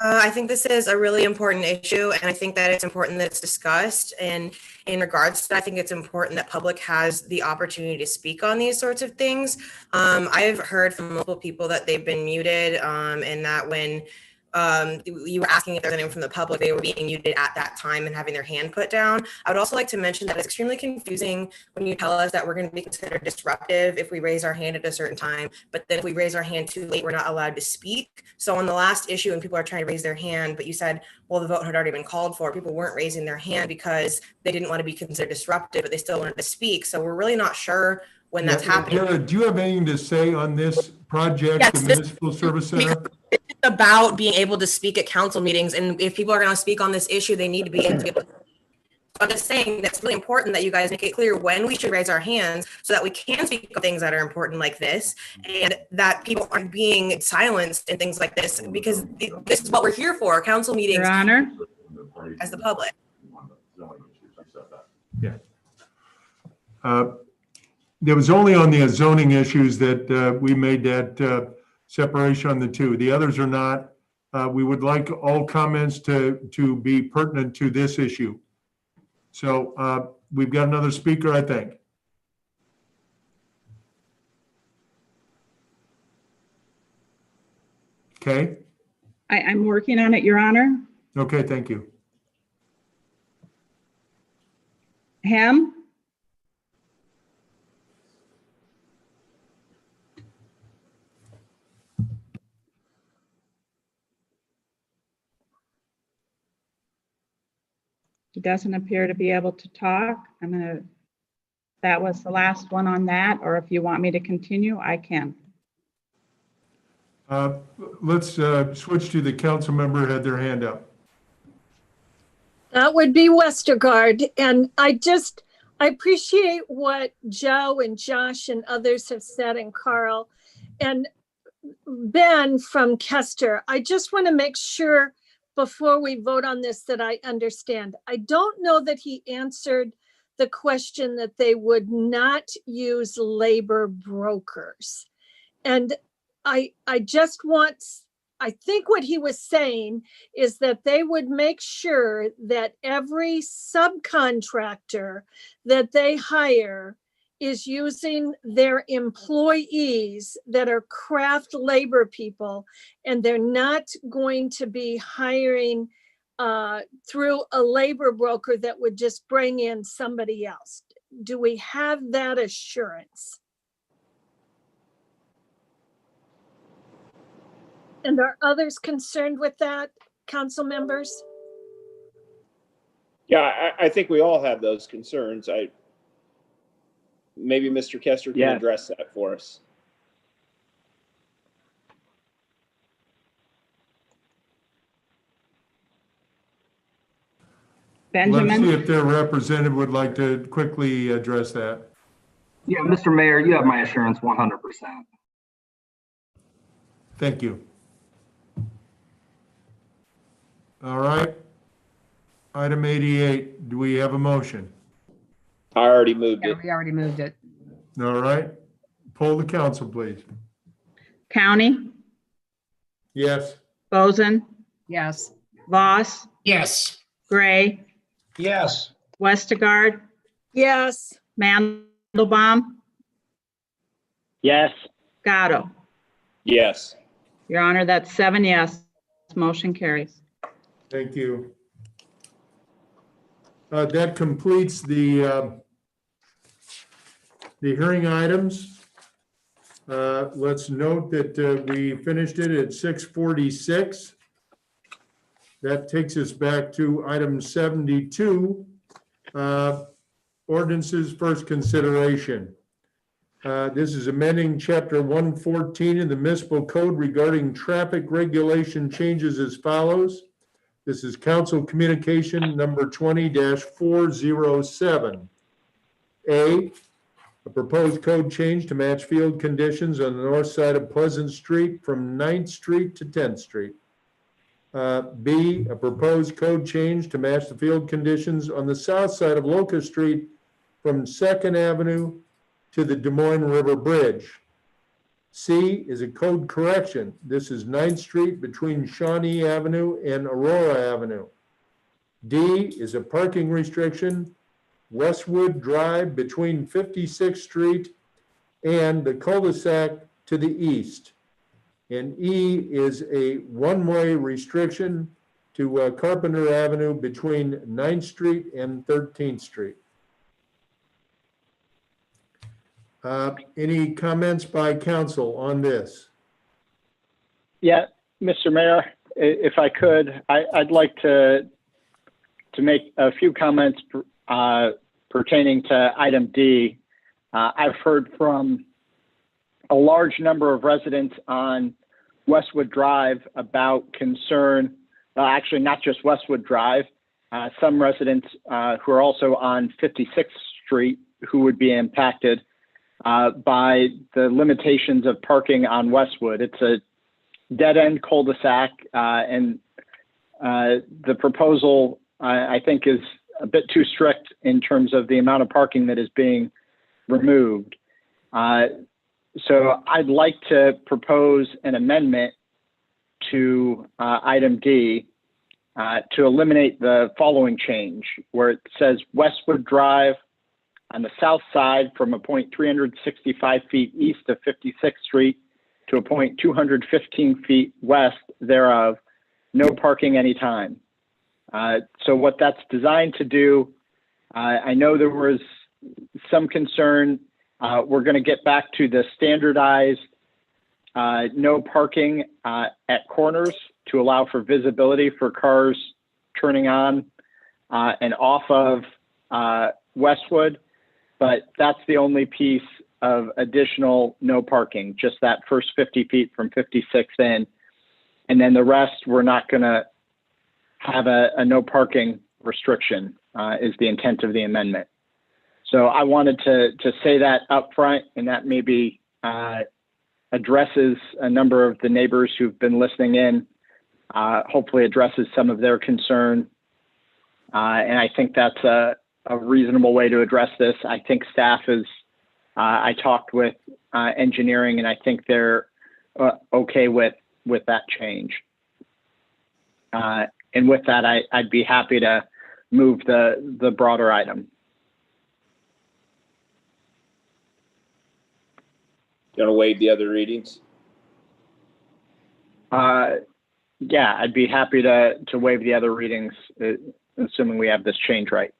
I think this is a really important issue, and I think that it's important that it's discussed. And in regards to that, I think it's important that public has the opportunity to speak on these sorts of things. I've heard from multiple people that they've been muted, and that when you were asking if there's anyone from the public, they were being muted at that time and having their hand put down. I would also like to mention that it's extremely confusing when you tell us that we're going to be considered disruptive if we raise our hand at a certain time, but then if we raise our hand too late, we're not allowed to speak. So on the last issue, when people are trying to raise their hand, but you said, well, the vote had already been called for, people weren't raising their hand because they didn't want to be considered disruptive, but they still wanted to speak. So we're really not sure when that's happening. Jared, do you have anything to say on this project, Yes, the Municipal Service Center? It's about being able to speak at council meetings, and if people are going to speak on this issue, they need to be able to. I'm just saying that's really important that you guys make it clear when we should raise our hands so that we can speak on things that are important like this, and that people aren't being silenced and things like this, because this is what we're here for, council meetings. Your Honor. As the public. Yeah. There was only on the zoning issues that we made that separation on the two. The others are not. We would like all comments to be pertinent to this issue. So we've got another speaker, I think. Okay. I'm working on it, Your Honor. Okay, thank you. Ham? He doesn't appear to be able to talk. That was the last one on that, or if you want me to continue, I can. Let's switch to the council member who had their hand up. That would be Westergaard. And I appreciate what Joe and Josh and others have said, and Carl and Ben from Kester. I just want to make sure before we vote on this that I understand. I don't know that he answered the question that they would not use labor brokers. And I think what he was saying is that they would make sure that every subcontractor that they hire is using their employees that are craft labor people, and they're not going to be hiring through a labor broker that would just bring in somebody else. Do we have that assurance? And are others concerned with that, council members? Yeah, I think we all have those concerns. Maybe Mr. Kester can address that for us. Benjamin? Let's see if their representative would like to quickly address that. Yeah, Mr. Mayor, you have my assurance 100%. Thank you. All right. Item 88, do we have a motion? I already moved it. We already moved it. All right. Poll the council, please. County? Yes. Boson? Yes. Voss? Yes. Gray? Yes. Westergaard? Yes. Mandelbaum? Yes. Gatto? Yes. Your Honor, that's 7 yes. Motion carries. Thank you. That completes the hearing items. Let's note that we finished it at 6:46. That takes us back to item 72, ordinances first consideration. This is amending chapter 114 in the Municipal Code regarding traffic regulation changes as follows. This is council communication number 20-407. A proposed code change to match field conditions on the north side of Pleasant Street from 9th Street to 10th Street. B, a proposed code change to match the field conditions on the south side of Locust Street from 2nd Avenue to the Des Moines River Bridge. C is a code correction. This is 9th Street between Shawnee Avenue and Aurora Avenue. D is a parking restriction, Westwood Drive between 56th Street and the cul-de-sac to the east. And E is a one-way restriction to Carpenter Avenue between 9th Street and 13th Street. Any comments by council on this? Yeah, Mr. Mayor, if I could, I'd like to make a few comments pertaining to item D. I've heard from a large number of residents on Westwood Drive about concern, actually not just Westwood Drive, some residents who are also on 56th Street who would be impacted by the limitations of parking on Westwood. It's a dead-end cul-de-sac, and the proposal, I think, is a bit too strict in terms of the amount of parking that is being removed. So I'd like to propose an amendment to item D to eliminate the following change, where it says Westwood Drive on the south side from a point 365 feet east of 56th Street to a point 215 feet west thereof, no parking anytime. So what that's designed to do, I know there was some concern. We're going to get back to the standardized no parking at corners to allow for visibility for cars turning on and off of Westwood. But that's the only piece of additional no parking, just that first 50 feet from 56 in. And then the rest, we're not going to have a no parking restriction is the intent of the amendment. So I wanted to say that up front, and that maybe addresses a number of the neighbors who've been listening in, hopefully addresses some of their concern. And I think that's a reasonable way to address this. I think staff is, I talked with engineering, and I think they're okay with that change. And with that, I'd be happy to move the broader item. You want to waive the other readings? Yeah, I'd be happy to waive the other readings, assuming we have this change right.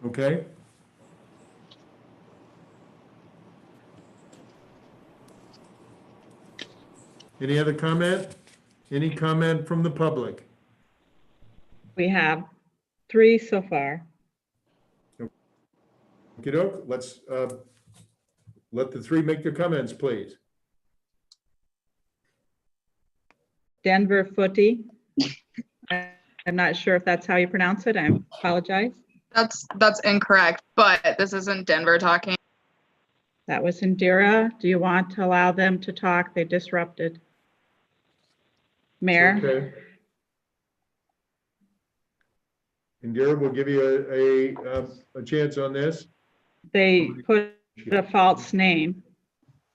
Okay. Any other comment? Any comment from the public? We have 3 so far. Okey-doke, let's let the 3 make their comments, please. Denver Footy. I'm not sure if that's how you pronounce it. I apologize. That's incorrect, but this isn't Denver talking. That was Indira. Do you want to allow them to talk? They disrupted. Mayor? Okay. Indira, we'll give you a chance on this. They put a false name.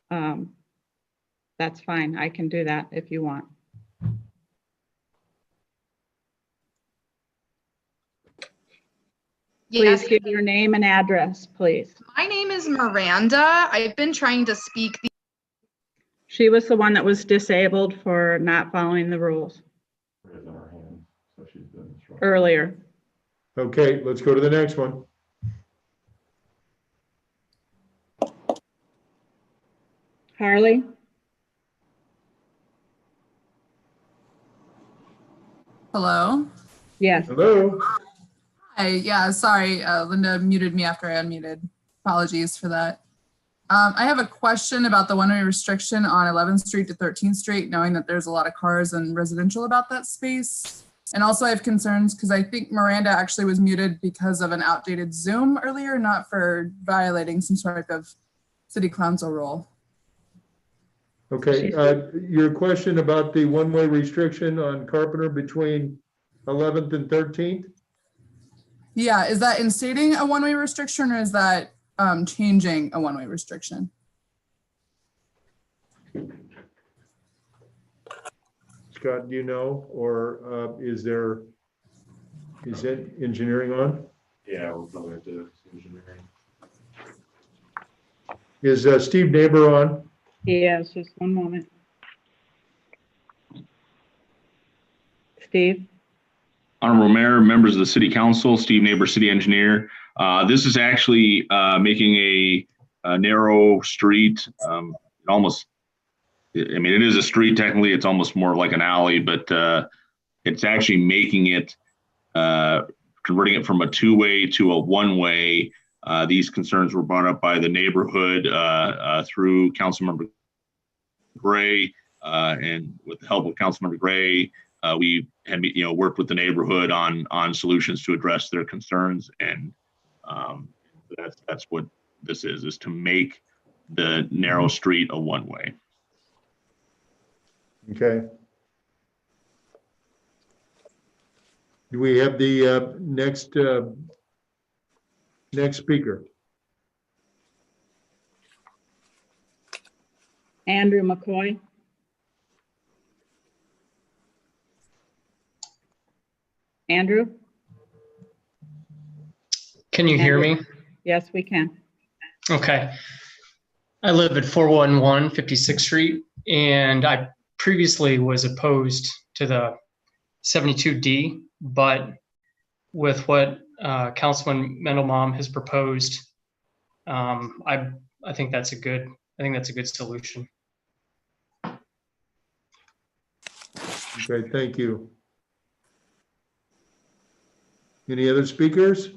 That's fine. I can do that if you want. Please give your name and address, please. My name is Miranda. I've been trying to speak. She was the one that was disabled for not following the rules earlier. Okay, let's go to the next one. Harley? Hello? Yes. Hello? Hi, yeah, sorry, Linda muted me after I unmuted. Apologies for that. I have a question about the one-way restriction on 11th Street to 13th Street, knowing that there's a lot of cars and residential about that space. And also I have concerns because I think Miranda actually was muted because of an outdated Zoom earlier, not for violating some sort of city council rule. Okay, your question about the one-way restriction on Carpenter between 11th and 13th? Yeah, is that instating a one-way restriction or is that changing a one-way restriction? Scott, do you know, or is it engineering on? Yeah, we'll probably have to engineering. Is Steve Neighbor on? Yes, just one moment. Steve? Honorable Mayor, members of the City Council, Steve Neighbor, City Engineer. This is actually making a narrow street. Almost, I mean, it is a street technically. It's almost more like an alley, but it's actually making it, converting it from a two-way to a one-way. These concerns were brought up by the neighborhood through Councilmember Gray, and with the help of Councilmember Gray, we had worked with the neighborhood on solutions to address their concerns, and that's what this is to make the narrow street a one-way. Okay. Do we have the next speaker? Andrew McCoy? Andrew? Can you hear me? Yes, we can. Okay. I live at 411 56th Street, and I previously was opposed to the 72D, but with what Councilman Mendelbaum has proposed, I think that's a good solution. Okay, thank you. Any other speakers?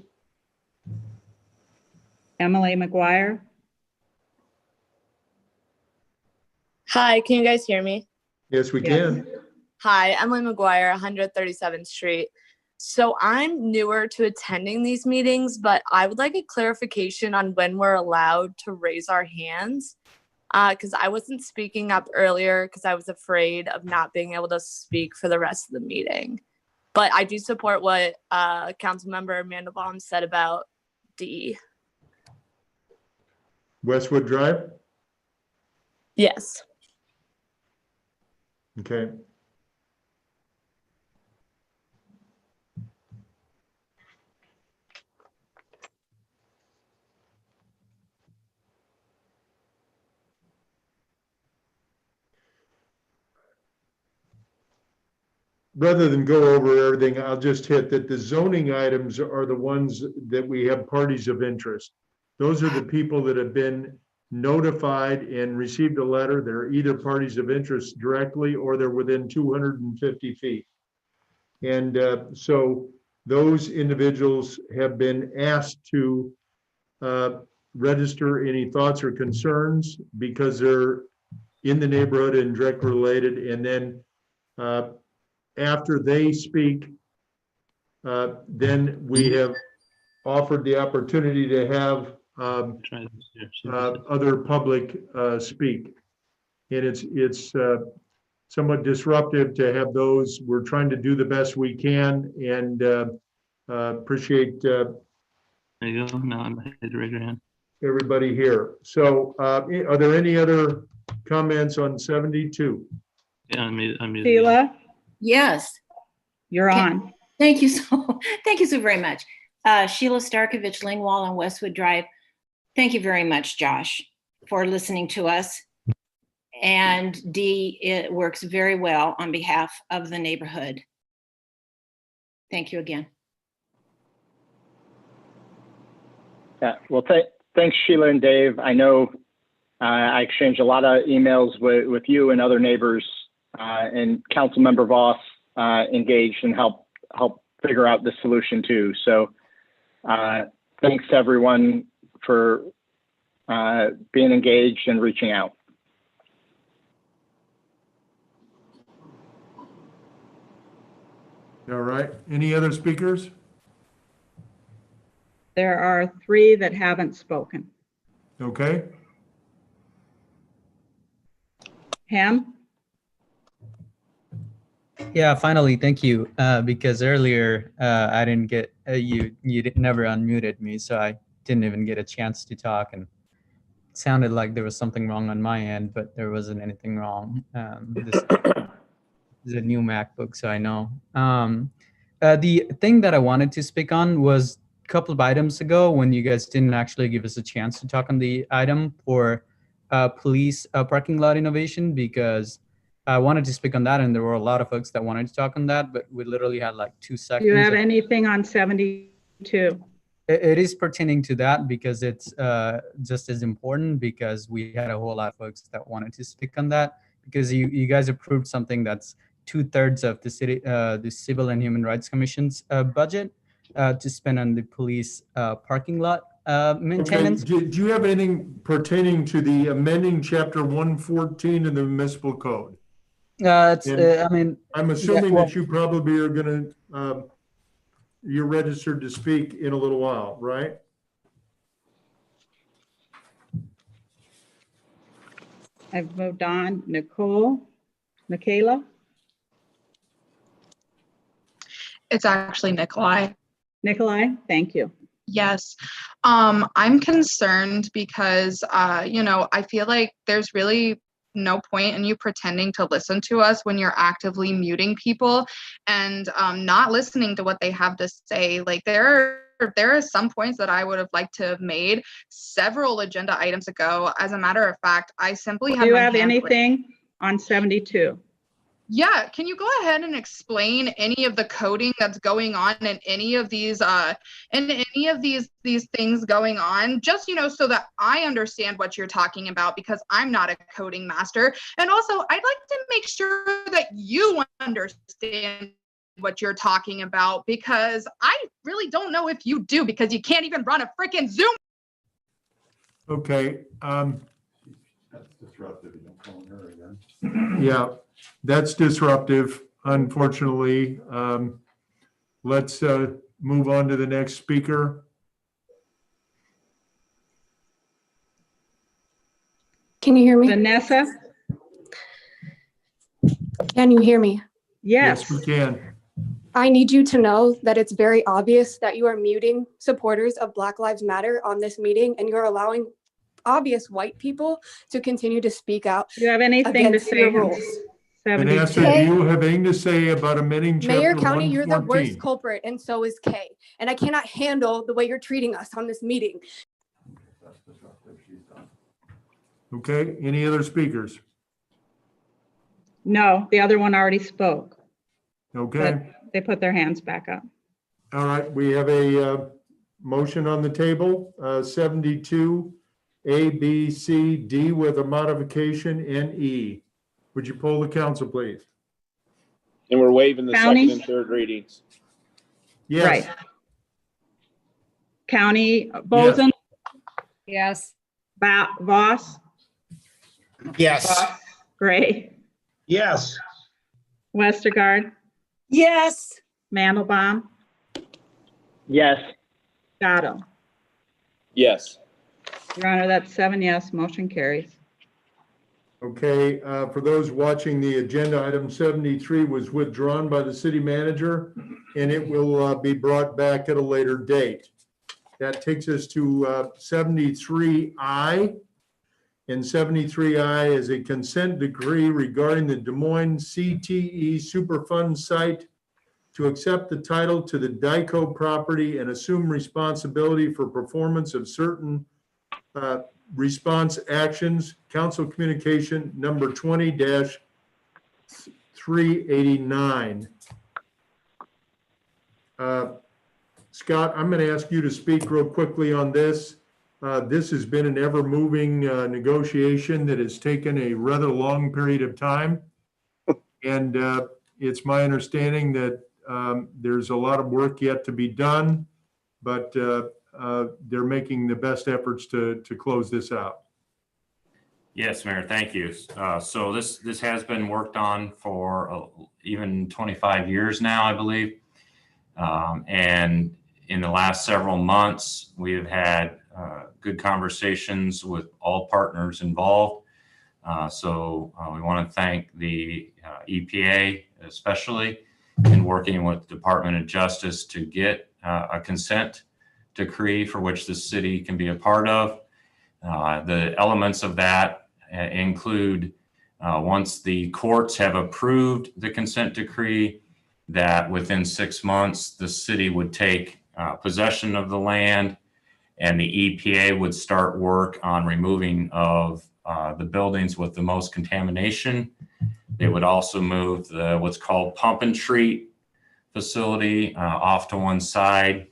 Emily McGuire? Hi, can you guys hear me? Yes, we can. Hi, Emily McGuire, 137th Street. So I'm newer to attending these meetings, but I would like a clarification on when we're allowed to raise our hands. Because I wasn't speaking up earlier because I was afraid of not being able to speak for the rest of the meeting. But I do support what Councilmember Mandelbaum said about D. Westwood Drive? Yes. Okay. Rather than go over everything, I'll just hit that the zoning items are the ones that we have parties of interest. Those are the people that have been notified and received a letter. They're either parties of interest directly or they're within 250 feet. And so those individuals have been asked to register any thoughts or concerns because they're in the neighborhood and directly related. And then after they speak, then we have offered the opportunity to have other public speak. And it's somewhat disruptive to have those. We're trying to do the best we can, and appreciate There you go. No, I'm ahead to raise your hand. everybody here. So are there any other comments on 72? Yeah, I'm muted. Sheila, Yes. you're on. Thank you thank you so very much. Sheila Starkovich, Lingwall on Westwood Drive. Thank you very much, Josh, for listening to us. And Dee, it works very well on behalf of the neighborhood. Thank you again. Yeah, well, thanks, Sheila and Dave. I know I exchanged a lot of emails with you and other neighbors, and Councilmember Voss engaged and helped figure out the solution too. So thanks to everyone for being engaged and reaching out. All right. Any other speakers? There are 3 that haven't spoken. Okay. Ham? Yeah, finally, thank you. Because earlier I didn't get you never unmuted me, so I didn't even get a chance to talk, and it sounded like there was something wrong on my end, but there wasn't anything wrong. This is a new MacBook, so I know. The thing that I wanted to speak on was a couple of items ago when you guys didn't actually give us a chance to talk on the item for police parking lot innovation, because I wanted to speak on that, and there were a lot of folks that wanted to talk on that, but we literally had like 2 seconds. Do you have anything on 72? It is pertaining to that because it's just as important, because we had a whole lot of folks that wanted to speak on that, because you guys approved something that's 2/3 of the city, the Civil and Human Rights Commission's budget to spend on the police parking lot maintenance. Okay. Do you have anything pertaining to the amending chapter 114 in the municipal code? I mean, I'm assuming yeah, well, that you probably are going to, you're registered to speak in a little while, right? I've moved on. Michaela? It's actually Nikolai. Nikolai, thank you. Yes. I'm concerned because, I feel like there's really no point in you pretending to listen to us when you're actively muting people and not listening to what they have to say. Like there are some points that I would have liked to have made several agenda items ago. As a matter of fact, I simply have. Do you my have hand anything on 72? Yeah, can you go ahead and explain any of the coding that's going on in any of these these things going on, just so that I understand what you're talking about, because I'm not a coding master. And also I'd like to make sure that you understand what you're talking about, because I really don't know if you do, because you can't even run a freaking Zoom. Okay. That's disruptive. You don't call her again. Yeah, that's disruptive, unfortunately. Let's move on to the next speaker. Can you hear me? Vanessa? Can you hear me? Yes. Yes, we can. I need you to know that it's very obvious that you are muting supporters of Black Lives Matter on this meeting, and you're allowing obvious white people to continue to speak out. Do you have anything to say? Your rules. Vanessa, do you have anything to say about amending chapter Mayor 114? County, you're the worst culprit, and so is Kay. And I cannot handle the way you're treating us on this meeting. That's disruptive. She's done. Okay, any other speakers? No, the other one already spoke. Okay. But they put their hands back up. All right, we have a motion on the table, 72, A, B, C, D with a modification, and E. Would you poll the council, please? And we're waiving the County? second and third readings. Yes. Right. County, Boson? Yes. Voss? Yes. Gray? Yes. Westergaard? Yes. Mandelbaum? Yes. Gatto? Yes. Your Honor, that's 7 yes, motion carries. Okay, for those watching, the agenda item 73 was withdrawn by the city manager, and it will be brought back at a later date. That takes us to 73I. And 73I is a consent decree regarding the Des Moines CTE Superfund site to accept the title to the DICO property and assume responsibility for performance of certain response actions. Council communication number 20-389. Scott, I'm going to ask you to speak real quickly on this. This has been an ever-moving negotiation that has taken a rather long period of time. And it's my understanding that there's a lot of work yet to be done, but they're making the best efforts to close this out. Yes, Mayor, thank you. So this has been worked on for even 25 years now, I believe. And in the last several months, we have had good conversations with all partners involved. So we want to thank the EPA, especially in working with the Department of Justice to get a consent decree for which the city can be a part of. The elements of that include once the courts have approved the consent decree, that within 6 months, the city would take possession of the land, and the EPA would start work on removing of the buildings with the most contamination. They would also move the what's called pump and treat facility off to one side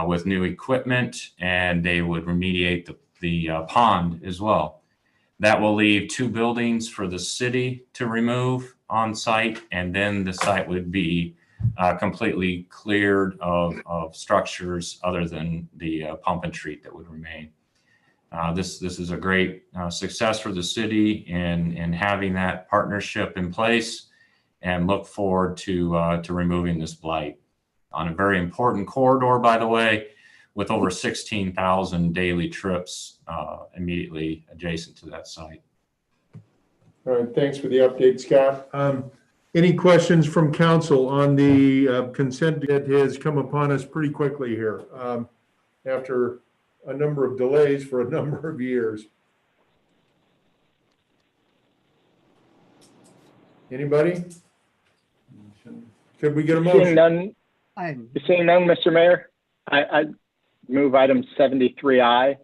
with new equipment, and they would remediate the pond as well. That will leave 2 buildings for the city to remove on site, and then the site would be completely cleared of structures other than the pump and treat that would remain. This is a great success for the city in having that partnership in place, and look forward to removing this blight on a very important corridor, by the way, with over 16,000 daily trips immediately adjacent to that site. All right, thanks for the update, Scott. Any questions from council on the consent that has come upon us pretty quickly here after a number of delays for a number of years? Anybody? Could we get a motion? Seeing none, Mr. Mayor, I move item 73I.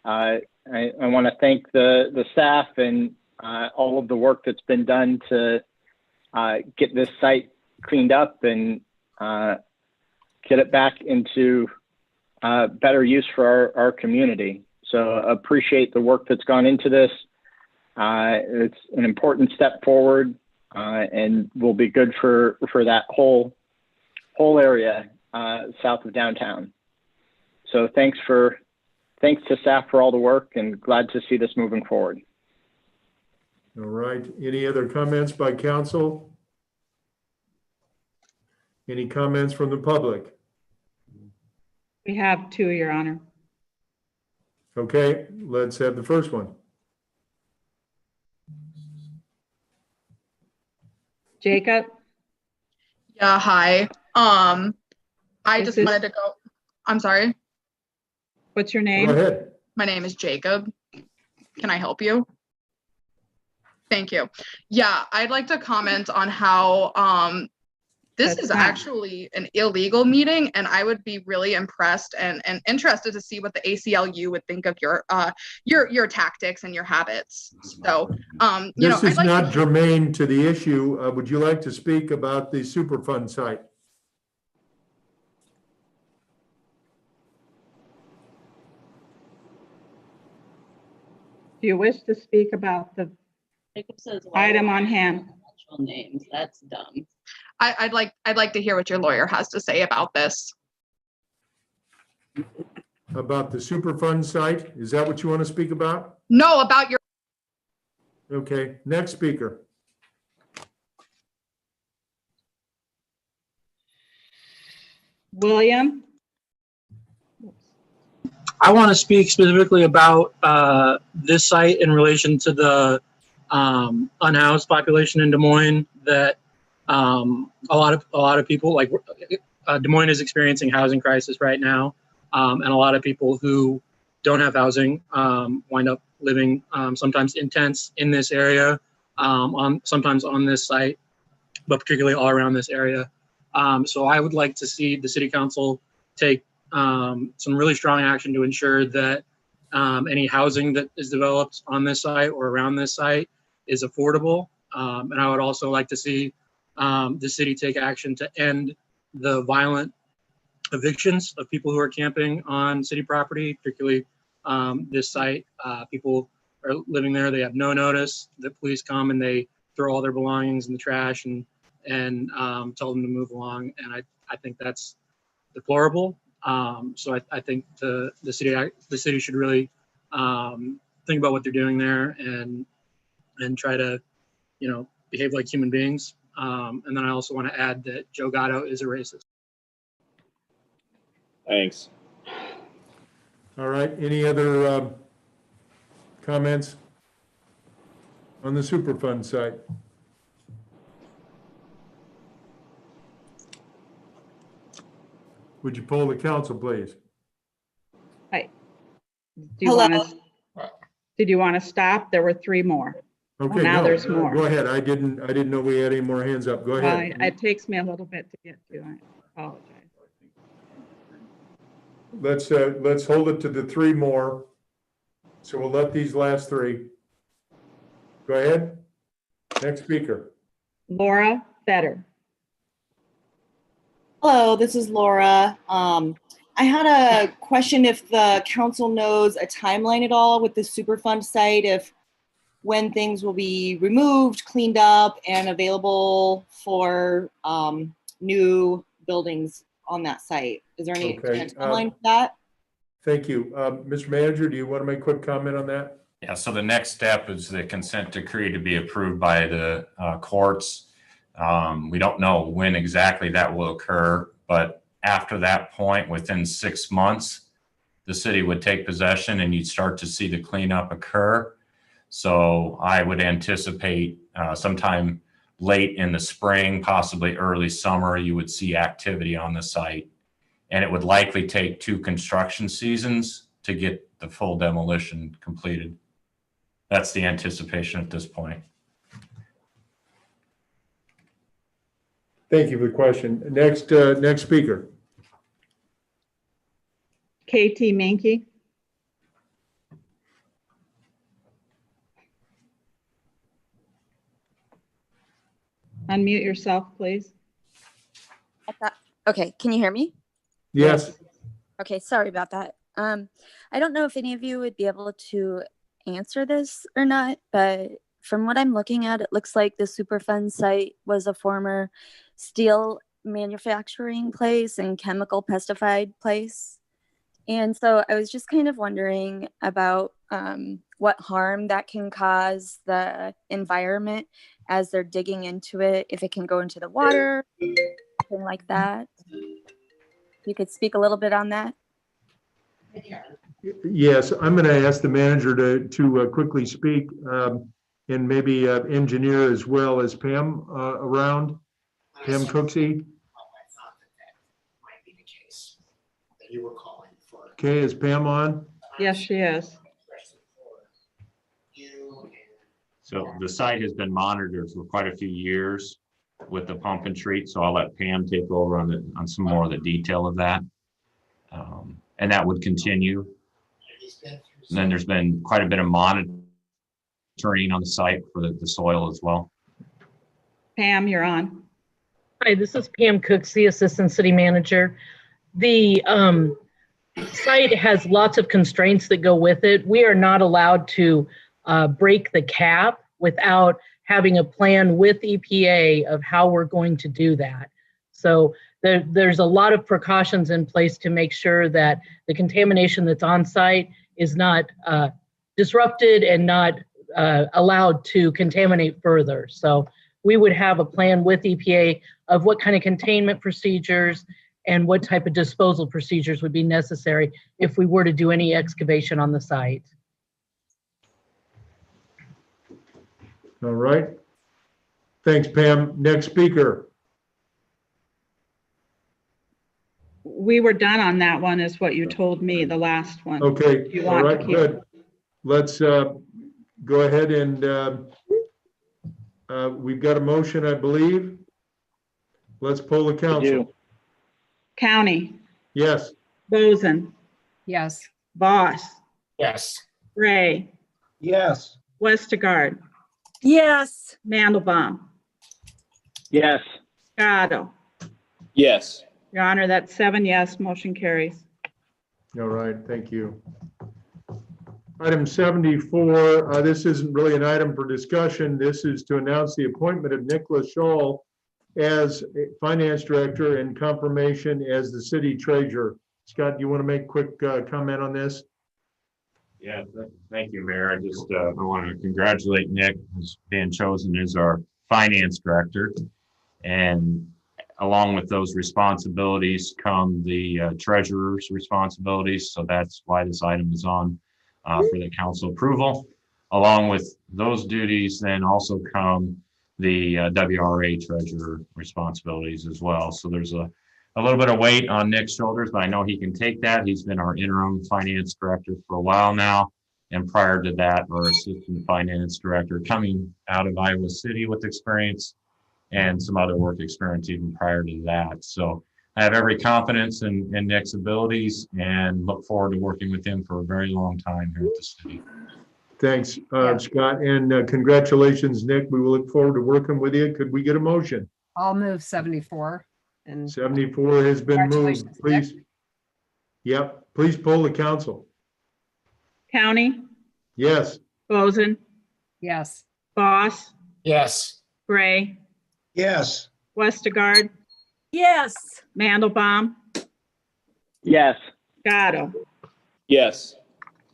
I want to thank the staff and all of the work that's been done to get this site cleaned up and get it back into better use for our community. So appreciate the work that's gone into this. It's an important step forward and will be good for that whole area south of downtown. So thanks to staff for all the work, and glad to see this moving forward. All right. Any other comments by council? Any comments from the public? We have 2, Your Honor. Okay, let's have the first one. Jacob? Yeah, hi. I just wanted to go, I'm sorry. What's your name? Go ahead. My name is Jacob. Can I help you? Thank you. Yeah, I'd like to comment on how this is actually an illegal meeting, and I would be really impressed and interested to see what the ACLU would think of your tactics and your habits. So, you know, this is not germane to the issue. Would you like to speak about the Superfund site? Do you wish to speak about the item on hand? Names. That's dumb. I'd like to hear what your lawyer has to say about this. About the Superfund site? Is that what you want to speak about? No, about your. Okay, next speaker. William? I want to speak specifically about this site in relation to the unhoused population in Des Moines. That a lot of people, like Des Moines is experiencing housing crisis right now, and a lot of people who don't have housing wind up living sometimes in tents in this area, sometimes on this site, but particularly all around this area. So I would like to see the city council take some really strong action to ensure that any housing that is developed on this site or around this site is affordable. And I would also like to see the city take action to end the violent evictions of people who are camping on city property, particularly this site. People are living there, they have no notice. The police come and they throw all their belongings in the trash and tell them to move along. And I think that's deplorable. So I think the city should really think about what they're doing there and try to, you know, behave like human beings. And then I also want to add that Joe Gatto is a racist. Thanks. All right, any other comments on the Superfund site? Would you poll the council, please? Hi. Did you want to stop? There were 3 more. Okay, now no, there's more. Go ahead. I didn't know we had any more hands up. Go ahead. It takes me a little bit to get to. I apologize. Let's hold it to the 3 more. So we'll let these last 3. Go ahead. Next speaker. Laura Fetter. Hello, this is Laura. I had a question if the council knows a timeline at all with the Superfund site, if when things will be removed, cleaned up, and available for new buildings on that site. Is there any kind of timeline for that? Thank you. Mr. Manager, do you want to make a quick comment on that? Yeah, so the next step is the consent decree to be approved by the courts. We don't know when exactly that will occur, but after that point, within 6 months, the city would take possession and you'd start to see the cleanup occur. So I would anticipate sometime late in the spring, possibly early summer, you would see activity on the site. And it would likely take 2 construction seasons to get the full demolition completed. That's the anticipation at this point. Thank you for the question. Next speaker. KT Mankey. Unmute yourself, please. Okay, can you hear me? Yes. Okay, sorry about that. I don't know if any of you would be able to answer this or not, but from what I'm looking at, it looks like the Superfund site was a former steel manufacturing place and chemical pesticide place. And so I was just kind of wondering about what harm that can cause the environment as they're digging into it, if it can go into the water, something like that. You could speak a little bit on that. Yes, I'm going to ask the manager to quickly speak, and maybe engineer as well as Pam around. Pam Cooksey. You were calling for. Okay, is Pam on? Yes, she is. So the site has been monitored for quite a few years with the pump and treat. So I'll let Pam take over on some more of the detail of that. And that would continue. And then there's been quite a bit of monitoring on the site for the soil as well. Pam, you're on. Hi, this is Pam Cooksey, Assistant City Manager. The site has lots of constraints that go with it. We are not allowed to break the cap without having a plan with EPA of how we're going to do that. So there's a lot of precautions in place to make sure that the contamination that's on site is not disrupted and not allowed to contaminate further. So we would have a plan with EPA of what kind of containment procedures and what type of disposal procedures would be necessary if we were to do any excavation on the site. All right. Thanks, Pam. Next speaker. We were done on that one, is what you told me, the last one. Okay, You all want right, to keep- good. Let's go ahead and we've got a motion, I believe. Let's poll the council. County. Yes. Boson. Yes. Voss. Yes. Ray. Yes. Westergaard. Yes. Mandelbaum. Yes. Scotto. Yes. Your Honor, that's 7 yes, motion carries. All right, thank you. Item 74, this isn't really an item for discussion. This is to announce the appointment of Nicholas Shaw as Finance Director and confirmation as the City Treasurer. Scott, do you want to make a quick comment on this? Yeah, thank you, Mayor. I just I want to congratulate Nick as being chosen as our Finance Director. And along with those responsibilities come the Treasurer's responsibilities. So that's why this item is on for the council approval. Along with those duties, then also come the WRA Treasurer responsibilities as well. So there's a little bit of weight on Nick's shoulders, but I know he can take that. He's been our interim finance director for a while now. And prior to that, our assistant finance director coming out of Iowa City with experience and some other work experience even prior to that. So I have every confidence in Nick's abilities and look forward to working with him for a very long time here at the city. Thanks, Yeah. Scott, and congratulations, Nick. We will look forward to working with you. Could we get a motion? I'll move 74. And 74 has been moved. Congratulations, Nick. Please. Yep, please poll the council. County, Yes. Boson, yes. Boss, Yes. Gray, Yes. Westergaard, Yes. Mandelbaum, Yes. Gatto. Yes.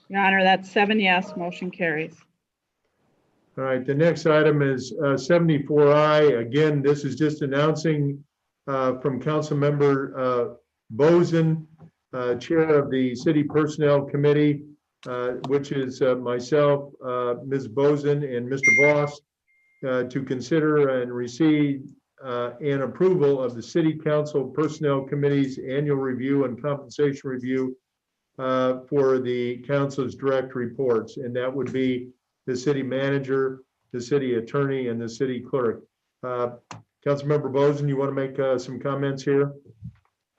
Your Honor, that's 7 yes, motion carries. All right, the next item is 74I. Again, this is just announcing from Councilmember Boson, Chair of the City Personnel Committee, which is myself, Ms. Boson, and Mr. Voss, to consider and receive an approval of the City Council Personnel Committee's annual review and compensation review for the council's direct reports, and that would be the city manager, the city attorney, and the city clerk. Councilmember Boson, you want to make some comments here?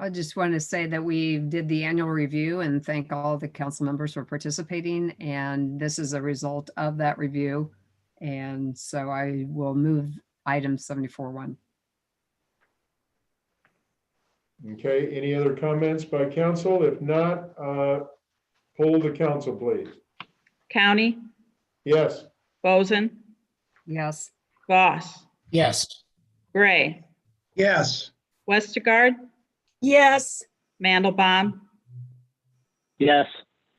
I just want to say that we did the annual review and thank all the council members for participating. And this is a result of that review. And so I will move item 74-1. Okay, any other comments by council? If not, poll the council, please. County, Yes. Boson, Yes. Boss, Yes. Gray, Yes. Westergaard, Yes. Mandelbaum, Yes.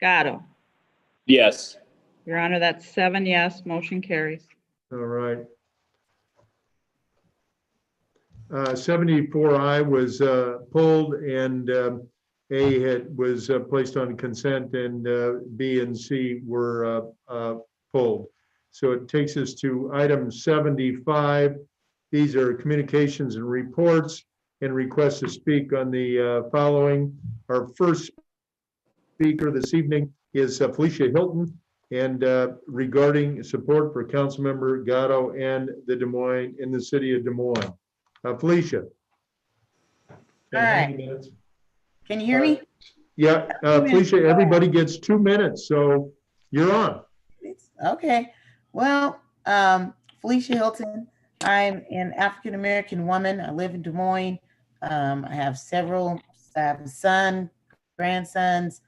Gatto. Yes. Your Honor, that's 7 yes, motion carries. All right. 74I was pulled, and A was placed on consent, and B and C were pulled. So it takes us to item 75. These are communications and reports and requests to speak on the following. Our first speaker this evening is Felicia Hilton, and regarding support for Councilmember Gatto and the Des Moines, in the city of Des Moines. Felicia. All right. Minutes. Can you hear me? Yeah, Felicia, everybody gets 2 minutes, so you're on. Okay. Well, Felicia Hilton, I'm an African-American woman. I live in Des Moines. I have a son, grandsons,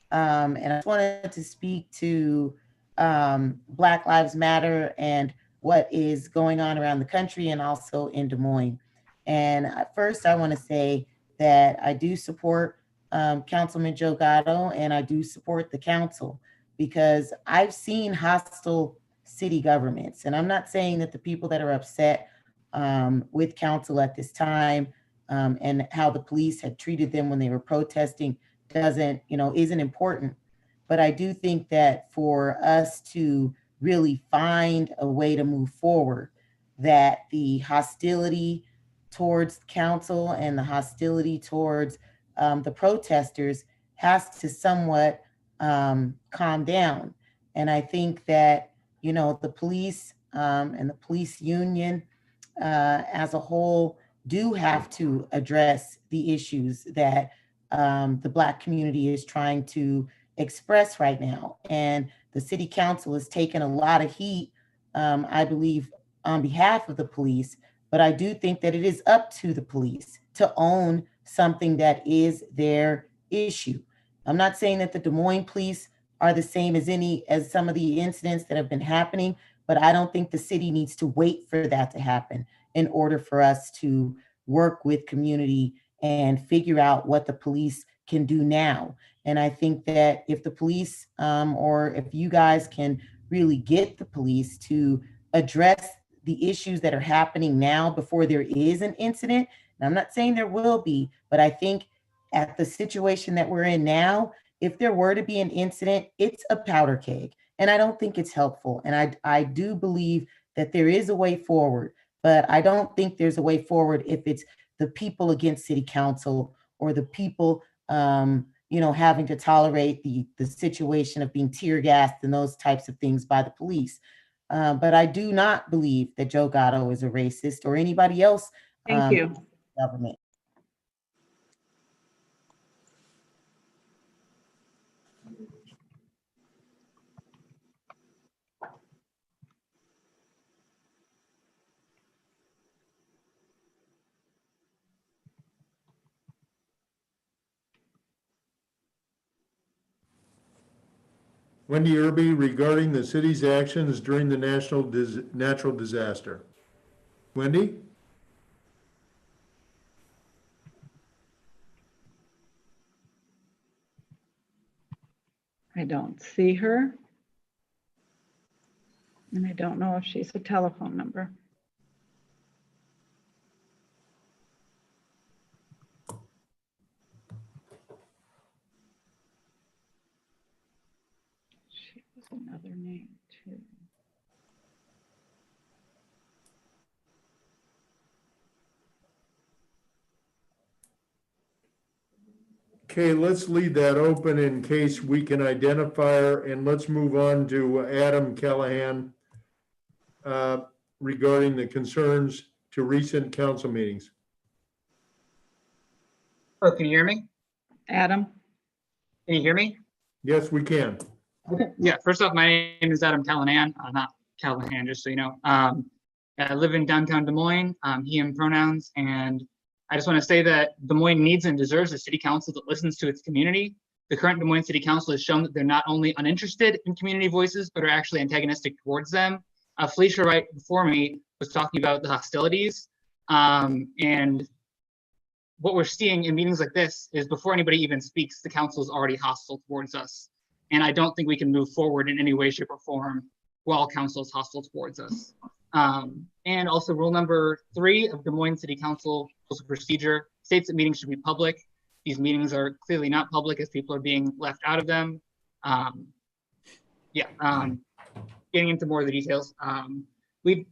and I just wanted to speak to Black Lives Matter and what is going on around the country and also in Des Moines. And first, I want to say that I do support Councilman Joe Gatto, and I do support the council because I've seen hostile city governments. And I'm not saying that the people that are upset with council at this time and how the police had treated them when they were protesting isn't important. But I do think that for us to really find a way to move forward, that the hostility towards council and the hostility towards the protesters has to somewhat calm down. And I think that, the police and the police union as a whole do have to address the issues that the Black community is trying to express right now. And the city council has taken a lot of heat, I believe, on behalf of the police, but I do think that it is up to the police to own something that is their issue. I'm not saying that the Des Moines police are the same as some of the incidents that have been happening, but I don't think the city needs to wait for that to happen in order for us to work with community and figure out what the police can do now. And I think that if the police or if you guys can really get the police to address the issues that are happening now before there is an incident, and I'm not saying there will be, but I think at the situation that we're in now, if there were to be an incident, it's a powder keg. And I don't think it's helpful. And I do believe that there is a way forward, but I don't think there's a way forward if it's the people against city council or the people, having to tolerate the situation of being tear gassed and those types of things by the police. But I do not believe that Joe Gatto is a racist or anybody else. Thank you. Government. Wendy Irby regarding the city's actions during the natural disaster. Wendy? I don't see her. And I don't know if she's a telephone number. She was another name too. Okay, let's leave that open in case we can identify her, and let's move on to Adam Callahan regarding the concerns to recent council meetings. Oh, can you hear me? Adam? Can you hear me? Yes, we can. Okay. Yeah, first off, my name is Adam Callahan, not Callahan, just so you know. I live in downtown Des Moines, he, him pronouns, and I just want to say that Des Moines needs and deserves a city council that listens to its community. The current Des Moines City Council has shown that they're not only uninterested in community voices, but are actually antagonistic towards them. Felicia, right before me, was talking about the hostilities, and what we're seeing in meetings like this is before anybody even speaks, the council is already hostile towards us. And I don't think we can move forward in any way, shape, or form while council is hostile towards us. And also rule number 3 of Des Moines City Council Rules of Procedure states that meetings should be public. These meetings are clearly not public as people are being left out of them. Getting into more of the details. We've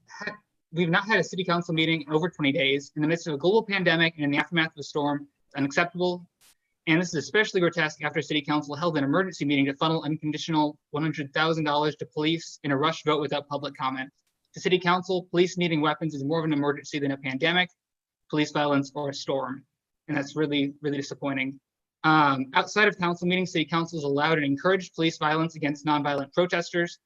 not had a city council meeting in over 20 days in the midst of a global pandemic and in the aftermath of a storm. It's unacceptable. And this is especially grotesque after city council held an emergency meeting to funnel unconditional $100,000 to police in a rush vote without public comment. To city council, police needing weapons is more of an emergency than a pandemic, police violence, or a storm. And that's really, really disappointing. Outside of council meetings, city council has allowed and encouraged police violence against nonviolent protesters.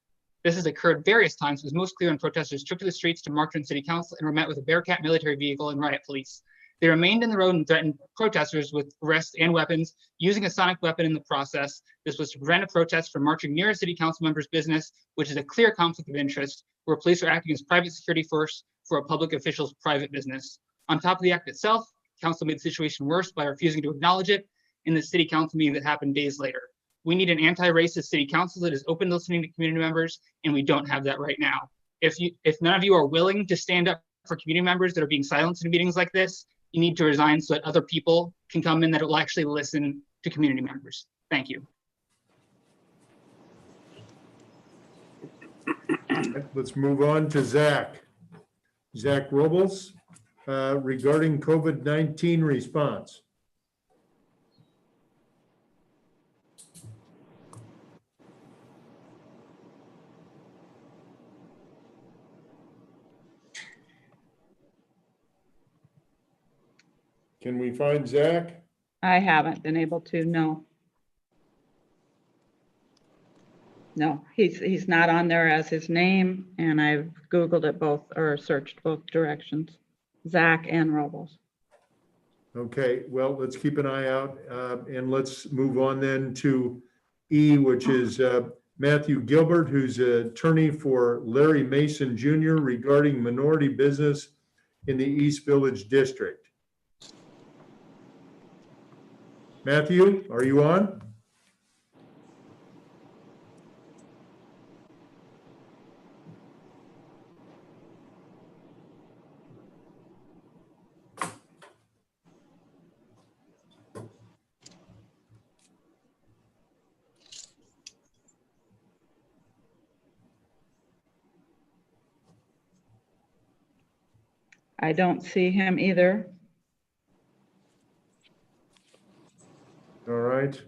This has occurred various times. It was most clear when protesters took to the streets to march on city council and were met with a Bearcat military vehicle and riot police. They remained in the road and threatened protesters with arrests and weapons, using a sonic weapon in the process. This was to prevent a protest from marching near a city council member's business, which is a clear conflict of interest, where police are acting as private security first for a public official's private business. On top of the act itself, council made the situation worse by refusing to acknowledge it in the city council meeting that happened days later. We need an anti-racist city council that is open to listening to community members, and we don't have that right now. If none of you are willing to stand up for community members that are being silenced in meetings like this, you need to resign so that other people can come in that will actually listen to community members. Thank you. Let's move on to Zach. Zach Robles regarding COVID-19 response. Can we find Zach? I haven't been able to, no. No, he's not on there as his name, and I've Googled it both, or searched both directions, Zach and Robles. Okay, well, let's keep an eye out, and let's move on then to E, which is Matthew Gilbert, who's an attorney for Larry Mason Jr. regarding minority business in the East Village District. Matthew, are you on? I don't see him either. All right.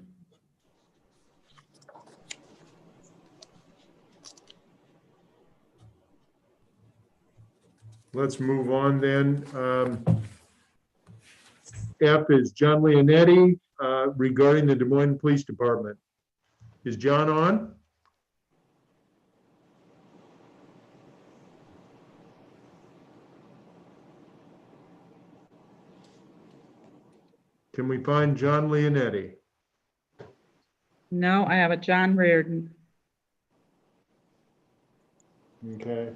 Let's move on then. F is John Leonetti regarding the Des Moines Police Department. Is John on? Can we find John Leonetti? No, I have a John Reardon. Okay.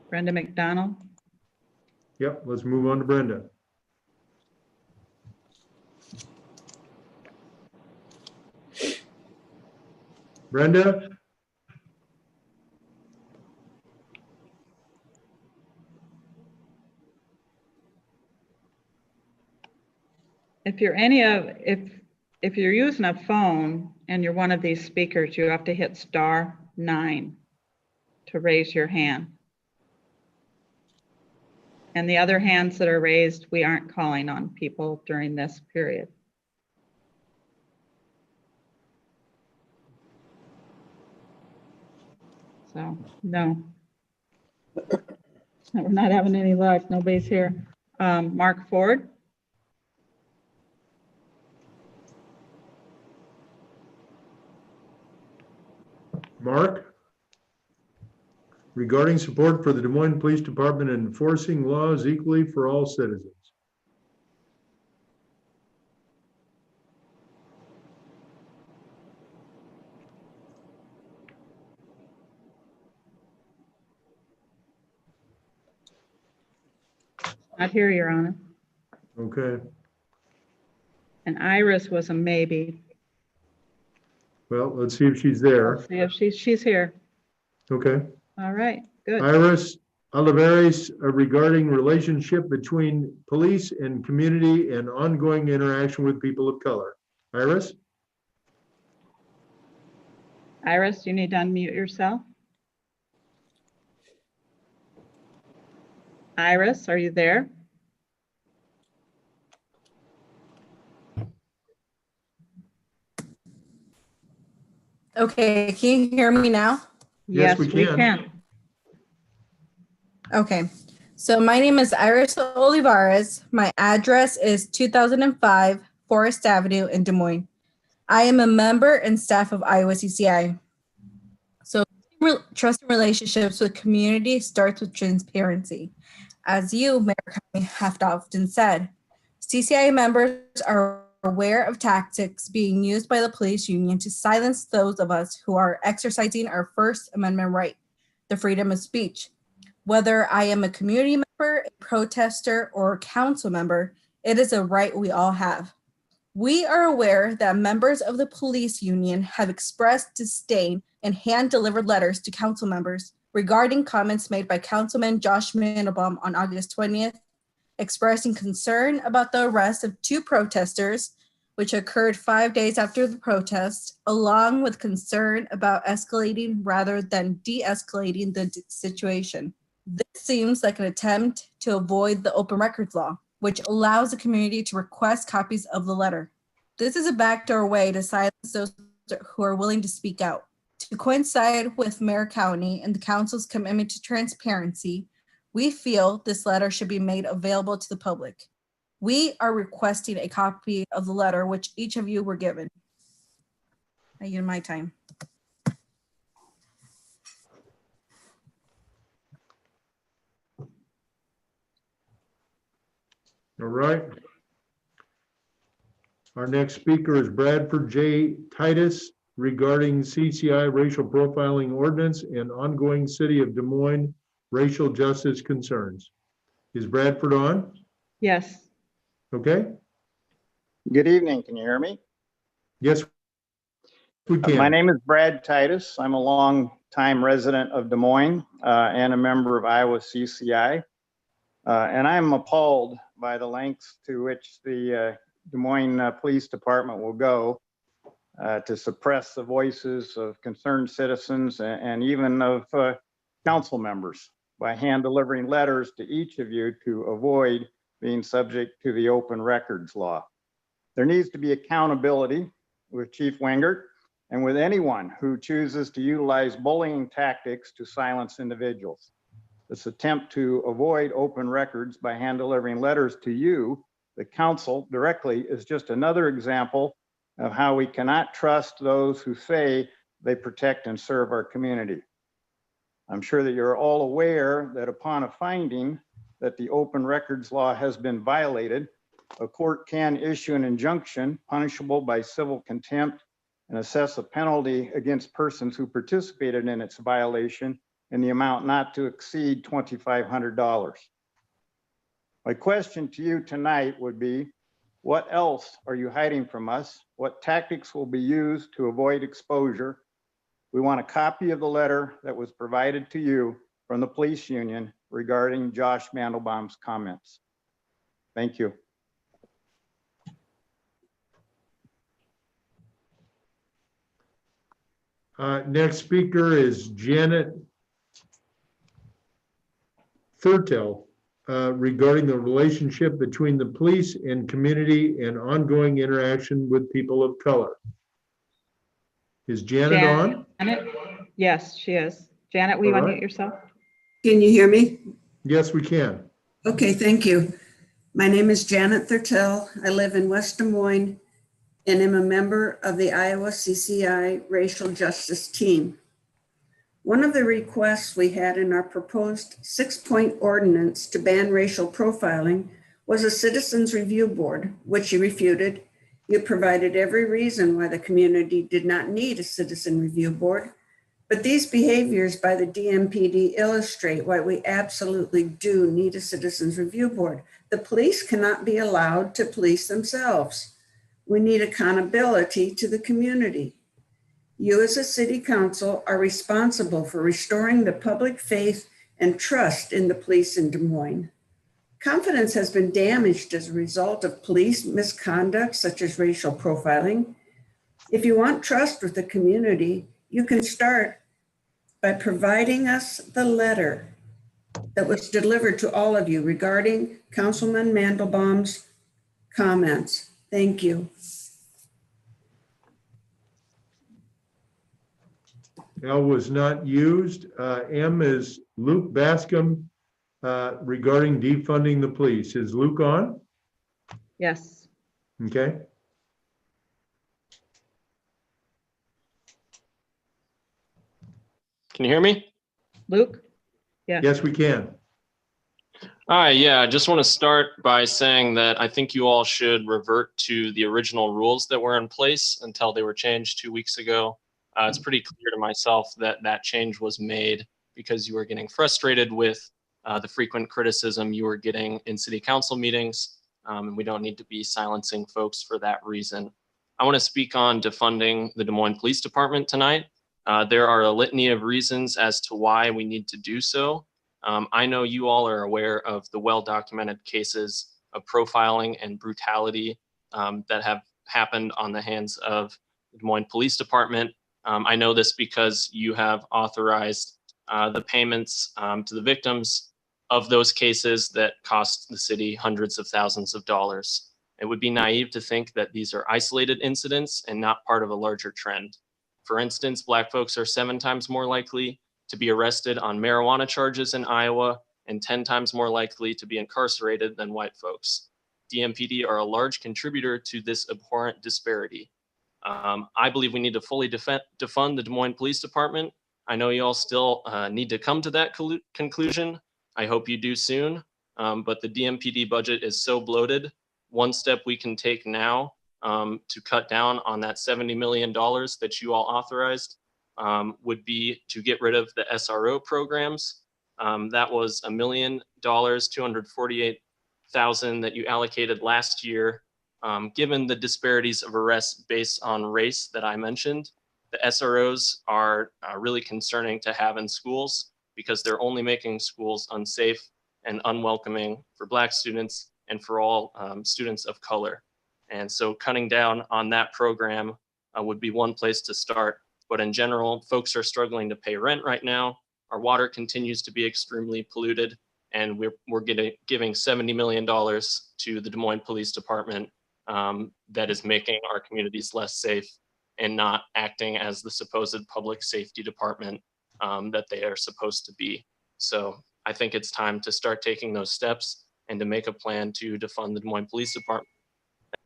Brenda McDonald. Yep, let's move on to Brenda. Brenda? If you're if you're using a phone and you're one of these speakers, you have to hit *9 to raise your hand. And the other hands that are raised, we aren't calling on people during this period. So, no. We're not having any luck. Nobody's here. Mark Ford. Mark? Regarding support for the Des Moines Police Department in enforcing laws equally for all citizens. Not here, Your Honor. Okay. And Iris was a maybe. Well, let's see if she's there. See if she's here. Okay. All right, good. Iris Olivares, regarding relationship between police and community and ongoing interaction with people of color. Iris? Iris, you need to unmute yourself. Iris, are you there? Okay, can you hear me now? Yes, we can. Okay, so my name is Iris Olivares. My address is 2005 Forest Avenue in Des Moines. I am a member and staff of Iowa CCI. So trust and relationships with community starts with transparency. As you, Mayor County, have often said, CCI members are aware of tactics being used by the police union to silence those of us who are exercising our First Amendment right, the freedom of speech. Whether I am a community member, a protester, or a council member, it is a right we all have. We are aware that members of the police union have expressed disdain and hand-delivered letters to council members regarding comments made by Councilman Josh Mandelbaum on August 20th, expressing concern about the arrest of 2 protesters, which occurred 5 days after the protest, along with concern about escalating rather than de-escalating the situation. This seems like an attempt to avoid the open records law, which allows the community to request copies of the letter. This is a backdoor way to silence those who are willing to speak out. To coincide with Mayor County and the council's commitment to transparency, we feel this letter should be made available to the public. We are requesting a copy of the letter which each of you were given. I yield my time. All right. Our next speaker is Bradford J. Titus regarding CCI racial profiling ordinance and ongoing City of Des Moines racial justice concerns. Is Bradford on? Yes. Okay. Good evening. Can you hear me? Yes, we can. My name is Brad Titus. I'm a long-time resident of Des Moines and a member of Iowa CCI. And I'm appalled by the lengths to which the Des Moines Police Department will go to suppress the voices of concerned citizens and even of council members by hand delivering letters to each of you to avoid being subject to the open records law. There needs to be accountability with Chief Wingert and with anyone who chooses to utilize bullying tactics to silence individuals. This attempt to avoid open records by hand delivering letters to you, the council, directly is just another example of how we cannot trust those who say they protect and serve our community. I'm sure that you're all aware that upon a finding that the open records law has been violated, a court can issue an injunction punishable by civil contempt and assess a penalty against persons who participated in its violation in the amount not to exceed $2,500. My question to you tonight would be, what else are you hiding from us? What tactics will be used to avoid exposure? We want a copy of the letter that was provided to you from the police union regarding Josh Mandelbaum's comments. Thank you. Next speaker is Janet Thurtell regarding the relationship between the police and community and ongoing interaction with people of color. Is Janet on? Janet? Yes, she is. Janet, will you All right. unmute yourself? Can you hear me? Yes, we can. Okay, thank you. My name is Janet Thurtell. I live in West Des Moines and am a member of the Iowa CCI Racial Justice Team. One of the requests we had in our proposed 6-point ordinance to ban racial profiling was a citizens review board, which you refuted. You provided every reason why the community did not need a citizen review board, but these behaviors by the DMPD illustrate why we absolutely do need a citizens review board. The police cannot be allowed to police themselves. We need accountability to the community. You as a city council are responsible for restoring the public faith and trust in the police in Des Moines. Confidence has been damaged as a result of police misconduct, such as racial profiling. If you want trust with the community, you can start by providing us the letter that was delivered to all of you regarding Councilman Mandelbaum's comments. Thank you. L was not used. M is Luke Bascom regarding defunding the police. Is Luke on? Yes. Okay. Can you hear me? Luke? Yeah. Yes, we can. Hi, yeah, I just want to start by saying that I think you all should revert to the original rules that were in place until they were changed 2 weeks ago. It's pretty clear to myself that that change was made because you were getting frustrated with the frequent criticism you were getting in city council meetings, and we don't need to be silencing folks for that reason. I want to speak on defunding the Des Moines Police Department tonight. There are a litany of reasons as to why we need to do so. I know you all are aware of the well-documented cases of profiling and brutality that have happened on the hands of the Des Moines Police Department. I know this because you have authorized the payments to the victims of those cases that cost the city hundreds of thousands of dollars. It would be naive to think that these are isolated incidents and not part of a larger trend. For instance, Black folks are 7 times more likely to be arrested on marijuana charges in Iowa and 10 times more likely to be incarcerated than white folks. DMPD are a large contributor to this abhorrent disparity. I believe we need to fully defund the Des Moines Police Department. I know you all still need to come to that conclusion. I hope you do soon, but the DMPD budget is so bloated. One step we can take now to cut down on that $70 million that you all authorized would be to get rid of the SRO programs. That was $1,248,000 that you allocated last year. Given the disparities of arrests based on race that I mentioned, the SROs are really concerning to have in schools because they're only making schools unsafe and unwelcoming for Black students and for all students of color. And so cutting down on that program would be one place to start. But in general, folks are struggling to pay rent right now. Our water continues to be extremely polluted, and we're giving $70 million to the Des Moines Police Department that is making our communities less safe and not acting as the supposed public safety department that they are supposed to be. So I think it's time to start taking those steps and to make a plan to defund the Des Moines Police Department.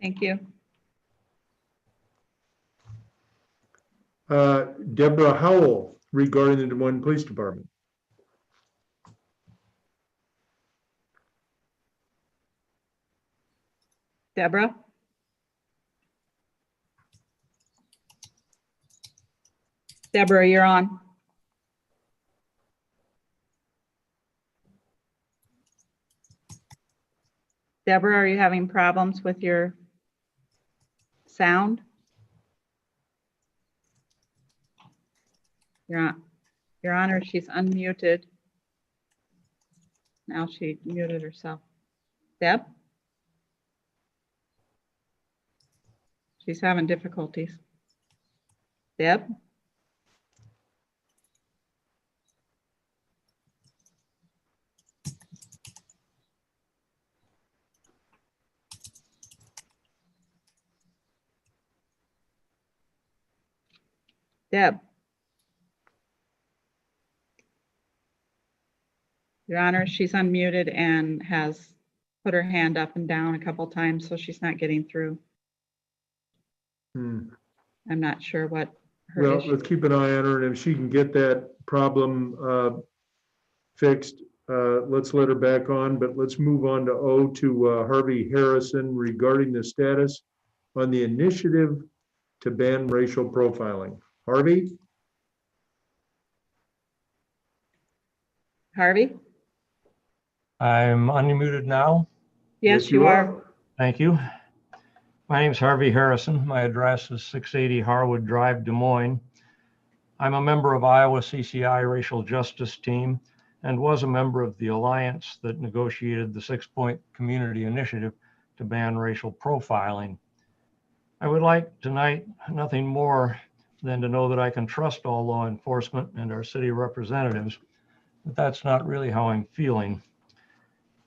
Thank you. Deborah Howell regarding the Des Moines Police Department. Deborah? Deborah, you're on. Deborah, are you having problems with your sound? Your Honor, she's unmuted. Now she muted herself. Deb? She's having difficulties. Deb? Deb? Your Honor, she's unmuted and has put her hand up and down a couple times, so she's not getting through. I'm not sure what her Well, issue. let's keep an eye on her, and if she can get that problem fixed, let's let her back on, but let's move on to O to Harvey Harrison regarding the status on the initiative to ban racial profiling. Harvey? Harvey? I'm unmuted now. Yes, you are. Thank you. My name is Harvey Harrison. My address is 680 Harwood Drive, Des Moines. I'm a member of Iowa CCI Racial Justice Team and was a member of the alliance that negotiated the 6-point community initiative to ban racial profiling. I would like tonight nothing more than to know that I can trust all law enforcement and our city representatives, but that's not really how I'm feeling.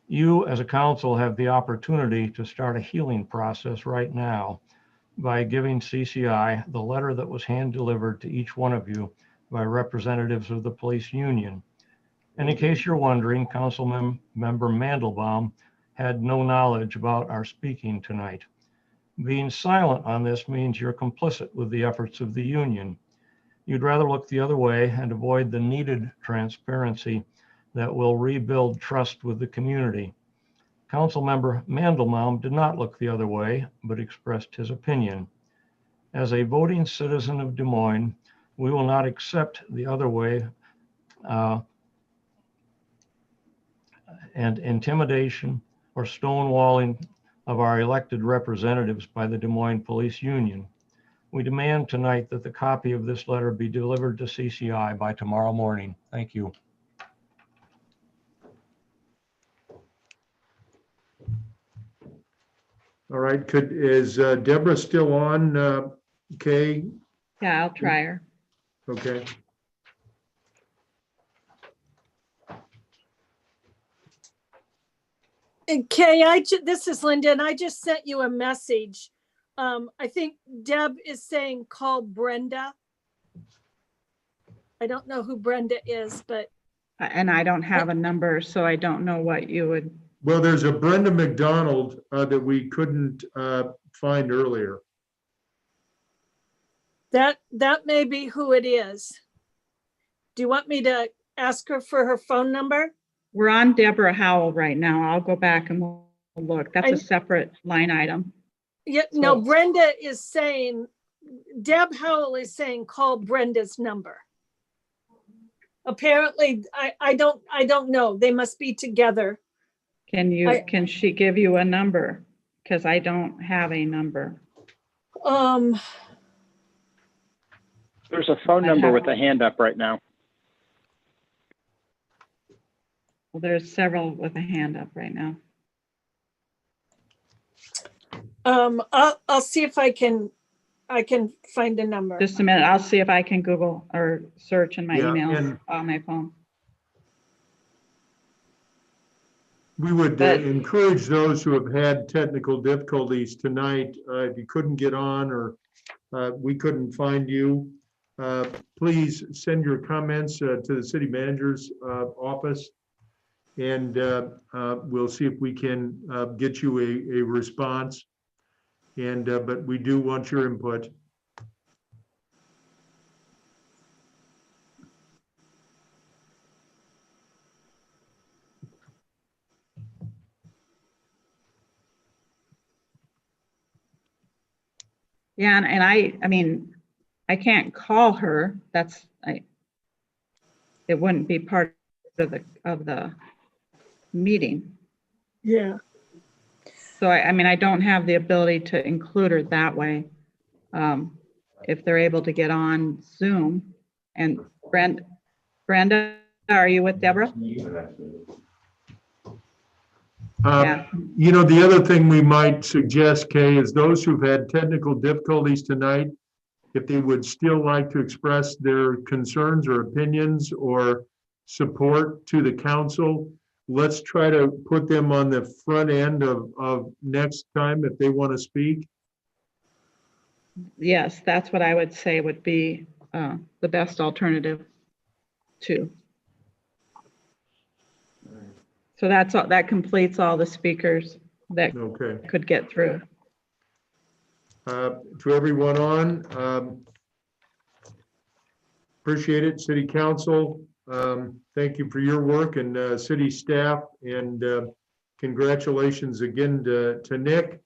You as a council have the opportunity to start a healing process right now by giving CCI the letter that was hand delivered to each one of you by representatives of the police union. And in case you're wondering, Councilmember Mandelbaum had no knowledge about our speaking tonight. Being silent on this means you're complicit with the efforts of the union. You'd rather look the other way and avoid the needed transparency that will rebuild trust with the community. Councilmember Mandelbaum did not look the other way, but expressed his opinion. As a voting citizen of Des Moines, we will not accept the other way and intimidation or stonewalling of our elected representatives by the Des Moines Police Union. We demand tonight that the copy of this letter be delivered to CCI by tomorrow morning. Thank you. All right, is Deborah still on, Kay? Yeah, I'll try her. Okay. And Kay, this is Linda, and I just sent you a message. I think Deb is saying call Brenda. I don't know who Brenda is, but. And I don't have a number, so I don't know what you would. Well, there's a Brenda McDonald that we couldn't find earlier. That may be who it is. Do you want me to ask her for her phone number? We're on Deborah Howell right now. I'll go back and we'll look. That's a separate line item. Yeah, no, Brenda is saying, Deb Howell is saying call Brenda's number. Apparently, I don't know. They must be together. Can she give you a number? Because I don't have a number. There's a phone number with a hand up right now. Well, there's several with a hand up right now. I'll see if I can find a number. Just a minute. I'll see if I can Google or search in my emails and on my phone. We would encourage those who have had technical difficulties tonight, if you couldn't get on or we couldn't find you, please send your comments to the city manager's office, and we'll see if we can get you a response. And but we do want your input. Yeah, and I mean, I can't call her. It wouldn't be part of the meeting. Yeah. So I mean, I don't have the ability to include her that way. If they're able to get on Zoom. And Brenda, are you with Deborah? Yeah. You know, the other thing we might suggest, Kay, is those who've had technical difficulties tonight, if they would still like to express their concerns or opinions or support to the council, let's try to put them on the front end of next time if they want to speak. Yes, that's what I would say would be the best alternative too. So that completes all the speakers that could get through. To everyone on, appreciate it, City Council. Thank you for your work, and city staff, and congratulations again to Nick.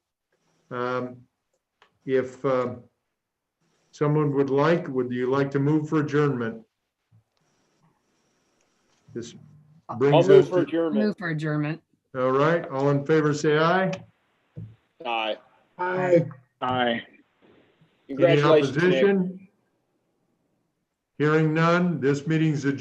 If someone would you like to move for adjournment? This brings I'll us move for to adjournment. Move for adjournment. all right. All in favor, say aye. Aye. Aye. Aye. Any Congratulations, Nick. opposition? Hearing none, this meeting's adjourned.